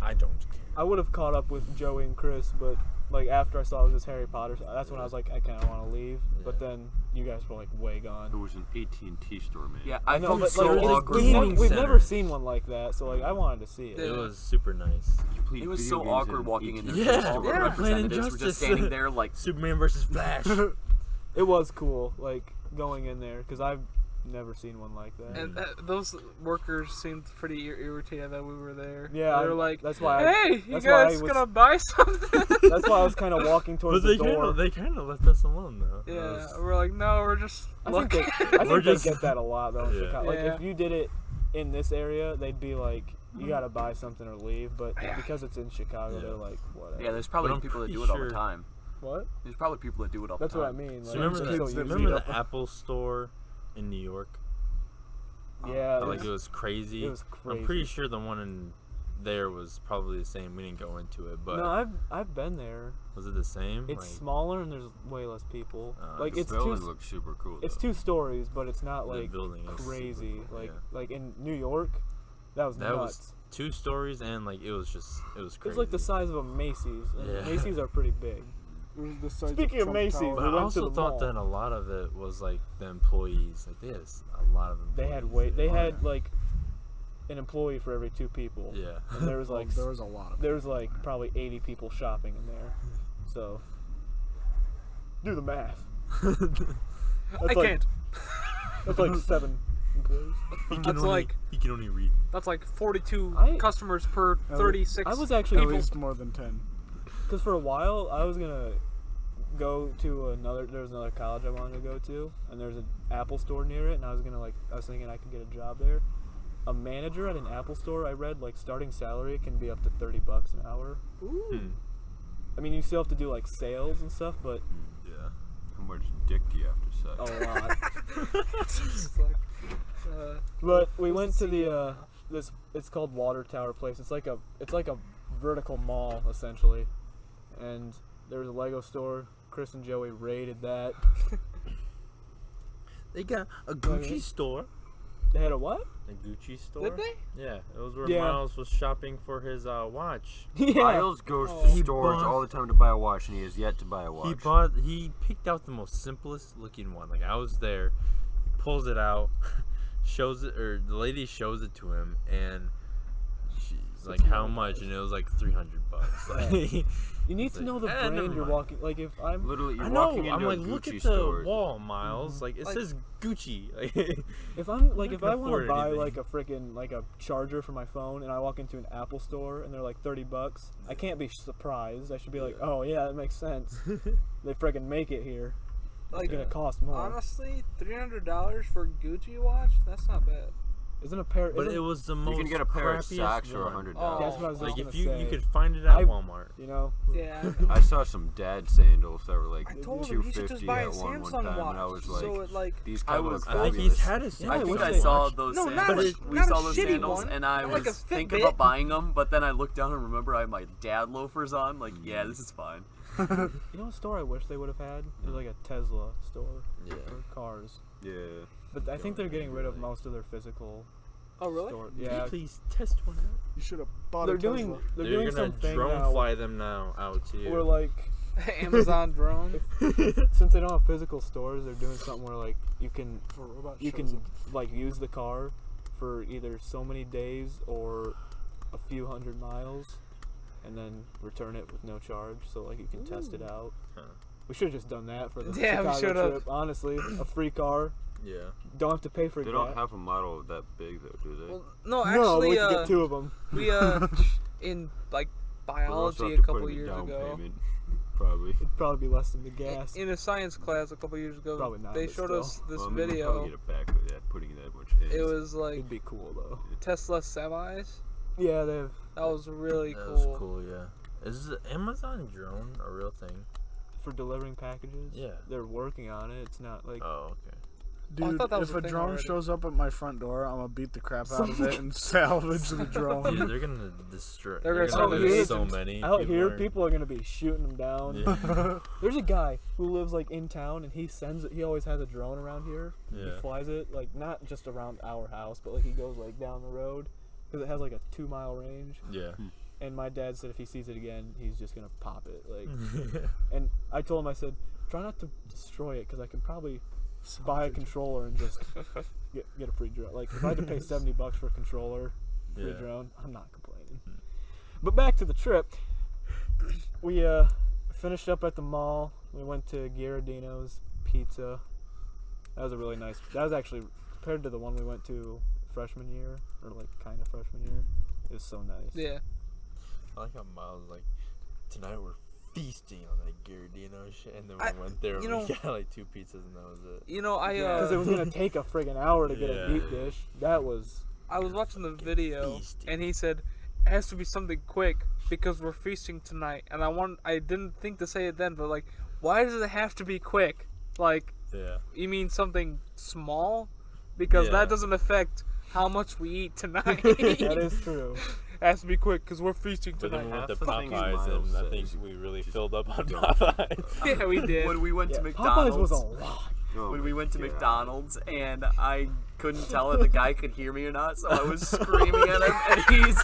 Speaker 5: I don't care.
Speaker 3: I would have caught up with Joey and Chris, but like after I saw it was just Harry Potter, so that's when I was like, I kind of want to leave. But
Speaker 5: Yeah.
Speaker 3: then you guys were like way
Speaker 2: It
Speaker 3: gone.
Speaker 2: was an AT&T store, man.
Speaker 6: Yeah, I
Speaker 3: know,
Speaker 6: felt
Speaker 3: but
Speaker 6: so
Speaker 3: like, it's-
Speaker 6: awkward.
Speaker 5: gaming
Speaker 3: we've
Speaker 5: center.
Speaker 3: never seen one like that, so like I wanted to see it.
Speaker 5: It was super nice.
Speaker 2: You played
Speaker 6: It was
Speaker 2: video
Speaker 6: so
Speaker 2: games
Speaker 6: awkward
Speaker 2: in
Speaker 6: walking in there.
Speaker 5: Yeah,
Speaker 6: because all the
Speaker 5: yeah.
Speaker 6: representatives
Speaker 5: Playing
Speaker 6: were just
Speaker 5: Injustice.
Speaker 6: standing there like,
Speaker 5: Superman versus Flash.
Speaker 3: It was cool, like going in there, because I've never seen one like that.
Speaker 1: And those workers seemed pretty irritated that we were there.
Speaker 3: Yeah,
Speaker 1: they were like,
Speaker 3: that's why.
Speaker 1: "Hey, you
Speaker 3: that's why I
Speaker 1: guys
Speaker 3: was-
Speaker 1: gonna buy something?"
Speaker 3: That's why I was kind of walking
Speaker 5: but
Speaker 3: towards
Speaker 5: they
Speaker 3: the door.
Speaker 5: kind of left us alone though. It
Speaker 1: Yeah,
Speaker 5: was-
Speaker 1: we're like, "No, we're just
Speaker 3: I think,
Speaker 1: looking."
Speaker 3: they, I
Speaker 5: We're
Speaker 3: think they
Speaker 5: just-
Speaker 3: get that a lot though in
Speaker 5: Yeah.
Speaker 3: Chicago. Like
Speaker 1: Yeah.
Speaker 3: if you did it in this area, they'd be like, you gotta buy something or leave. But
Speaker 1: Yeah.
Speaker 3: because it's in Chicago,
Speaker 5: Yeah.
Speaker 3: they're like, whatever.
Speaker 6: yeah, there's
Speaker 5: But
Speaker 6: probably
Speaker 5: I'm
Speaker 6: people that
Speaker 5: pretty
Speaker 6: do it all the
Speaker 5: sure-
Speaker 6: time.
Speaker 3: What?
Speaker 6: There's probably people that do it all
Speaker 3: That's
Speaker 6: the
Speaker 3: what I
Speaker 6: time.
Speaker 3: mean.
Speaker 5: So
Speaker 3: Like,
Speaker 5: remember
Speaker 3: they're
Speaker 5: the
Speaker 3: so used to
Speaker 5: remember
Speaker 3: it.
Speaker 5: the Apple store in New York?
Speaker 3: Yeah,
Speaker 5: Like it was crazy.
Speaker 3: it was crazy.
Speaker 5: I'm pretty sure the one in there was probably the same. We didn't go into it, but
Speaker 3: No, I've been there.
Speaker 5: was it the same?
Speaker 3: It's smaller and there's way less people. Like
Speaker 2: The
Speaker 3: it's
Speaker 2: building
Speaker 3: two.
Speaker 2: looks super cool.
Speaker 3: It's
Speaker 2: though.
Speaker 3: 2 stories, but it's not
Speaker 5: The
Speaker 3: like
Speaker 5: building is super
Speaker 3: crazy.
Speaker 5: cool,
Speaker 3: Like
Speaker 5: yeah.
Speaker 3: like in New York, that was
Speaker 5: That
Speaker 3: nuts.
Speaker 5: was 2 stories and like it was crazy.
Speaker 3: It's like the size of a Macy's, and
Speaker 5: Yeah.
Speaker 3: Macy's are pretty big.
Speaker 4: It was the size
Speaker 3: Speaking of
Speaker 4: Trump
Speaker 3: Macy's,
Speaker 4: Tower.
Speaker 5: But
Speaker 3: we
Speaker 5: I
Speaker 3: went
Speaker 5: also
Speaker 3: to the
Speaker 5: thought
Speaker 3: mall.
Speaker 5: that a lot of it was like the employees. Like there's a lot of employees.
Speaker 3: They
Speaker 5: there.
Speaker 3: had like an employee for every 2 people.
Speaker 5: Yeah.
Speaker 3: And there was
Speaker 4: Oh,
Speaker 3: like
Speaker 4: there was a lot of.
Speaker 3: there was like probably 80 people shopping in there. So do the math.
Speaker 1: I can't.
Speaker 3: That's like 7 employees.
Speaker 1: That's like
Speaker 5: he can only read.
Speaker 1: that's like 42
Speaker 3: I-
Speaker 1: customers per 36.
Speaker 3: I was
Speaker 4: At
Speaker 3: actually
Speaker 4: least more than 10.
Speaker 3: because for a while I was gonna go to there was another college I wanted to go to, and there's an Apple store near it, and I was thinking I could get a job there. A manager at an Apple store, I read, like, starting salary can be up to $30 an hour.
Speaker 1: Ooh.
Speaker 3: I mean, you still have to do like sales and stuff, but
Speaker 5: Yeah.
Speaker 2: How much dick do you have to suck?
Speaker 3: a lot.
Speaker 1: It's like,
Speaker 3: But we went to the it's called Water Tower Place. It's like a vertical mall essentially, and there was a Lego store. Chris and Joey raided that.
Speaker 5: They got a
Speaker 3: Gucci
Speaker 5: store.
Speaker 3: They had a what?
Speaker 5: A Gucci store.
Speaker 1: did they?
Speaker 5: Yeah, it was where
Speaker 3: Yeah.
Speaker 5: Myles was shopping for his watch.
Speaker 3: Yeah.
Speaker 2: Myles goes
Speaker 1: Oh.
Speaker 2: to
Speaker 5: He
Speaker 2: stores
Speaker 5: bought-
Speaker 2: all the time to buy a watch, and he has yet to buy a watch.
Speaker 5: He picked out the most simplest looking one. Like I was there, he pulls it out, shows it, or the lady shows it to him, and she's like, "How much?" And it was like $300. Like,
Speaker 3: You need to know the
Speaker 5: never
Speaker 3: brand you're
Speaker 5: mind.
Speaker 3: walking. Like if I'm
Speaker 2: Literally, you're
Speaker 5: I know.
Speaker 2: walking into
Speaker 5: I'm like,
Speaker 2: a
Speaker 5: look
Speaker 2: Gucci
Speaker 5: at the
Speaker 2: store.
Speaker 5: wall, Myles. Like it
Speaker 1: Like-
Speaker 5: says Gucci. Like,
Speaker 3: if I'm like
Speaker 5: I
Speaker 3: if
Speaker 5: can
Speaker 3: I want
Speaker 5: afford
Speaker 3: to buy
Speaker 5: anything.
Speaker 3: like a freaking like a charger for my phone, and I walk into an Apple store and they're like $30, I can't be surprised. I should be like, oh yeah, that makes sense. They freaking make it here.
Speaker 1: like
Speaker 3: It's gonna cost more.
Speaker 1: honestly, $300 for a Gucci watch? That's not bad.
Speaker 3: Isn't a pair?
Speaker 5: but
Speaker 3: isn't,
Speaker 5: it was the
Speaker 2: You
Speaker 5: most
Speaker 2: can get a pair of
Speaker 5: crappiest
Speaker 2: socks for
Speaker 5: one.
Speaker 2: $100.
Speaker 1: Oh.
Speaker 3: That's what I was
Speaker 5: Like
Speaker 3: just
Speaker 5: if
Speaker 3: gonna
Speaker 5: you
Speaker 3: say.
Speaker 5: could find it at
Speaker 3: I-
Speaker 5: Walmart.
Speaker 3: You know.
Speaker 1: Yeah.
Speaker 2: I saw some dad sandals that were like
Speaker 1: I told him he should
Speaker 2: $250
Speaker 1: just buy a
Speaker 2: at one
Speaker 1: Samsung
Speaker 2: time,
Speaker 1: watch.
Speaker 2: and I was like,
Speaker 1: so it like
Speaker 2: these
Speaker 6: I
Speaker 2: kind
Speaker 6: was-
Speaker 2: of
Speaker 5: I think
Speaker 2: fabulous.
Speaker 5: he's had a
Speaker 3: Yeah,
Speaker 6: I
Speaker 5: Samsung
Speaker 6: think I
Speaker 3: what's
Speaker 6: saw
Speaker 5: watch.
Speaker 6: those
Speaker 1: No,
Speaker 6: sandals.
Speaker 1: not
Speaker 5: a-
Speaker 6: We
Speaker 1: not a
Speaker 6: saw those
Speaker 1: shitty
Speaker 6: sandals,
Speaker 1: one.
Speaker 6: and I
Speaker 1: Not
Speaker 6: was
Speaker 1: like a
Speaker 6: thinking
Speaker 1: Fitbit.
Speaker 6: about buying them, but then I looked down and remember I had my dad loafers on. Like, yeah, this is fine.
Speaker 3: You know a store I wish they would have had? It was like a Tesla store
Speaker 5: Yeah.
Speaker 3: for cars.
Speaker 2: Yeah.
Speaker 3: But I think they're getting rid of
Speaker 5: Really?
Speaker 3: most of their physical
Speaker 1: Oh really?
Speaker 3: store.
Speaker 5: Can you
Speaker 3: Yeah.
Speaker 5: please test one out?
Speaker 4: You should have bought
Speaker 3: They're
Speaker 4: a Tesla.
Speaker 3: doing
Speaker 5: They're
Speaker 3: doing
Speaker 5: gonna
Speaker 3: something
Speaker 5: drone
Speaker 3: now.
Speaker 5: fly them now out to you.
Speaker 3: Where like
Speaker 1: Amazon drone.
Speaker 3: since they don't have physical stores, they're doing something where like you can
Speaker 4: If a robot
Speaker 3: you
Speaker 4: shows
Speaker 3: can
Speaker 4: up.
Speaker 3: like use the car for either so many days or a few hundred miles, and then return it with no charge. So like you can test it out.
Speaker 5: Huh.
Speaker 3: We should have just done that for the
Speaker 1: Yeah, we
Speaker 3: Chicago
Speaker 1: should've.
Speaker 3: trip. Honestly, a free car.
Speaker 5: Yeah.
Speaker 3: Don't have to pay for
Speaker 2: They
Speaker 3: gas.
Speaker 2: don't have a model that big though, do they?
Speaker 1: Well, no,
Speaker 3: No, we
Speaker 1: actually,
Speaker 3: could get 2 of them.
Speaker 1: we in like
Speaker 2: We'll also
Speaker 1: biology
Speaker 2: have
Speaker 1: a
Speaker 2: to put
Speaker 1: couple
Speaker 2: in a
Speaker 1: years
Speaker 2: down
Speaker 1: ago.
Speaker 2: payment, probably.
Speaker 3: It'd probably be less than the gas.
Speaker 1: In a science class a couple years ago,
Speaker 3: Probably not,
Speaker 1: they
Speaker 3: but
Speaker 1: showed
Speaker 3: still.
Speaker 1: us this
Speaker 2: Well, I mean, we'll
Speaker 1: video.
Speaker 2: probably get it back with that, putting that much in.
Speaker 1: It was like
Speaker 3: It'd be cool though.
Speaker 1: Tesla semis.
Speaker 3: Yeah, they have
Speaker 1: That was really
Speaker 5: That
Speaker 1: cool.
Speaker 5: was cool, yeah. Is the Amazon drone a real thing?
Speaker 3: for delivering packages.
Speaker 5: Yeah.
Speaker 3: They're working on it. It's not like
Speaker 5: Oh, okay.
Speaker 4: Dude,
Speaker 1: thought that was
Speaker 4: if
Speaker 1: a
Speaker 4: a
Speaker 1: thing
Speaker 4: drone
Speaker 1: already.
Speaker 4: shows up at my front door, I'm gonna beat the crap out of it and salvage the drone.
Speaker 5: Dude, they're gonna destroy.
Speaker 1: They're
Speaker 5: They're
Speaker 1: gonna
Speaker 5: gonna
Speaker 3: start
Speaker 5: lose so
Speaker 3: using-
Speaker 5: many.
Speaker 3: out here,
Speaker 5: are-
Speaker 3: people are gonna be shooting them down.
Speaker 5: Yeah.
Speaker 3: There's a guy who lives like in town, and he sends it. He always has a drone around here.
Speaker 5: Yeah.
Speaker 3: He flies it like not just around our house, but like he goes like down the road because it has like a 2-mile range.
Speaker 5: Yeah.
Speaker 3: And my dad said if he sees it again, he's just gonna pop it. Like, and I told him, I said, try not to destroy it because I can probably buy a controller and just get a free drone. Like if I had to pay $70 for a controller, free
Speaker 5: Yeah.
Speaker 3: drone, I'm not complaining. But back to the trip, we finished up at the mall. We went to Gherardino's Pizza. That was a really nice. That was actually compared to the one we went to freshman year, or like kind of freshman year. It was so nice.
Speaker 1: Yeah.
Speaker 5: I like how Myles was like, tonight we're feasting on that Gherardino shit, and then we
Speaker 1: I-
Speaker 5: went there and
Speaker 1: you
Speaker 5: we
Speaker 1: know-
Speaker 5: got like 2 pizzas and that was it.
Speaker 1: You know,
Speaker 3: Because it was gonna take a friggin' hour to get
Speaker 5: Yeah.
Speaker 3: a deep dish. That was
Speaker 1: I was watching the video,
Speaker 5: Feasting.
Speaker 1: and he said it has to be something quick because we're feasting tonight. And I didn't think to say it then, but like, why does it have to be quick? Like,
Speaker 5: Yeah.
Speaker 1: you mean something small? Because
Speaker 5: Yeah.
Speaker 1: that doesn't affect how much we eat tonight.
Speaker 3: That is true.
Speaker 1: Has to be quick because we're feasting
Speaker 5: But then
Speaker 1: tonight.
Speaker 5: we went to
Speaker 2: Half the things
Speaker 5: Popeyes,
Speaker 2: Myles
Speaker 5: and I think
Speaker 2: says
Speaker 5: we really
Speaker 2: just
Speaker 5: filled up on
Speaker 2: don't.
Speaker 5: Popeyes.
Speaker 1: Yeah, we did.
Speaker 6: When we went
Speaker 3: Yeah,
Speaker 6: to
Speaker 3: Popeyes was
Speaker 6: McDonald's,
Speaker 3: a lot.
Speaker 2: Oh
Speaker 6: when we
Speaker 2: my
Speaker 6: went to
Speaker 2: God.
Speaker 6: McDonald's, and I couldn't tell if the guy could hear me or not, so I was screaming at him,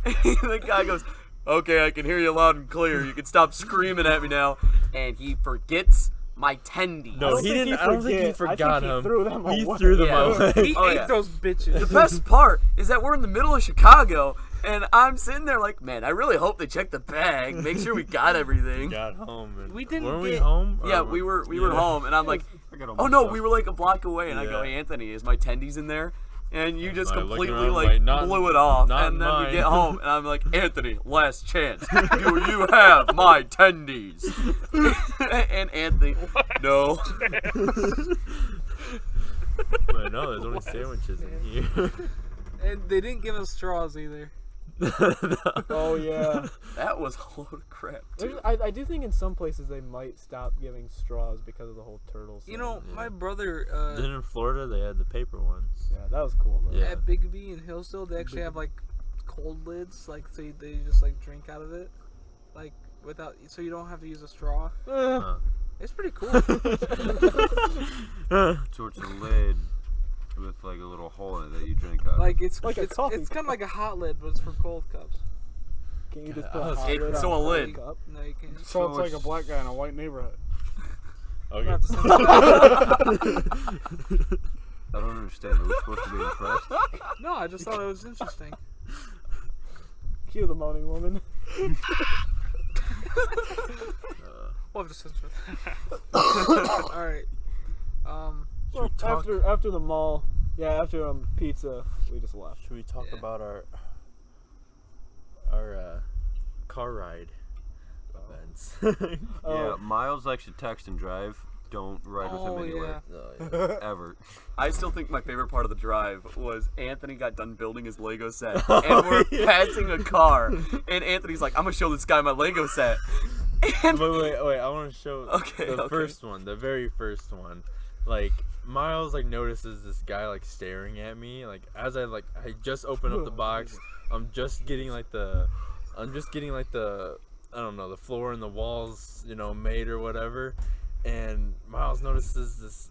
Speaker 6: and the guy goes, "Okay, I can hear you loud and clear. You can stop screaming at me now." And he forgets my tendies.
Speaker 5: No, he didn't. I don't think he forgot
Speaker 3: I think
Speaker 5: him.
Speaker 3: he threw them
Speaker 5: He
Speaker 3: away.
Speaker 5: threw them
Speaker 6: Yeah.
Speaker 5: away.
Speaker 1: He
Speaker 6: Oh,
Speaker 1: ate
Speaker 6: yeah.
Speaker 1: those bitches.
Speaker 6: The best part is that we're in the middle of Chicago, and I'm sitting there like, man, I really hope they check the bag, make sure we got everything.
Speaker 5: Got home. And
Speaker 1: We didn't
Speaker 5: weren't we
Speaker 1: get-
Speaker 5: home? Or
Speaker 6: Yeah, we were home, and I'm like,
Speaker 2: I got all
Speaker 6: oh
Speaker 2: my
Speaker 6: no,
Speaker 2: stuff.
Speaker 6: we were like a block away, and I go,
Speaker 5: Yeah.
Speaker 6: hey Anthony, is my tendies in there? And you just
Speaker 5: I look
Speaker 6: completely
Speaker 5: around
Speaker 6: like
Speaker 5: like, not-
Speaker 6: blew it off,
Speaker 5: not
Speaker 6: and then
Speaker 5: mine.
Speaker 6: we get home, and I'm like, Anthony, last chance, do you have my tendies? And Anthony, no.
Speaker 5: But no, there's only sandwiches in here.
Speaker 1: And they didn't give us straws either.
Speaker 3: Oh yeah.
Speaker 6: That was a load of crap too.
Speaker 3: I do think in some places they might stop giving straws because of the whole turtles.
Speaker 1: You know,
Speaker 5: Yeah.
Speaker 1: my brother
Speaker 5: Then in Florida, they had the paper ones.
Speaker 3: Yeah, that was cool though.
Speaker 5: Yeah.
Speaker 1: at Bigby and Hillsdale, they actually have like cold lids, like so they just like drink out of it, like without, so you don't have to use a straw.
Speaker 5: Huh.
Speaker 1: It's pretty cool.
Speaker 2: So it's a lid with like a little hole in it that you drink out of.
Speaker 1: Like it's
Speaker 3: Like a
Speaker 1: it's
Speaker 3: coffee
Speaker 1: kind of like a hot lid, but it's for cold cups.
Speaker 3: Can you just
Speaker 5: Yeah,
Speaker 3: put
Speaker 5: I
Speaker 3: a
Speaker 5: was-
Speaker 3: hot
Speaker 6: It-
Speaker 3: lid
Speaker 6: so
Speaker 3: on
Speaker 6: a lid.
Speaker 3: cup?
Speaker 1: No, you can't.
Speaker 4: So it's like a
Speaker 2: it's-
Speaker 4: black guy in a white neighborhood.
Speaker 1: You
Speaker 5: Okay.
Speaker 1: don't have to censor that.
Speaker 2: I don't understand. Are we supposed to be impressed?
Speaker 1: No, I just thought it was interesting.
Speaker 3: Cue the moaning woman.
Speaker 1: We'll have to censor that. All right.
Speaker 3: Well,
Speaker 5: talk-
Speaker 3: after the mall, yeah, after pizza, we just left.
Speaker 5: Should we talk
Speaker 1: Yeah.
Speaker 5: about our car ride events?
Speaker 2: Yeah,
Speaker 3: Oh,
Speaker 2: Myles likes to text and drive. Don't ride with
Speaker 1: Oh,
Speaker 2: him anywhere.
Speaker 5: Oh,
Speaker 2: Ever.
Speaker 6: I still think my favorite part of the drive was Anthony got done building his Lego set, and we're passing a car, and Anthony's like, I'm gonna show this guy my Lego set. And
Speaker 5: Wait, I want to show
Speaker 6: Okay,
Speaker 5: the
Speaker 6: okay.
Speaker 5: first one, the very first one. Like, Myles, like, notices this guy, like, staring at me. Like, as I just opened up the box, I'm just getting, the, I don't know, the floor and the walls, you know, made or whatever. And Myles notices this,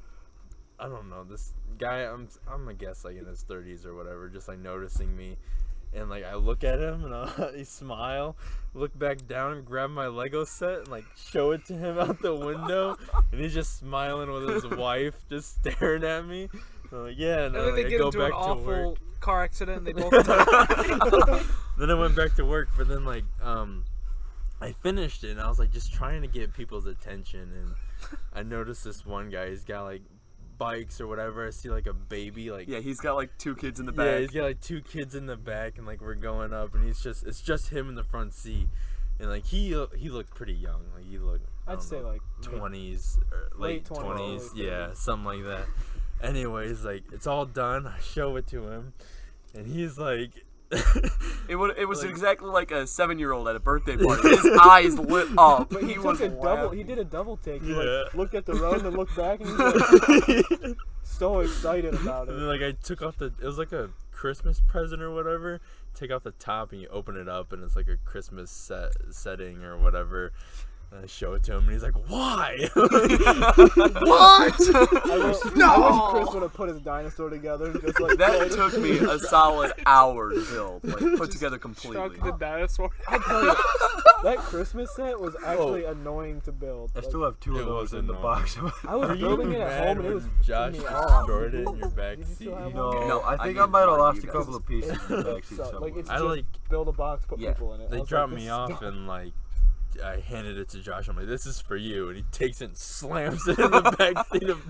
Speaker 5: I don't know, this guy, I'm gonna guess, like, in his 30s or whatever, just, like, noticing me. And, like, I look at him, and I smile, look back down, and grab my Lego set, and, like, show it to him out the window. And he's just smiling with his wife, just staring at me. And I'm like, yeah, and
Speaker 1: And
Speaker 5: then
Speaker 1: then they
Speaker 5: like, I
Speaker 1: get
Speaker 5: go
Speaker 1: into
Speaker 5: back
Speaker 1: an
Speaker 5: to
Speaker 1: awful
Speaker 5: work.
Speaker 1: car accident and they both die.
Speaker 5: Then I went back to work, but then, like, I finished it, and I was, like, just trying to get people's attention. And I noticed this one guy, he's got, like, bikes or whatever. I see, like, a baby, like,
Speaker 6: yeah, he's got like 2 kids in the
Speaker 5: yeah,
Speaker 6: back.
Speaker 5: he's got like 2 kids in the back, and like we're going up, and it's just him in the front seat, and like he looked pretty young, like he looked, I
Speaker 3: I'd
Speaker 5: don't
Speaker 3: say
Speaker 5: know,
Speaker 3: like
Speaker 5: 20s or late 20s,
Speaker 3: early
Speaker 5: yeah,
Speaker 3: 30s.
Speaker 5: something like that. Anyways, like it's all done. I show it to him, and he's like,
Speaker 6: It was
Speaker 5: Like-
Speaker 6: exactly like a 7-year-old at a birthday party. His eyes lit up.
Speaker 3: But he
Speaker 6: was
Speaker 3: took a double.
Speaker 6: laughing.
Speaker 3: He did a double take. He
Speaker 5: Yeah.
Speaker 3: like looked at the road and looked back, and he was like, so excited about
Speaker 5: and then
Speaker 3: it.
Speaker 5: like I took off it was like a Christmas present or whatever. Take off the top and you open it up, and it's like a Christmas setting or whatever. And I show it to him, and he's like, "Why?"
Speaker 6: What?
Speaker 3: I wish Chris would have put his dinosaur together, just like
Speaker 6: That took me a solid hour to build, like put together
Speaker 1: Stuck
Speaker 6: completely.
Speaker 1: the dinosaur.
Speaker 3: I tell you, that Christmas set was actually annoying to build.
Speaker 2: I
Speaker 3: Like,
Speaker 2: still have 2
Speaker 5: It
Speaker 2: of those
Speaker 5: was
Speaker 2: in the box.
Speaker 3: I was
Speaker 5: Were you
Speaker 3: building it at
Speaker 5: mad
Speaker 3: home, and it
Speaker 5: when
Speaker 3: was
Speaker 5: Josh
Speaker 3: pissing me off.
Speaker 5: destroyed it in your back
Speaker 3: Did you
Speaker 5: seat?
Speaker 3: still have
Speaker 2: No,
Speaker 3: one?
Speaker 6: No,
Speaker 2: I
Speaker 6: I
Speaker 2: think
Speaker 6: need
Speaker 2: I might have
Speaker 6: mine,
Speaker 2: lost
Speaker 6: you
Speaker 2: a
Speaker 6: guys.
Speaker 2: couple of pieces in the backseat
Speaker 3: So,
Speaker 2: somewhere.
Speaker 3: like it's
Speaker 5: I
Speaker 3: just
Speaker 5: like
Speaker 3: build a box, put
Speaker 6: Yeah.
Speaker 3: people in it. I
Speaker 5: they
Speaker 3: was
Speaker 5: dropped
Speaker 3: like,
Speaker 5: me
Speaker 3: this is
Speaker 5: off,
Speaker 3: dumb.
Speaker 5: and like I handed it to Josh. I'm like, "This is for you," and he takes it and slams it in the back seat of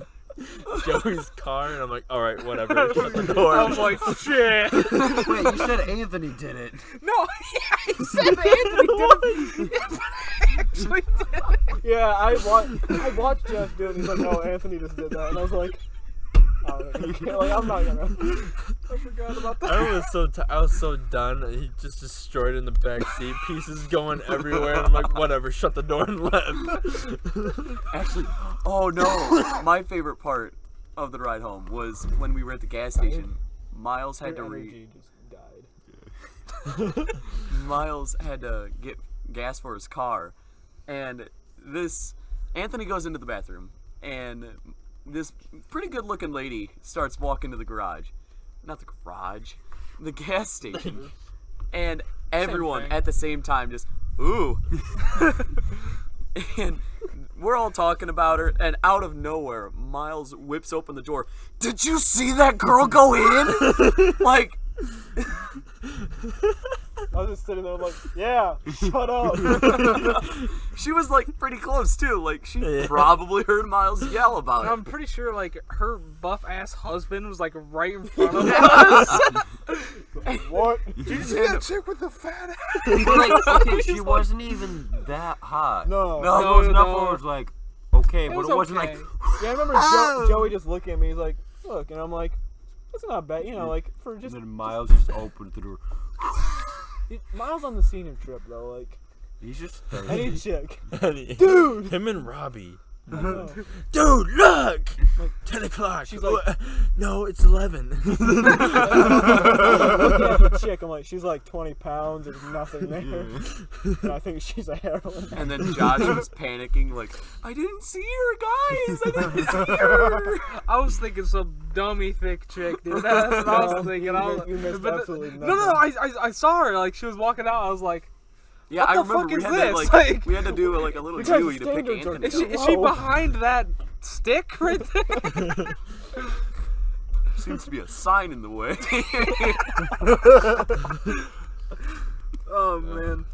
Speaker 5: Joey's car, and I'm like, "All right, whatever." Shut the door.
Speaker 1: I was like, shit.
Speaker 2: Wait, you said Anthony did it.
Speaker 1: No, I said Anthony did it. But I actually did it.
Speaker 3: Yeah, I watched Jeff do it. And he's like, "No, Anthony just did that," and I was like, like I'm not gonna.
Speaker 1: I forgot about that.
Speaker 5: I was so done. He just destroyed it in the back seat, pieces going everywhere. And I'm like, "Whatever." Shut the door and left.
Speaker 6: Actually, oh no, my favorite part of the ride home was when we were at the gas station Myles had
Speaker 3: Your
Speaker 6: to
Speaker 3: energy just died.
Speaker 6: Myles had to get gas for his car, and Anthony goes into the bathroom, and this pretty good-looking lady starts walking to the garage. Not the garage, the gas station. And everyone
Speaker 1: thing.
Speaker 6: at the same time just, ooh. And we're all talking about her, and out of nowhere, Myles whips open the door. Did you see that girl go in? Like,
Speaker 3: I was just sitting there like, yeah, shut up.
Speaker 6: she was like pretty close too. Like, she probably heard Myles yell about
Speaker 1: I'm
Speaker 6: it.
Speaker 1: pretty sure like her buff ass husband was like right in front of us.
Speaker 3: What?
Speaker 4: Did you see that chick with the fat ass?
Speaker 2: But like, okay, she wasn't even that hot.
Speaker 3: No.
Speaker 6: No.
Speaker 2: There was enough
Speaker 1: no.
Speaker 2: where it was like, okay, but
Speaker 1: was
Speaker 2: it wasn't
Speaker 1: okay.
Speaker 2: like,
Speaker 3: Yeah, I remember Joey just looking at me. He's like, look, and I'm like, that's not bad. You know, like for
Speaker 2: and
Speaker 3: just
Speaker 2: then Myles just opened the door.
Speaker 3: Miles on the senior trip though, like
Speaker 2: He's just
Speaker 3: any chick.
Speaker 5: Dude! Him and Robbie.
Speaker 3: I know.
Speaker 5: Dude, look!
Speaker 3: Like,
Speaker 5: 10 o'clock.
Speaker 3: she's like-
Speaker 5: no, it's 11.
Speaker 3: Looking at the chick, I'm like, she's like 20 pounds. There's nothing there. And I think she's a heroin.
Speaker 6: And then Josh was panicking, like, I didn't see her, guys. I didn't see her.
Speaker 1: I was thinking some dummy thick chick, dude. That's what I was thinking.
Speaker 3: You missed
Speaker 1: But
Speaker 3: absolutely
Speaker 1: no, I saw her. Like she was walking out. I was like,
Speaker 6: Yeah,
Speaker 1: What
Speaker 6: I
Speaker 1: the
Speaker 6: remember
Speaker 1: fuck
Speaker 6: we
Speaker 1: is
Speaker 6: had
Speaker 1: this?
Speaker 6: to
Speaker 1: Like-
Speaker 6: we had to do like a little
Speaker 3: You guys
Speaker 6: Dewey to pick
Speaker 3: standards are-
Speaker 6: Anthony.
Speaker 1: is she
Speaker 3: Whoa.
Speaker 1: behind that stick right there?
Speaker 6: Seems to be a sign in the way.
Speaker 1: Oh man.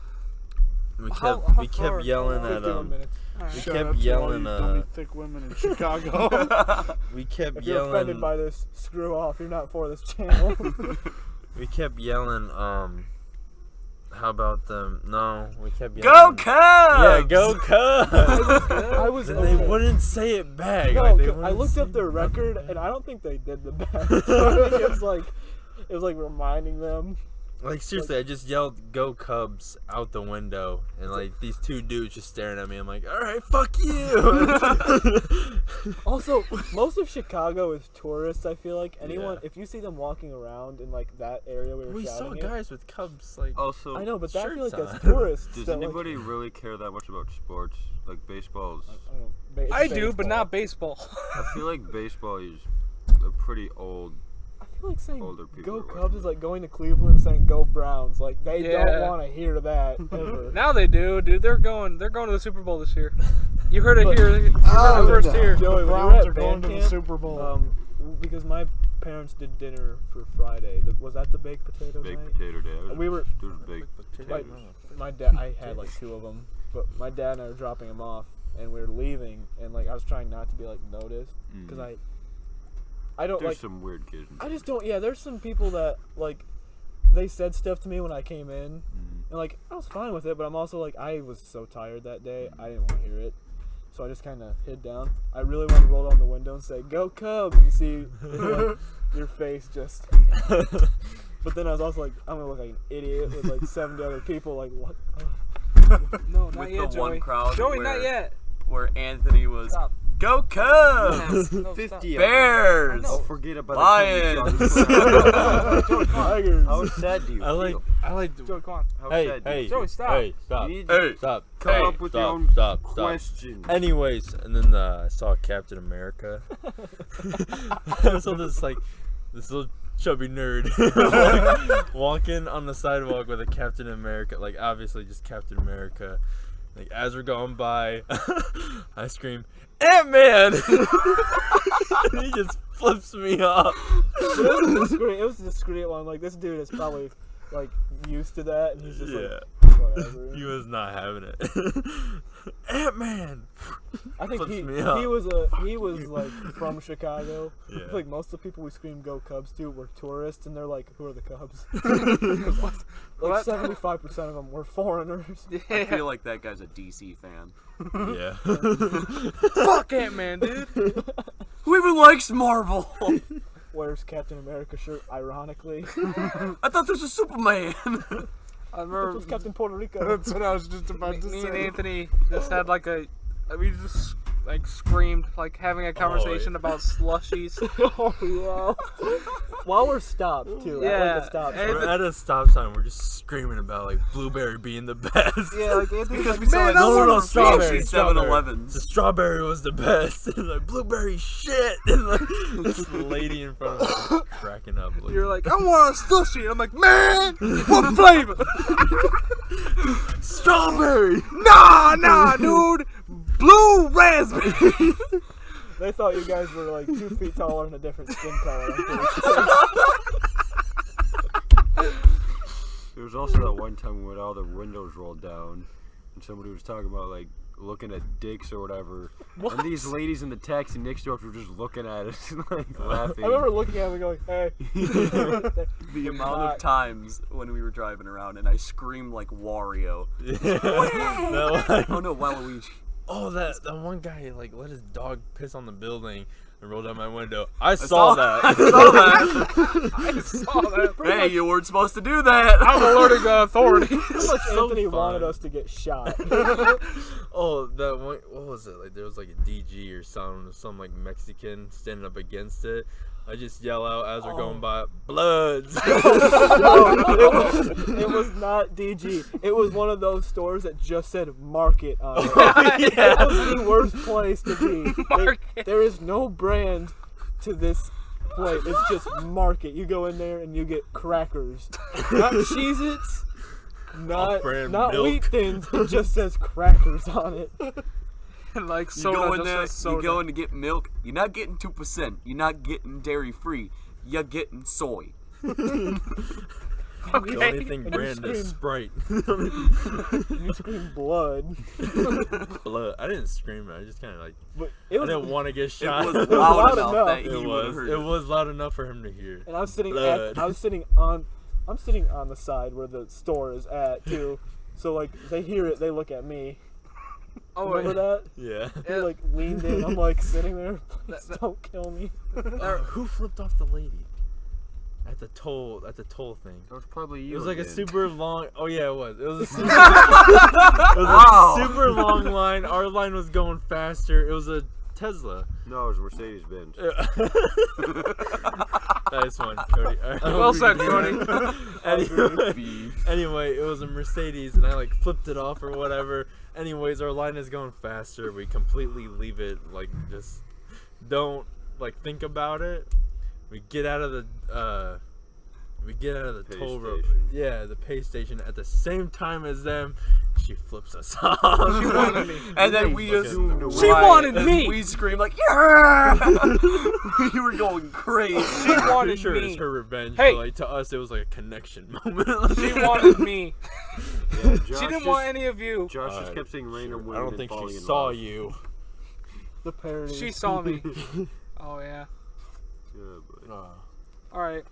Speaker 5: We
Speaker 1: How
Speaker 5: kept
Speaker 1: far?
Speaker 5: yelling at
Speaker 3: 51 minutes.
Speaker 5: we
Speaker 4: Shout
Speaker 5: kept
Speaker 4: out to all
Speaker 5: yelling
Speaker 4: you dummy,
Speaker 5: uh
Speaker 4: thick women in Chicago.
Speaker 5: we kept
Speaker 3: If you're offended
Speaker 5: yelling
Speaker 3: by this, screw off. You're not for this channel.
Speaker 5: we kept yelling how about them? No, we kept
Speaker 6: Go
Speaker 5: yelling.
Speaker 6: Cubs!
Speaker 5: Yeah, go Cubs!
Speaker 3: I was.
Speaker 5: And they wouldn't say it back.
Speaker 3: No,
Speaker 5: like, they
Speaker 3: I
Speaker 5: wouldn't
Speaker 3: looked
Speaker 5: say
Speaker 3: up their
Speaker 5: nothing
Speaker 3: record,
Speaker 5: back.
Speaker 3: and I don't think they did the best. I think it was like reminding them.
Speaker 5: Like seriously, I just yelled "Go Cubs" out the window, and like these two dudes just staring at me. I'm like, "All right, fuck you."
Speaker 3: Also, most of Chicago is tourists. I feel like anyone, if you see them walking around in like that area we were
Speaker 5: we saw
Speaker 3: shouting at,
Speaker 5: guys with Cubs like.
Speaker 2: Also,
Speaker 3: I know, but that I feel like
Speaker 5: shirts
Speaker 3: that's
Speaker 5: on.
Speaker 3: tourists.
Speaker 2: does
Speaker 3: that, like,
Speaker 2: anybody really care that much about sports? Like baseball's.
Speaker 3: I don't know, it's
Speaker 1: I do, but
Speaker 3: baseball.
Speaker 1: not baseball.
Speaker 2: I feel like baseball is a pretty old.
Speaker 3: I feel like saying
Speaker 2: older people
Speaker 3: "Go
Speaker 2: are
Speaker 3: Cubs"
Speaker 2: watching
Speaker 3: is like going to Cleveland and saying "Go Browns." Like they
Speaker 1: Yeah.
Speaker 3: don't want to hear that ever.
Speaker 1: Now they do, dude. They're going to the Super Bowl this year. You heard it
Speaker 3: But-
Speaker 1: here. You heard it first here.
Speaker 3: Joey,
Speaker 4: The
Speaker 3: when you were
Speaker 4: Browns
Speaker 3: at
Speaker 4: are going
Speaker 3: band
Speaker 4: to the
Speaker 3: camp,
Speaker 4: Super Bowl.
Speaker 3: because my parents did dinner for Friday. Was that the baked potato
Speaker 2: Baked
Speaker 3: night?
Speaker 2: potato day.
Speaker 3: We were
Speaker 2: There was baked
Speaker 3: like,
Speaker 2: potatoes.
Speaker 3: my dad. I had like 2 of them, but my dad and I were dropping them off, and we were leaving, and like I was trying not to be like noticed because I don't
Speaker 2: There's
Speaker 3: like.
Speaker 2: some weird kids.
Speaker 3: I just don't. Yeah, there's some people that like they said stuff to me when I came in, and like I was fine with it, but I'm also like I was so tired that day, I didn't want to hear it, so I just kind of hid down. I really wanted to roll down the window and say "Go Cubs" and see like, your face just. But then I was also like, I'm gonna look like an idiot with like 70 other people. Like what?
Speaker 1: No, not
Speaker 6: With
Speaker 1: yet,
Speaker 6: the
Speaker 1: Joey.
Speaker 6: one crowd
Speaker 1: Joey,
Speaker 6: where-
Speaker 1: not yet.
Speaker 6: Where Anthony was,
Speaker 1: Stop.
Speaker 6: Go Cubs!
Speaker 1: No,
Speaker 2: 50
Speaker 1: stop.
Speaker 6: Bears!
Speaker 2: Don't forget about
Speaker 6: Lions!
Speaker 3: Tigers.
Speaker 2: How sad do you
Speaker 5: I like.
Speaker 2: feel?
Speaker 5: I like.
Speaker 1: Joey, come on.
Speaker 2: How
Speaker 5: Hey,
Speaker 2: sad do you
Speaker 5: hey,
Speaker 2: feel?
Speaker 1: Joey, stop.
Speaker 5: Hey, stop.
Speaker 2: You need
Speaker 6: Hey,
Speaker 5: Stop.
Speaker 2: come
Speaker 5: Hey,
Speaker 2: up with your
Speaker 5: stop,
Speaker 2: own
Speaker 5: stop.
Speaker 2: question.
Speaker 5: Anyways, and then I saw Captain America. I saw this little chubby nerd like, walking on the sidewalk with a Captain America, like obviously just Captain America. Like as we're going by, I scream, "Ant-Man!" And he just flips me off.
Speaker 3: It was a discreet one. Like this dude is probably like used to that, and he's just
Speaker 5: Yeah.
Speaker 3: like whatever.
Speaker 5: He was not having it. Ant-Man!
Speaker 3: I think
Speaker 5: flips
Speaker 3: he
Speaker 5: me off.
Speaker 3: he was like from Chicago. I
Speaker 5: Yeah.
Speaker 3: feel like most of the people we scream "Go Cubs" to were tourists, and they're like, "Who are the Cubs?" Like
Speaker 1: What?
Speaker 3: 75% of them were foreigners.
Speaker 6: I
Speaker 1: Yeah.
Speaker 6: feel like that guy's a DC fan.
Speaker 5: Yeah.
Speaker 1: Fuck Ant-Man, dude.
Speaker 6: Who even likes Marvel?
Speaker 3: Wears Captain America shirt, ironically.
Speaker 6: I thought this was Superman.
Speaker 1: I
Speaker 3: This
Speaker 1: remember
Speaker 3: was Captain Puerto Rico.
Speaker 4: That's what I was just about to
Speaker 1: me
Speaker 4: say.
Speaker 1: and Anthony just had like we just like screamed, like having a conversation about slushies.
Speaker 3: Oh yeah. While we're stopped too. At like a stop sign.
Speaker 5: We're at a stop sign. We're just screaming about like blueberry being the best.
Speaker 3: Yeah, like Anthony's like,
Speaker 6: Man,
Speaker 5: no, strawberry.
Speaker 6: 7-Eleven.
Speaker 5: The strawberry was the best. And like blueberry shit. And like this lady in front of us was cracking up. Like,
Speaker 1: You're like, I want a slushie. And I'm like, man, what flavor?
Speaker 5: strawberry.
Speaker 1: Nah, dude. Blue raspberry.
Speaker 3: they thought you guys were like 2 feet taller and a different skin color. I'm pretty sure.
Speaker 2: There was also that one time when all the windows rolled down, and somebody was talking about like looking at dicks or whatever.
Speaker 1: What?
Speaker 2: And these ladies in the taxi next to us were just looking at us and like laughing.
Speaker 3: I remember looking at him and going, hey.
Speaker 6: The amount of times when we were driving around and I screamed like Wario. Oh no, Waluigi.
Speaker 5: Oh, that one guy like let his dog piss on the building and rolled down my window. I saw that.
Speaker 6: I saw that.
Speaker 1: I saw that.
Speaker 6: Hey, you weren't supposed to do that.
Speaker 1: I'm alerting the authorities.
Speaker 3: Pretty much
Speaker 5: So
Speaker 3: Anthony
Speaker 5: fun.
Speaker 3: wanted us to get shot.
Speaker 5: Oh, that one. What was it? Like there was like a DG or some like Mexican standing up against it. I just yell out as we're going by, Bloods.
Speaker 3: No, it was not DG. It was one of those stores that just said Market on it.
Speaker 5: Yeah.
Speaker 3: It was the worst place to be.
Speaker 1: Market.
Speaker 3: There is no brand to this plate. It's just Market. You go in there and you get crackers. Not Cheez-Its, not
Speaker 5: Off-brand
Speaker 3: Wheat
Speaker 5: milk.
Speaker 3: Thins. It just says crackers on it.
Speaker 1: And like
Speaker 6: You
Speaker 1: soda,
Speaker 6: go in
Speaker 1: just
Speaker 6: there,
Speaker 1: says soda.
Speaker 6: you go in to get milk. You're not getting 2%. You're not getting dairy free. You're getting soy.
Speaker 5: The only thing
Speaker 3: And you
Speaker 5: brand is
Speaker 3: scream-
Speaker 5: Sprite.
Speaker 3: You scream blood.
Speaker 5: Blood. I didn't scream it. I just kind of like.
Speaker 3: But
Speaker 5: I
Speaker 3: it was,
Speaker 5: didn't want to get shot.
Speaker 6: It was
Speaker 3: was
Speaker 6: loud
Speaker 3: loud
Speaker 6: enough
Speaker 3: enough.
Speaker 6: that he
Speaker 5: It
Speaker 6: would have
Speaker 5: was.
Speaker 6: heard
Speaker 5: It was loud enough for him to hear.
Speaker 3: and I'm sitting
Speaker 5: Blood.
Speaker 3: I'm sitting on the side where the store is at too. So like they hear it, they look at me.
Speaker 1: Oh,
Speaker 3: Remember that?
Speaker 5: Yeah.
Speaker 3: He like leaned in. I'm like sitting there. Please
Speaker 1: That-
Speaker 3: don't kill me.
Speaker 5: Who flipped off the lady? At the toll thing.
Speaker 2: That was probably you.
Speaker 5: It was like a
Speaker 2: again.
Speaker 5: super long. Oh yeah, it was. It was a super, it was
Speaker 6: Wow.
Speaker 5: a super long line. Our line was going faster. It was a Tesla.
Speaker 2: No, it was Mercedes Benz.
Speaker 5: Nice one, Cody. All right.
Speaker 1: Well said, Cody.
Speaker 5: Anyway, it was a Mercedes, and I like flipped it off or whatever. Anyways, our line is going faster. We completely leave it, like just don't like think about it. We get out of the
Speaker 2: Pay
Speaker 5: toll road.
Speaker 2: station.
Speaker 5: Yeah, the pay station at the same time as them. She flips us off.
Speaker 1: She wanted me.
Speaker 6: And then we just
Speaker 1: She wanted
Speaker 6: and
Speaker 1: me.
Speaker 6: We screamed like, yeah! We were going crazy.
Speaker 1: She wanted
Speaker 5: Pretty sure
Speaker 1: me.
Speaker 5: it's her revenge.
Speaker 1: Hey.
Speaker 5: But like to us, it was like a connection moment.
Speaker 1: She wanted me.
Speaker 2: Yeah, Josh
Speaker 1: She didn't
Speaker 2: just,
Speaker 1: want any of you.
Speaker 2: Josh just kept saying random
Speaker 5: I
Speaker 2: women
Speaker 5: don't
Speaker 2: and
Speaker 5: think
Speaker 2: falling
Speaker 5: she
Speaker 2: in
Speaker 5: saw
Speaker 2: love.
Speaker 5: you.
Speaker 3: The parody.
Speaker 1: She saw me. Oh yeah.
Speaker 2: Yeah, but
Speaker 1: All right.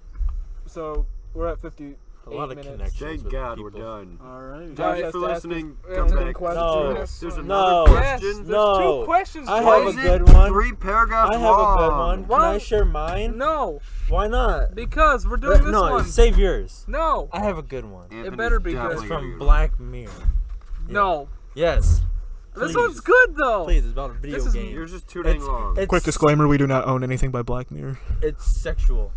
Speaker 3: So we're at 58
Speaker 5: A lot of
Speaker 3: minutes.
Speaker 5: connections.
Speaker 2: thank
Speaker 5: with
Speaker 2: God we're
Speaker 5: people.
Speaker 2: done.
Speaker 6: All right.
Speaker 3: Josh
Speaker 2: Thanks
Speaker 3: has
Speaker 2: for
Speaker 3: to ask
Speaker 2: listening.
Speaker 3: us
Speaker 2: Come
Speaker 3: 10
Speaker 2: back.
Speaker 3: questions.
Speaker 5: No.
Speaker 1: Yes.
Speaker 2: There's
Speaker 5: No.
Speaker 2: another
Speaker 1: Yes,
Speaker 2: question.
Speaker 1: there's
Speaker 5: No.
Speaker 1: 2 questions.
Speaker 5: I
Speaker 1: Why
Speaker 5: have
Speaker 1: is
Speaker 5: a
Speaker 1: it-
Speaker 5: good one.
Speaker 2: 3 paragraphs
Speaker 5: I have a good
Speaker 2: long.
Speaker 5: one. Can
Speaker 1: Why?
Speaker 5: I share mine?
Speaker 1: No,
Speaker 5: Why not?
Speaker 1: because we're doing this
Speaker 5: No,
Speaker 1: one.
Speaker 5: save yours.
Speaker 1: No,
Speaker 5: I have a good one.
Speaker 2: Anthony's
Speaker 1: better be good.
Speaker 2: definitely
Speaker 5: It's
Speaker 2: gonna
Speaker 5: from
Speaker 2: get
Speaker 5: Black Mirror.
Speaker 1: no.
Speaker 5: Yes.
Speaker 1: This
Speaker 5: Please.
Speaker 1: one's good though.
Speaker 5: Please, it's about a video
Speaker 1: This is-
Speaker 5: game.
Speaker 2: Yours is too dang long.
Speaker 3: Quick disclaimer: we do not own anything by Black Mirror.
Speaker 5: It's sexual.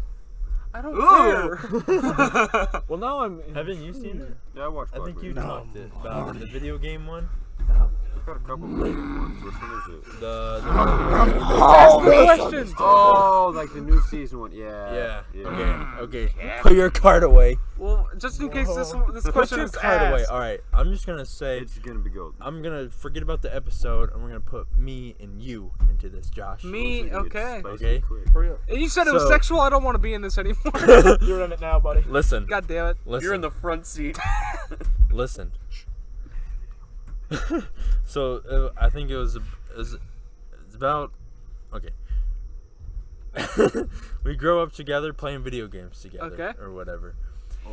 Speaker 1: I don't
Speaker 6: Ooh.
Speaker 1: care.
Speaker 3: Well, now I'm.
Speaker 5: Haven't you seen it?
Speaker 2: Yeah, I watched
Speaker 5: I think you
Speaker 2: Black
Speaker 5: talked it about the video game one.
Speaker 2: I've got a couple of ones. Which one is it?
Speaker 1: Ask the question.
Speaker 2: Oh, like the new season one.
Speaker 5: Yeah.
Speaker 2: Yeah.
Speaker 5: Okay. Put your card away.
Speaker 1: Well, just in case this
Speaker 5: Put
Speaker 1: question
Speaker 5: your
Speaker 1: is
Speaker 5: card away.
Speaker 1: asked.
Speaker 5: All right. I'm just gonna say.
Speaker 2: It's gonna be gold.
Speaker 5: I'm gonna forget about the episode, and we're gonna put me and you into this, Josh.
Speaker 1: Me, okay.
Speaker 5: Okay.
Speaker 1: And you said it was
Speaker 5: So-
Speaker 1: sexual. I don't want to be in this anymore.
Speaker 3: You're in it now, buddy.
Speaker 5: Listen.
Speaker 1: God damn it.
Speaker 5: Listen.
Speaker 6: You're in the front seat.
Speaker 5: Listen. So I think it was it's about okay. We grow up together playing video games together
Speaker 1: Okay.
Speaker 5: or whatever,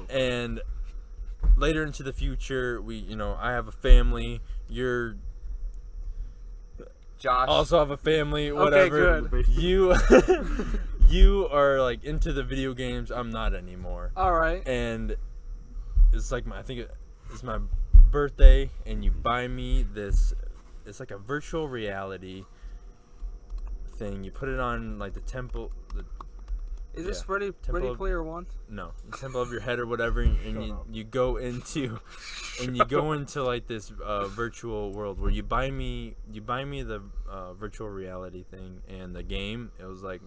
Speaker 5: and later into the future, I have a family. You're
Speaker 6: Josh.
Speaker 5: also have a family. Whatever.
Speaker 1: good.
Speaker 5: You are like into the video games. I'm not anymore.
Speaker 1: All right.
Speaker 5: And it's like I think it's my birthday, and you buy me this. It's like a virtual reality, thing. You put it on like the temple.
Speaker 1: Is this Ready
Speaker 5: Temple of-
Speaker 1: Player One?
Speaker 5: No, the temple of your head or whatever, and you go into like this virtual world where you buy me the virtual reality thing and the game. It was like,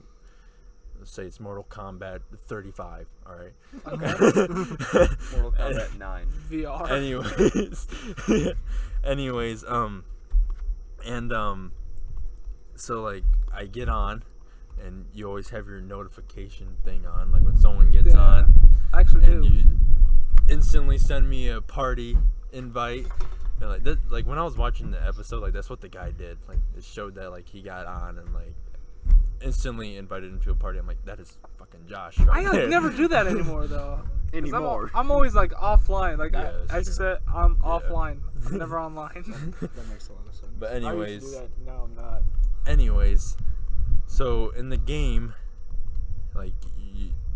Speaker 5: let's say it's Mortal Kombat 35. All right.
Speaker 6: Mortal Kombat 9.
Speaker 1: VR.
Speaker 5: Anyways, so like I get on, and you always have your notification thing on, like when someone gets on,
Speaker 1: I actually
Speaker 5: and
Speaker 1: do.
Speaker 5: you instantly send me a party invite. And like that, like when I was watching the episode, like that's what the guy did. Like it showed that like he got on and like instantly invited him to a party. I'm like, that is fucking Josh. Right
Speaker 1: I
Speaker 5: there.
Speaker 1: never do that anymore though. 'Cause
Speaker 2: Anymore.
Speaker 1: I'm always like offline. Like
Speaker 5: Yeah,
Speaker 1: I
Speaker 5: that's true.
Speaker 1: said, I'm offline. I'm never online.
Speaker 4: That makes a lot of sense.
Speaker 5: But
Speaker 3: I used to
Speaker 5: anyways,
Speaker 3: do that. Now I'm not.
Speaker 5: So in the game, like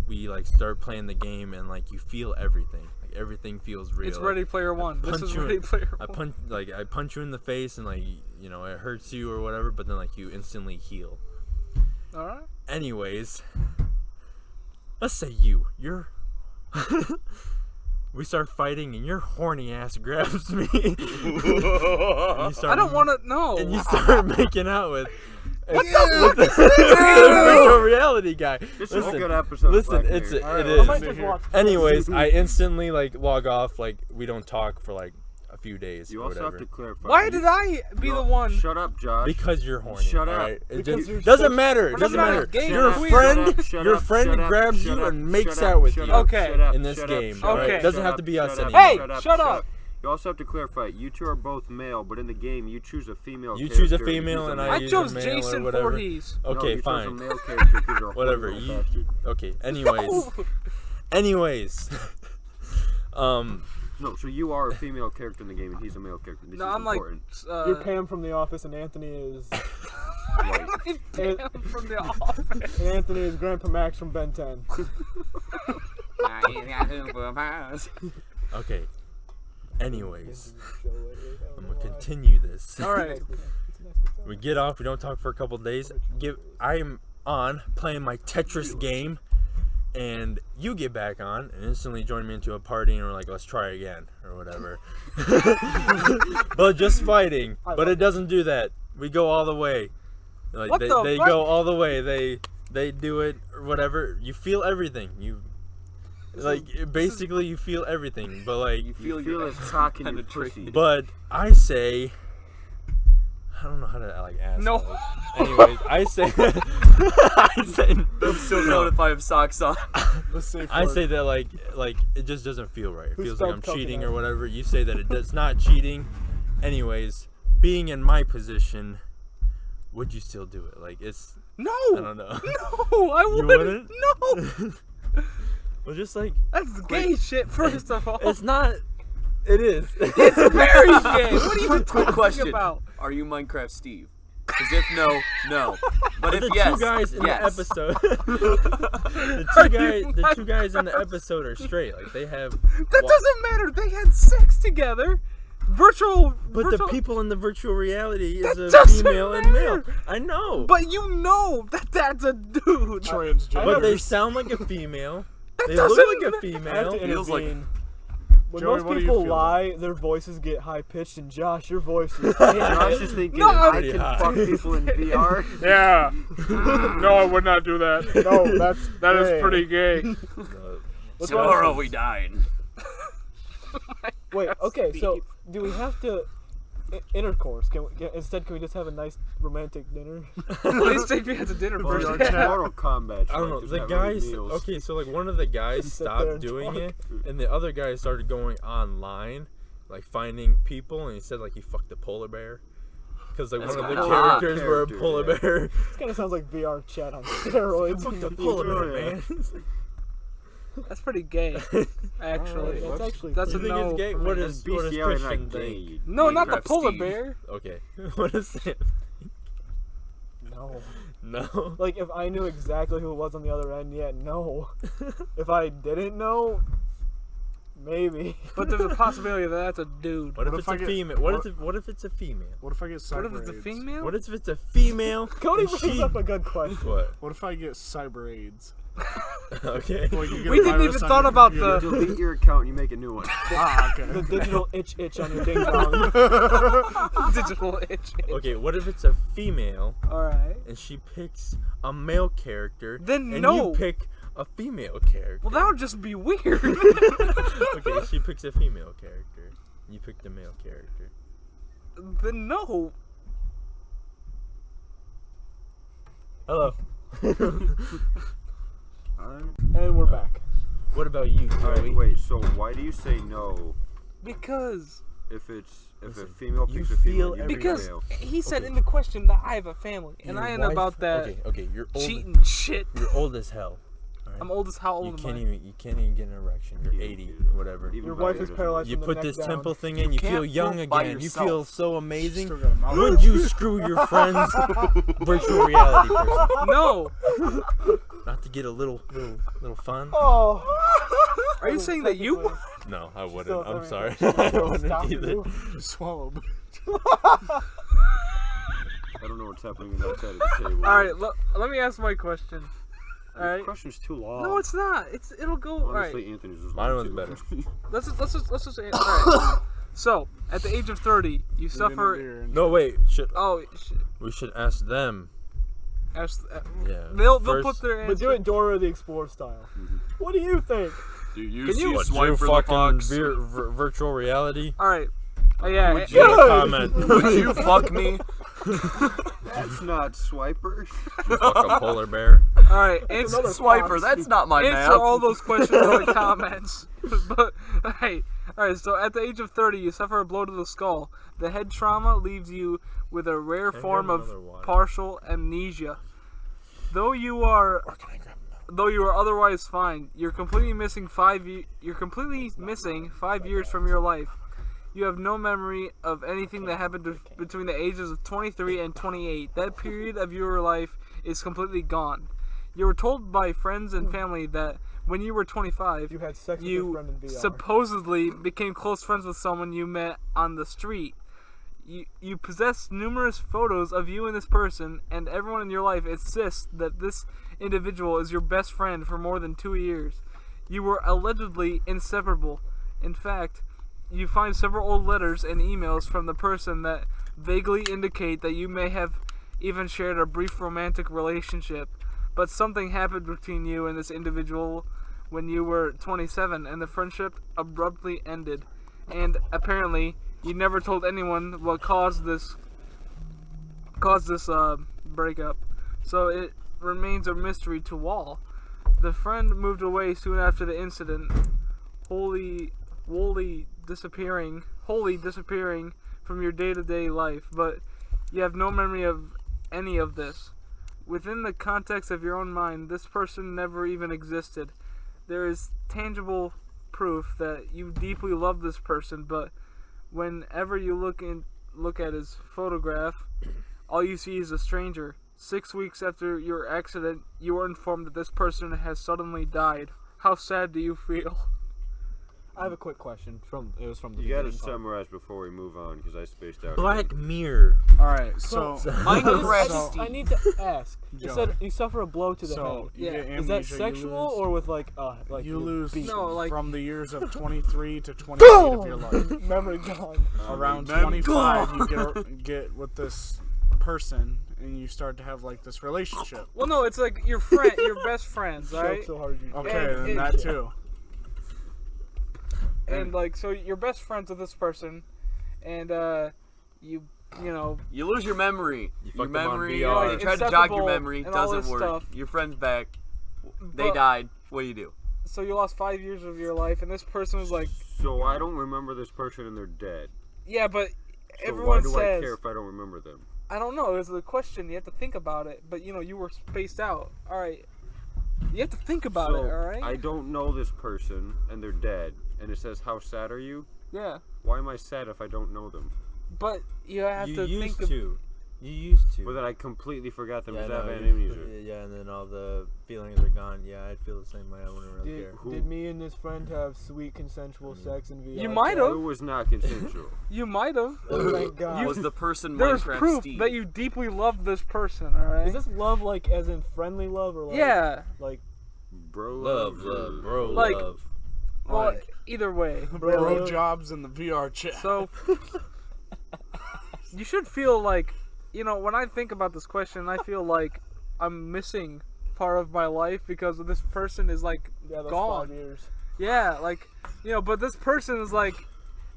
Speaker 5: we like start playing the game and like you feel everything. Like everything feels real.
Speaker 1: It's Ready Player One. This
Speaker 5: punch
Speaker 1: is
Speaker 5: you
Speaker 1: Ready
Speaker 5: in-
Speaker 1: Player
Speaker 5: I
Speaker 1: One.
Speaker 5: punch you in the face and like you know it hurts you or whatever, but then like you instantly heal.
Speaker 1: All right.
Speaker 5: Anyways, let's say you're we start fighting and your horny ass grabs me. And you start,
Speaker 1: I don't want to know.
Speaker 5: and you start making out with the virtual reality guy.
Speaker 2: This is a good episode. of
Speaker 5: Listen,
Speaker 2: Black
Speaker 5: it's
Speaker 2: Mirror.
Speaker 3: Alright,
Speaker 5: it
Speaker 3: I
Speaker 5: is.
Speaker 3: might just watch this.
Speaker 5: Anyways, I instantly like log off. Like we don't talk for like a few days
Speaker 2: You
Speaker 5: or
Speaker 2: also
Speaker 5: whatever.
Speaker 2: have to clarify.
Speaker 1: Why did I be the one?
Speaker 2: Shut up, Josh.
Speaker 5: Because you're horny.
Speaker 2: Shut up.
Speaker 5: alright? It
Speaker 3: Because
Speaker 5: just
Speaker 3: you're
Speaker 5: doesn't
Speaker 3: such-
Speaker 5: matter. It
Speaker 1: We're
Speaker 5: doesn't
Speaker 1: not
Speaker 5: matter.
Speaker 1: gay
Speaker 5: Your
Speaker 1: queens.
Speaker 5: friend,
Speaker 2: Shut
Speaker 5: your
Speaker 2: up,
Speaker 5: friend
Speaker 2: shut up,
Speaker 5: grabs
Speaker 2: shut
Speaker 5: you
Speaker 2: up,
Speaker 5: and makes
Speaker 2: shut
Speaker 5: out
Speaker 2: up,
Speaker 5: with
Speaker 2: shut
Speaker 5: you.
Speaker 2: up,
Speaker 1: Okay.
Speaker 2: shut up,
Speaker 5: in this
Speaker 2: shut up,
Speaker 5: game.
Speaker 2: shut up,
Speaker 1: Okay.
Speaker 5: It doesn't
Speaker 2: shut
Speaker 5: have
Speaker 2: up,
Speaker 5: to be us
Speaker 2: shut up,
Speaker 5: anymore.
Speaker 1: Hey, shut up.
Speaker 2: You also have to clarify. You two are both male, but in the game, you choose a female.
Speaker 5: You choose a
Speaker 2: character
Speaker 5: female and I
Speaker 1: I
Speaker 5: use
Speaker 1: chose
Speaker 5: a male
Speaker 1: Jason
Speaker 5: or whatever.
Speaker 1: Voorhees.
Speaker 2: No,
Speaker 5: Okay,
Speaker 2: you chose a
Speaker 5: fine.
Speaker 2: male character 'cause you're a
Speaker 5: Whatever.
Speaker 2: horny
Speaker 5: You
Speaker 2: little bastard.
Speaker 5: okay? Anyways,
Speaker 2: No, so you are a female character in the game, and he's a male character. This
Speaker 1: No,
Speaker 2: is
Speaker 1: I'm like.
Speaker 2: important.
Speaker 3: You're Pam from The Office, and Anthony is
Speaker 2: Right.
Speaker 1: Damn, from the office.
Speaker 3: and Anthony is Grandpa Max from Ben 10.
Speaker 5: okay. Anyways, I'm gonna continue this.
Speaker 1: All right.
Speaker 5: We get off. We don't talk for a couple days. I'm on playing my Tetris game, and you get back on and instantly join me into a party, and we're like, let's try again or whatever. But just fighting. But it doesn't do that. We go all the way. Like
Speaker 1: What
Speaker 5: they
Speaker 1: the fuck?
Speaker 5: go all the way. They do it or whatever. You feel everything. Basically you feel everything. But like
Speaker 6: You feel
Speaker 2: You
Speaker 6: your
Speaker 2: feel his cock in your
Speaker 6: penetration.
Speaker 2: pussy.
Speaker 5: but I say, I don't know how to like ask.
Speaker 1: No.
Speaker 5: Like, anyways, I say,
Speaker 6: I'm still notify if socks on.
Speaker 3: Let's say
Speaker 5: I say that like it just doesn't feel right. It
Speaker 3: Who
Speaker 5: feels like I'm
Speaker 3: spelled
Speaker 5: cheating
Speaker 3: coconut?
Speaker 5: or whatever. You say that it's not cheating. Anyways, being in my position, would you still do it? Like it's
Speaker 1: No.
Speaker 5: I don't know.
Speaker 1: No, I
Speaker 5: You
Speaker 1: wouldn't.
Speaker 5: wouldn't?
Speaker 1: No.
Speaker 5: Well, just like
Speaker 1: That's gay shit. First of all,
Speaker 5: it's not. It is.
Speaker 1: it's very gay. What are you
Speaker 6: Quick
Speaker 1: talking
Speaker 6: question:
Speaker 1: about?
Speaker 6: Are you Minecraft Steve? Because if no, no. But if
Speaker 5: The
Speaker 6: yes,
Speaker 5: two guys in
Speaker 6: yes.
Speaker 5: the episode,
Speaker 1: Are you
Speaker 5: the two guys in the episode are straight. Like they have.
Speaker 1: That doesn't matter. They had sex together. Virtual.
Speaker 5: But
Speaker 1: virtual,
Speaker 5: the people in the virtual reality is
Speaker 1: That
Speaker 5: a
Speaker 1: doesn't
Speaker 5: female and male.
Speaker 1: matter.
Speaker 5: I know.
Speaker 1: But you know that that's a dude.
Speaker 4: Transgender.
Speaker 5: But they sound like a female. They
Speaker 1: doesn't
Speaker 5: look like a
Speaker 1: matter.
Speaker 3: I have
Speaker 5: female.
Speaker 3: to
Speaker 6: Feels like-
Speaker 3: intervene. When
Speaker 4: Joey,
Speaker 3: most
Speaker 4: what do you
Speaker 3: people
Speaker 4: feel
Speaker 3: lie, their voices get high pitched, and Josh, your voice is.
Speaker 2: Josh is thinking
Speaker 1: No,
Speaker 2: I
Speaker 5: pretty
Speaker 2: can
Speaker 5: high.
Speaker 2: fuck people in VR.
Speaker 1: Yeah. No, I would not do that.
Speaker 3: No, that's
Speaker 1: That is
Speaker 3: gay.
Speaker 1: pretty gay.
Speaker 3: What's wrong?
Speaker 6: Tomorrow we dine.
Speaker 3: Wait, okay, so do we have to intercourse? Can we just have a nice romantic dinner?
Speaker 1: Please take me out to dinner
Speaker 2: Or
Speaker 1: first.
Speaker 2: like Mortal Kombat.
Speaker 5: I don't know.
Speaker 2: like,
Speaker 5: The
Speaker 2: just have really
Speaker 5: guys.
Speaker 2: meals.
Speaker 5: Okay, so like one of the guys
Speaker 3: Sit there
Speaker 5: stopped
Speaker 3: and
Speaker 5: doing
Speaker 3: talk.
Speaker 5: it, and the other guy started going online, like finding people, and he said like he fucked a polar bear. Because like
Speaker 6: That's
Speaker 5: one of the
Speaker 6: cool.
Speaker 5: characters were a
Speaker 2: Character,
Speaker 5: polar
Speaker 2: yeah.
Speaker 5: bear.
Speaker 3: This kind of sounds like VR chat on steroids.
Speaker 5: Fucked
Speaker 3: in
Speaker 5: a
Speaker 3: the
Speaker 5: polar
Speaker 3: future.
Speaker 5: bear, man.
Speaker 1: That's pretty gay, actually.
Speaker 3: That's actually.
Speaker 1: That's
Speaker 5: You
Speaker 1: a
Speaker 5: think
Speaker 1: no.
Speaker 5: it's gay?
Speaker 1: for me.
Speaker 5: What
Speaker 2: That's
Speaker 5: is
Speaker 2: bestiality,
Speaker 5: Christian
Speaker 2: not gay.
Speaker 5: think?
Speaker 2: you-
Speaker 1: No, not the
Speaker 6: Minecraft
Speaker 1: polar
Speaker 6: Steve.
Speaker 1: bear.
Speaker 5: Okay. What is it?
Speaker 3: No.
Speaker 5: No.
Speaker 3: Like, if I knew exactly who it was on the other end, yeah, no. If I didn't know, Maybe.
Speaker 1: But there's a possibility that that's a dude.
Speaker 5: What if
Speaker 4: What
Speaker 5: it's
Speaker 4: if I
Speaker 5: a
Speaker 4: get-
Speaker 5: female? What if it's a female?
Speaker 4: What if I get cyber
Speaker 1: What if it's a
Speaker 4: AIDS?
Speaker 1: female?
Speaker 5: What if it's a female?
Speaker 3: Cody
Speaker 5: and
Speaker 3: brings
Speaker 5: she-
Speaker 3: up a good question.
Speaker 5: What?
Speaker 4: What if I get cyber AIDS?
Speaker 5: Okay.
Speaker 4: Like, you get
Speaker 1: We
Speaker 4: a
Speaker 1: didn't
Speaker 4: virus
Speaker 1: even
Speaker 4: on
Speaker 1: thought
Speaker 4: your
Speaker 1: about
Speaker 4: computer.
Speaker 2: Delete your account and you make a new one.
Speaker 4: Ah, okay.
Speaker 3: The digital itch on your ding dong.
Speaker 1: Digital itch.
Speaker 5: Okay. What if it's a female
Speaker 1: Alright.
Speaker 5: and she picks a male character?
Speaker 1: Then
Speaker 5: and
Speaker 1: no.
Speaker 5: you pick a female character.
Speaker 1: Well, that would just be weird.
Speaker 5: Okay, she picks a female character. You pick the male character.
Speaker 1: Then no.
Speaker 5: Hello.
Speaker 3: And we're back.
Speaker 5: What about you, Joey?
Speaker 2: Alright, wait, so why do you say no
Speaker 1: Because
Speaker 2: if a
Speaker 5: Listen,
Speaker 2: female
Speaker 5: you
Speaker 2: picks a
Speaker 5: feel
Speaker 2: female, you pick a
Speaker 1: because
Speaker 2: male?
Speaker 1: he said
Speaker 5: Okay.
Speaker 1: in the question that I have a family, and
Speaker 5: Your
Speaker 1: I ain't
Speaker 5: wife-
Speaker 1: about that
Speaker 5: Okay, you're old.
Speaker 1: cheating shit.
Speaker 5: You're old as hell. All right?
Speaker 1: I'm old as how
Speaker 5: You
Speaker 1: old
Speaker 5: can't
Speaker 1: am I?
Speaker 5: even get an erection. You're
Speaker 2: Yeah,
Speaker 5: 80
Speaker 2: dude.
Speaker 5: or whatever.
Speaker 2: Even
Speaker 3: Your
Speaker 2: Viagra
Speaker 3: wife is
Speaker 2: doesn't
Speaker 3: paralyzed
Speaker 5: You
Speaker 3: from the
Speaker 5: put
Speaker 3: neck
Speaker 5: this
Speaker 3: down.
Speaker 5: temple thing in, you
Speaker 6: can't
Speaker 5: feel young
Speaker 6: vote by
Speaker 5: again. You
Speaker 6: yourself.
Speaker 5: feel so amazing.
Speaker 4: Still got a mouth.
Speaker 5: Would you screw your friend's virtual reality person?
Speaker 1: No.
Speaker 5: Not to get a little fun?
Speaker 3: Oh.
Speaker 1: Are you saying that you?
Speaker 3: Technically,
Speaker 5: No, I wouldn't.
Speaker 3: still
Speaker 5: I'm
Speaker 3: a
Speaker 5: sorry.
Speaker 3: family
Speaker 5: I
Speaker 3: question.
Speaker 5: wouldn't
Speaker 3: Stop
Speaker 5: either.
Speaker 3: you.
Speaker 4: Swallow.
Speaker 2: I don't know what's happening outside of the table.
Speaker 1: All right. Let me ask my question. All
Speaker 2: The
Speaker 1: right.
Speaker 2: question's too long.
Speaker 1: No, it's not. It'll go. All right.
Speaker 2: Honestly, Anthony's was
Speaker 5: Mine
Speaker 2: long,
Speaker 5: was
Speaker 2: too.
Speaker 5: better.
Speaker 1: Let's just say. All right. So, at the age of 30, you suffer.
Speaker 5: No, wait.
Speaker 1: Oh,
Speaker 5: We should ask them.
Speaker 1: ask,
Speaker 5: Yeah.
Speaker 1: they'll
Speaker 5: First-
Speaker 1: put their answer.
Speaker 3: But do it Dora the Explorer style. What do you think?
Speaker 6: Do you
Speaker 1: Can you-
Speaker 5: What,
Speaker 6: swipe
Speaker 5: you
Speaker 6: for the
Speaker 5: fucking
Speaker 6: fox?
Speaker 5: virtual reality?
Speaker 1: All right. Yeah.
Speaker 6: Would
Speaker 5: You
Speaker 6: you-
Speaker 5: comment.
Speaker 6: Would you fuck me?
Speaker 2: That's not Swiper.
Speaker 5: You fucking polar bear.
Speaker 1: All right. Answer,
Speaker 3: Another
Speaker 6: Swiper,
Speaker 3: fox.
Speaker 6: that's not my
Speaker 1: answer
Speaker 6: map.
Speaker 1: all those questions in the comments. But hey, all right. So at the age of 30, you suffer a blow to the skull. The head trauma leaves you with a rare
Speaker 5: Can I
Speaker 1: form
Speaker 5: grab
Speaker 1: of
Speaker 5: another water?
Speaker 1: partial amnesia. Though you are
Speaker 5: Or can I grab another?
Speaker 1: Though you are otherwise fine, you're completely missing 5 years from your life. You have no memory of anything that happened between the ages of 23 and 28. That period of your life is completely gone. You were told by friends and family that when you were 25,
Speaker 3: You had sex with your
Speaker 1: you
Speaker 3: friend in VR.
Speaker 1: supposedly became close friends with someone you met on the street. You possess numerous photos of you and this person, and everyone in your life insists that this individual is your best friend for more than 2 years. You were allegedly inseparable. In fact, you find several old letters and emails from the person that vaguely indicate that you may have even shared a brief romantic relationship. But something happened between you and this individual when you were 27, and the friendship abruptly ended. And apparently, you never told anyone what caused this breakup. So it remains a mystery to all. The friend moved away soon after the incident, wholly disappearing from your day-to-day life, but you have no memory of any of this. Within the context of your own mind, this person never even existed. There is tangible proof that you deeply love this person, but whenever you look at his photograph, all you see is a stranger. 6 weeks after your accident, you are informed that this person has suddenly died. How sad do you feel?
Speaker 3: I have a quick question. It was from the
Speaker 2: You gotta
Speaker 3: beginning part.
Speaker 2: summarize before we move on, because I spaced out.
Speaker 5: Black Mirror.
Speaker 4: All right, so
Speaker 3: I need to ask. You
Speaker 4: Joe.
Speaker 3: said you suffer a blow to the
Speaker 4: so
Speaker 3: head.
Speaker 4: you
Speaker 1: Yeah.
Speaker 4: get
Speaker 3: Is that
Speaker 4: amnesia,
Speaker 3: sexual or with like
Speaker 4: you
Speaker 3: you're
Speaker 4: lose
Speaker 3: beat?
Speaker 1: No, like-
Speaker 4: from the years of 23 to 28 of your life.
Speaker 3: Memory gone.
Speaker 4: Around
Speaker 6: Remember.
Speaker 4: 25, you get with this person, and you start to have like this relationship.
Speaker 1: Well, no, it's like your friend, your best friends,
Speaker 3: Joke
Speaker 1: right?
Speaker 3: so hard you.
Speaker 4: Okay,
Speaker 1: And
Speaker 4: then that too.
Speaker 1: And like, so you're best friends with this person, and you know,
Speaker 6: You lose your memory.
Speaker 5: You
Speaker 6: Your
Speaker 5: fucked them on
Speaker 6: memory.
Speaker 5: VR.
Speaker 6: You tried to jog your
Speaker 1: inseparable
Speaker 6: memory.
Speaker 1: and all
Speaker 6: Doesn't
Speaker 1: this
Speaker 6: work.
Speaker 1: stuff.
Speaker 6: Your friend's back. They
Speaker 1: But-
Speaker 6: died. What do you do?
Speaker 1: So you lost 5 years of your life, and this person was like,
Speaker 2: So I don't remember this person and they're dead.
Speaker 1: yeah, but
Speaker 2: So
Speaker 1: everyone
Speaker 2: why do
Speaker 1: says,
Speaker 2: I care if I don't remember them?
Speaker 1: I don't know. It's the question. You have to think about it. But you know, you were spaced out. All right, you have to think about
Speaker 2: So
Speaker 1: it. All right.
Speaker 2: I don't know this person and they're dead, and it says, "How sad are you?"
Speaker 1: Yeah,
Speaker 2: Why am I sad if I don't know them?
Speaker 1: but you have
Speaker 5: You
Speaker 1: to
Speaker 5: used
Speaker 1: think.
Speaker 5: to. You used to.
Speaker 2: But then I completely forgot them
Speaker 5: yeah,
Speaker 2: because I
Speaker 5: no,
Speaker 2: have
Speaker 5: you-
Speaker 2: amnesia.
Speaker 5: yeah, and then all the feelings are gone. Yeah, I'd feel the same way. I wouldn't really care.
Speaker 3: Did me and this friend have sweet consensual sex in VR?
Speaker 1: You might
Speaker 3: chat?
Speaker 1: have.
Speaker 2: It was not consensual.
Speaker 1: You might have.
Speaker 3: Oh, thank God.
Speaker 6: Was the person
Speaker 1: There's
Speaker 6: Minecraft
Speaker 1: proof
Speaker 6: Steve?
Speaker 1: that you deeply love this person, alright?
Speaker 3: Is this love like as in friendly love or like
Speaker 1: Yeah.
Speaker 3: like
Speaker 2: Bro,
Speaker 5: Love, bro,
Speaker 1: Like-
Speaker 5: love.
Speaker 1: Well,
Speaker 4: Like-
Speaker 1: either way.
Speaker 4: Bro jobs in the VR chat.
Speaker 1: So, you should feel like, you know, when I think about this question, I feel like I'm missing part of my life because this person is like
Speaker 3: those
Speaker 1: gone.
Speaker 3: 5 years?
Speaker 1: Yeah, like, you know, but this person is like,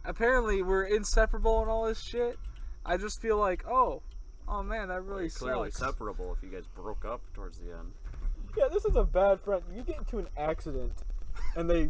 Speaker 1: apparently we're inseparable and all this shit. I just feel like, oh man, that really
Speaker 6: clearly
Speaker 1: sucks.
Speaker 6: separable if you guys broke up towards the end.
Speaker 3: Yeah, this is a bad friend. You get into an accident and they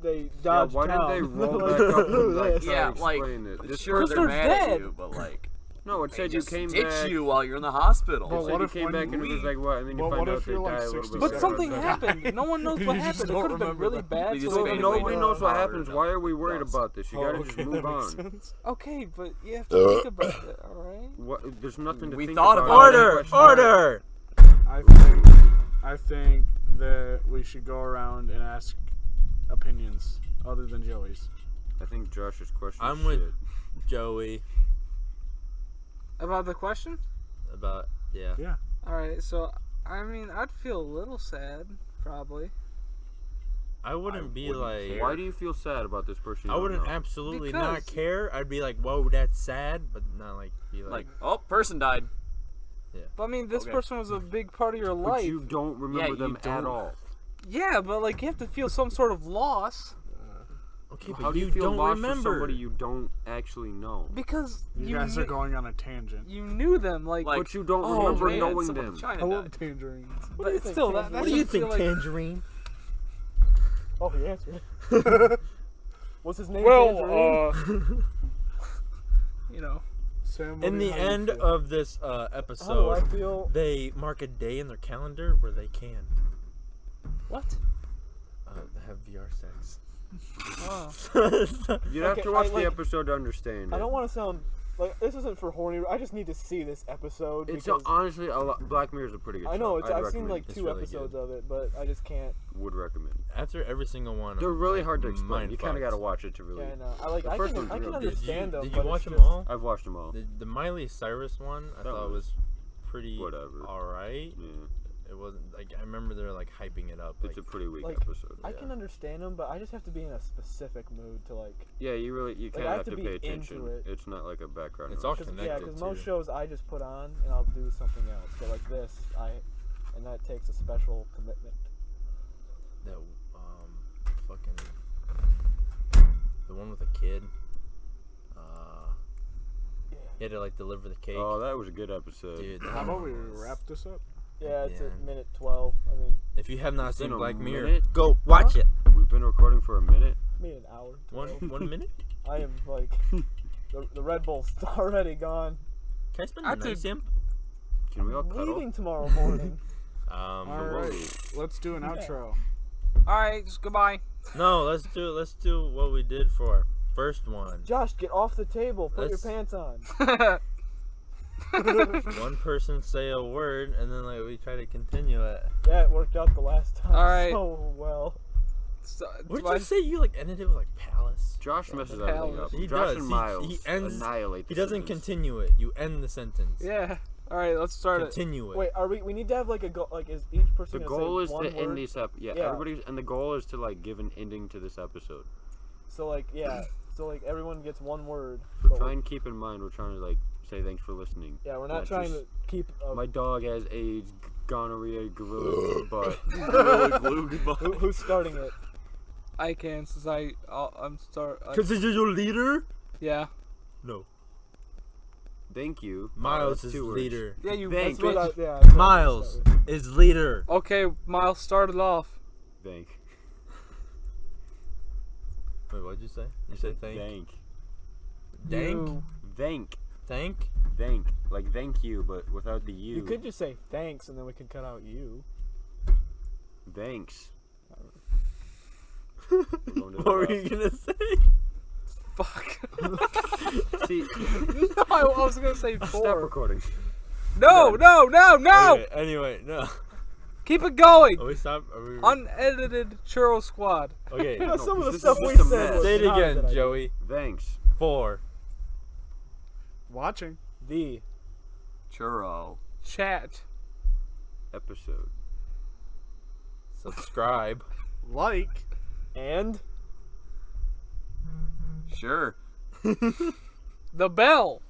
Speaker 2: Yeah,
Speaker 3: dodge
Speaker 2: why
Speaker 3: town.
Speaker 2: did they roll
Speaker 3: Like,
Speaker 2: back up and like
Speaker 3: this.
Speaker 2: try
Speaker 6: Yeah,
Speaker 2: to
Speaker 6: like,
Speaker 2: explain it? This
Speaker 6: Sure,
Speaker 1: Because
Speaker 6: they're
Speaker 1: they're
Speaker 6: mad
Speaker 1: dead.
Speaker 6: at you, but like,
Speaker 2: No, it
Speaker 6: they
Speaker 2: said you
Speaker 6: just
Speaker 2: came
Speaker 6: ditched
Speaker 2: back.
Speaker 6: you while you're in the hospital.
Speaker 4: But
Speaker 2: It said
Speaker 4: what
Speaker 2: you
Speaker 4: if
Speaker 2: came
Speaker 4: when
Speaker 2: back and it was
Speaker 4: we-
Speaker 2: like what? And then you
Speaker 4: but
Speaker 2: find
Speaker 4: what
Speaker 2: out
Speaker 4: if
Speaker 2: they
Speaker 4: you're,
Speaker 2: die
Speaker 4: like,
Speaker 2: a little bit
Speaker 4: 67?
Speaker 1: But
Speaker 2: later.
Speaker 1: something
Speaker 4: Yeah.
Speaker 1: happened. No one knows
Speaker 4: You
Speaker 1: what
Speaker 4: just
Speaker 1: happened. It
Speaker 4: don't
Speaker 1: could have been
Speaker 4: remember
Speaker 1: really
Speaker 4: that.
Speaker 1: bad.
Speaker 6: You
Speaker 1: So
Speaker 6: just
Speaker 2: So
Speaker 1: they
Speaker 2: if
Speaker 6: made
Speaker 1: don't
Speaker 2: nobody
Speaker 6: way
Speaker 2: knows what
Speaker 6: more
Speaker 2: happens,
Speaker 6: hard.
Speaker 2: why are we worried
Speaker 6: Yes.
Speaker 2: about this? You gotta just
Speaker 4: okay,
Speaker 2: move
Speaker 4: that
Speaker 2: on.
Speaker 4: makes sense.
Speaker 1: Okay, but you have to think about it, alright?
Speaker 2: What? There's nothing to
Speaker 6: We
Speaker 2: think
Speaker 6: thought
Speaker 2: about.
Speaker 6: about
Speaker 5: Order!
Speaker 2: Question.
Speaker 5: Order!
Speaker 4: I think that we should go around and ask opinions other than Joey's.
Speaker 2: I think Josh's question.
Speaker 5: I'm
Speaker 2: is
Speaker 5: with
Speaker 2: shit.
Speaker 5: Joey
Speaker 1: About the question?
Speaker 5: about, yeah.
Speaker 4: Yeah.
Speaker 1: Alright, so, I mean, I'd feel a little sad, probably.
Speaker 5: I wouldn't be
Speaker 6: wouldn't
Speaker 5: like...
Speaker 6: care.
Speaker 2: Why do you feel sad about this person?
Speaker 5: I
Speaker 2: you don't
Speaker 5: wouldn't
Speaker 2: know?
Speaker 5: absolutely
Speaker 1: Because-
Speaker 5: not care. I'd be like, whoa, that's sad, but not like be like,
Speaker 6: Like, oh, person died.
Speaker 1: But I mean, this
Speaker 6: Okay.
Speaker 1: person was a big part of your
Speaker 2: But
Speaker 1: life.
Speaker 2: you don't remember
Speaker 6: you
Speaker 2: them at
Speaker 6: don't.
Speaker 2: all.
Speaker 1: Yeah, but like, you have to feel some sort of loss.
Speaker 5: okay,
Speaker 2: How
Speaker 5: but
Speaker 2: do
Speaker 5: you
Speaker 2: you feel
Speaker 5: don't
Speaker 2: lost
Speaker 5: remember.
Speaker 2: for somebody you don't actually know?
Speaker 1: Because
Speaker 4: You guys are going on a tangent.
Speaker 1: you knew them, like,
Speaker 6: Like,
Speaker 2: But you don't
Speaker 1: oh,
Speaker 2: remember
Speaker 1: man,
Speaker 2: knowing
Speaker 6: someone
Speaker 2: them.
Speaker 6: in China
Speaker 4: I
Speaker 6: died.
Speaker 4: love tangerines.
Speaker 3: What do you
Speaker 1: but
Speaker 3: think,
Speaker 1: still,
Speaker 3: Tangerine?
Speaker 1: that
Speaker 5: What do you
Speaker 1: doesn't
Speaker 5: think,
Speaker 1: feel like,
Speaker 5: Tangerine?
Speaker 3: Oh, he answered. What's his name? Tangerine?
Speaker 1: you know,
Speaker 4: Sam, what
Speaker 5: In
Speaker 4: do
Speaker 5: the
Speaker 4: you- how do you
Speaker 5: end
Speaker 4: feel?
Speaker 5: of this
Speaker 3: How do I
Speaker 5: episode,
Speaker 3: feel?
Speaker 5: they mark a day in their calendar where they can
Speaker 1: what?
Speaker 5: have VR sex.
Speaker 1: Oh.
Speaker 2: You'd have
Speaker 3: Okay,
Speaker 2: to watch
Speaker 3: I, like-
Speaker 2: the episode to understand
Speaker 3: I
Speaker 2: it.
Speaker 3: don't want to sound like this isn't for horny. I just need to see this episode
Speaker 2: It's
Speaker 3: because
Speaker 2: honestly a lot. Black Mirror is a pretty good
Speaker 3: I know
Speaker 2: show.
Speaker 3: it's.
Speaker 2: I'd
Speaker 3: I've seen
Speaker 2: recommend
Speaker 3: like
Speaker 2: it.
Speaker 5: It's
Speaker 3: 2
Speaker 5: really
Speaker 3: episodes
Speaker 5: good.
Speaker 3: of it, but I just can't.
Speaker 2: Would recommend.
Speaker 5: After every single one,
Speaker 2: They're
Speaker 5: I'm,
Speaker 2: really
Speaker 5: like,
Speaker 2: hard to explain.
Speaker 5: mind
Speaker 2: You kind of
Speaker 5: fucked.
Speaker 2: got to watch it to really.
Speaker 3: Yeah, I know. I like.
Speaker 2: The
Speaker 3: I
Speaker 2: first
Speaker 3: can.
Speaker 2: one's
Speaker 3: I can
Speaker 2: real good.
Speaker 3: understand them.
Speaker 5: Did
Speaker 3: but
Speaker 5: you watch
Speaker 3: it's
Speaker 5: them
Speaker 3: just-
Speaker 5: all?
Speaker 2: I've watched them all.
Speaker 5: The Miley Cyrus one, I
Speaker 2: That
Speaker 5: thought
Speaker 2: was
Speaker 5: was pretty
Speaker 2: whatever.
Speaker 5: alright.
Speaker 2: Yeah,
Speaker 5: It wasn't like I remember they're like hyping it up.
Speaker 2: it's
Speaker 5: Like,
Speaker 2: a pretty weak
Speaker 3: like,
Speaker 2: episode.
Speaker 3: I can understand them, but I just have to be in a specific mood to like.
Speaker 2: Yeah, you
Speaker 3: I
Speaker 2: kind of
Speaker 3: have
Speaker 2: have
Speaker 3: to
Speaker 2: to
Speaker 3: be
Speaker 2: pay
Speaker 3: into
Speaker 2: attention.
Speaker 3: it.
Speaker 2: It's not like a background.
Speaker 5: It's
Speaker 2: noise.
Speaker 5: all
Speaker 3: Cause, yeah,
Speaker 5: connected,
Speaker 3: because most
Speaker 5: too.
Speaker 3: shows I just put on and I'll do something else. But like this, and that takes a special commitment.
Speaker 5: that fucking the one with the kid. He had to like deliver the cake.
Speaker 2: Oh, that was a good episode.
Speaker 5: Dude,
Speaker 4: How
Speaker 5: that
Speaker 4: about we
Speaker 5: one was-
Speaker 4: wrap this up?
Speaker 3: Yeah, it's
Speaker 5: Yeah.
Speaker 3: at minute 12. I mean,
Speaker 5: If you have not
Speaker 2: It's been
Speaker 5: seen
Speaker 2: a
Speaker 5: Black Mirror,
Speaker 2: minute.
Speaker 5: go watch it.
Speaker 2: We've been recording for a minute.
Speaker 3: maybe an hour. 12.
Speaker 5: One minute.
Speaker 3: I am like the Red Bull's already gone.
Speaker 5: Can I spend
Speaker 1: I
Speaker 5: the night,
Speaker 1: did-
Speaker 5: Sam?
Speaker 2: Can we all
Speaker 3: I'm
Speaker 2: cuddle?
Speaker 3: leaving tomorrow morning.
Speaker 4: All
Speaker 2: Whoa.
Speaker 4: right, let's do an outro.
Speaker 1: Alright, just goodbye.
Speaker 5: No, let's do it. Let's do what we did for our first one.
Speaker 3: Josh, get off the table. Put
Speaker 5: Let's-
Speaker 3: your pants on.
Speaker 5: One person say a word, and then like we try to continue it.
Speaker 3: Yeah, it worked out the last time.
Speaker 1: All right.
Speaker 3: So well.
Speaker 1: So,
Speaker 5: What
Speaker 1: do
Speaker 5: did
Speaker 1: I-
Speaker 5: you say? You like ended it with like palace.
Speaker 2: Josh messes
Speaker 1: the
Speaker 2: everything up.
Speaker 1: palace.
Speaker 5: He
Speaker 2: Josh
Speaker 5: does.
Speaker 2: and
Speaker 5: He-
Speaker 2: Myles
Speaker 5: he ends-
Speaker 2: annihilate.
Speaker 5: He
Speaker 2: the
Speaker 5: doesn't
Speaker 2: sentence.
Speaker 5: continue it. You end the sentence.
Speaker 1: Yeah. Alright, let's start it.
Speaker 5: Continue it.
Speaker 3: Wait, are we need to have like a goal? Like, is each person
Speaker 2: The
Speaker 3: gonna
Speaker 2: goal
Speaker 3: say
Speaker 2: is
Speaker 3: one
Speaker 2: to
Speaker 3: word?
Speaker 2: end this up. Yeah,
Speaker 3: Yeah.
Speaker 2: everybody's and the goal is to like give an ending to this episode.
Speaker 3: So like, yeah. So like, everyone gets one word.
Speaker 2: So
Speaker 3: but
Speaker 2: try
Speaker 3: we're-
Speaker 2: and keep in mind we're trying to like say thanks for listening.
Speaker 3: Yeah, we're
Speaker 2: not
Speaker 3: not trying
Speaker 2: just-
Speaker 3: to keep.
Speaker 2: My dog has AIDS, gonorrhea, gorilla butt.
Speaker 3: Who's starting it?
Speaker 1: I can, since I'm start.
Speaker 5: Cause you're your leader.
Speaker 1: Yeah.
Speaker 5: No.
Speaker 2: Thank you.
Speaker 5: Miles
Speaker 2: That's
Speaker 5: is
Speaker 2: 2 words.
Speaker 5: leader.
Speaker 1: Yeah, you
Speaker 2: Thank
Speaker 1: bitch.
Speaker 3: That's what I- yeah, that's what I
Speaker 5: Miles
Speaker 3: started.
Speaker 5: is leader.
Speaker 1: Okay, Miles started off.
Speaker 2: Thank.
Speaker 5: Wait, what'd you say? You said thank.
Speaker 2: Thank.
Speaker 5: Dank.
Speaker 1: You.
Speaker 2: Thank.
Speaker 5: Thank.
Speaker 2: Thank. Like thank you, but without the you.
Speaker 3: You could just say thanks, and then we could cut out you.
Speaker 2: Thanks. We're going to the
Speaker 5: What were
Speaker 2: left.
Speaker 5: you gonna say?
Speaker 1: Fuck.
Speaker 2: See,
Speaker 1: No, I I was gonna say
Speaker 2: Stop
Speaker 1: 4.
Speaker 2: recording.
Speaker 1: No.
Speaker 5: Okay, anyway, no.
Speaker 1: Keep it going.
Speaker 5: Are we stop? Are we?
Speaker 1: Unedited Churro Squad.
Speaker 5: Okay.
Speaker 3: You know, some of the
Speaker 2: this
Speaker 3: stuff
Speaker 2: is
Speaker 3: we
Speaker 2: just a
Speaker 3: said
Speaker 2: mess.
Speaker 3: was
Speaker 5: Say it
Speaker 3: not a
Speaker 5: again,
Speaker 3: good idea.
Speaker 5: Joey.
Speaker 2: Thanks.
Speaker 5: 4.
Speaker 4: Watching.
Speaker 3: The
Speaker 6: Churro.
Speaker 1: Chat.
Speaker 2: Episode.
Speaker 5: Subscribe.
Speaker 4: Like.
Speaker 3: and
Speaker 6: Sure.
Speaker 1: The bell.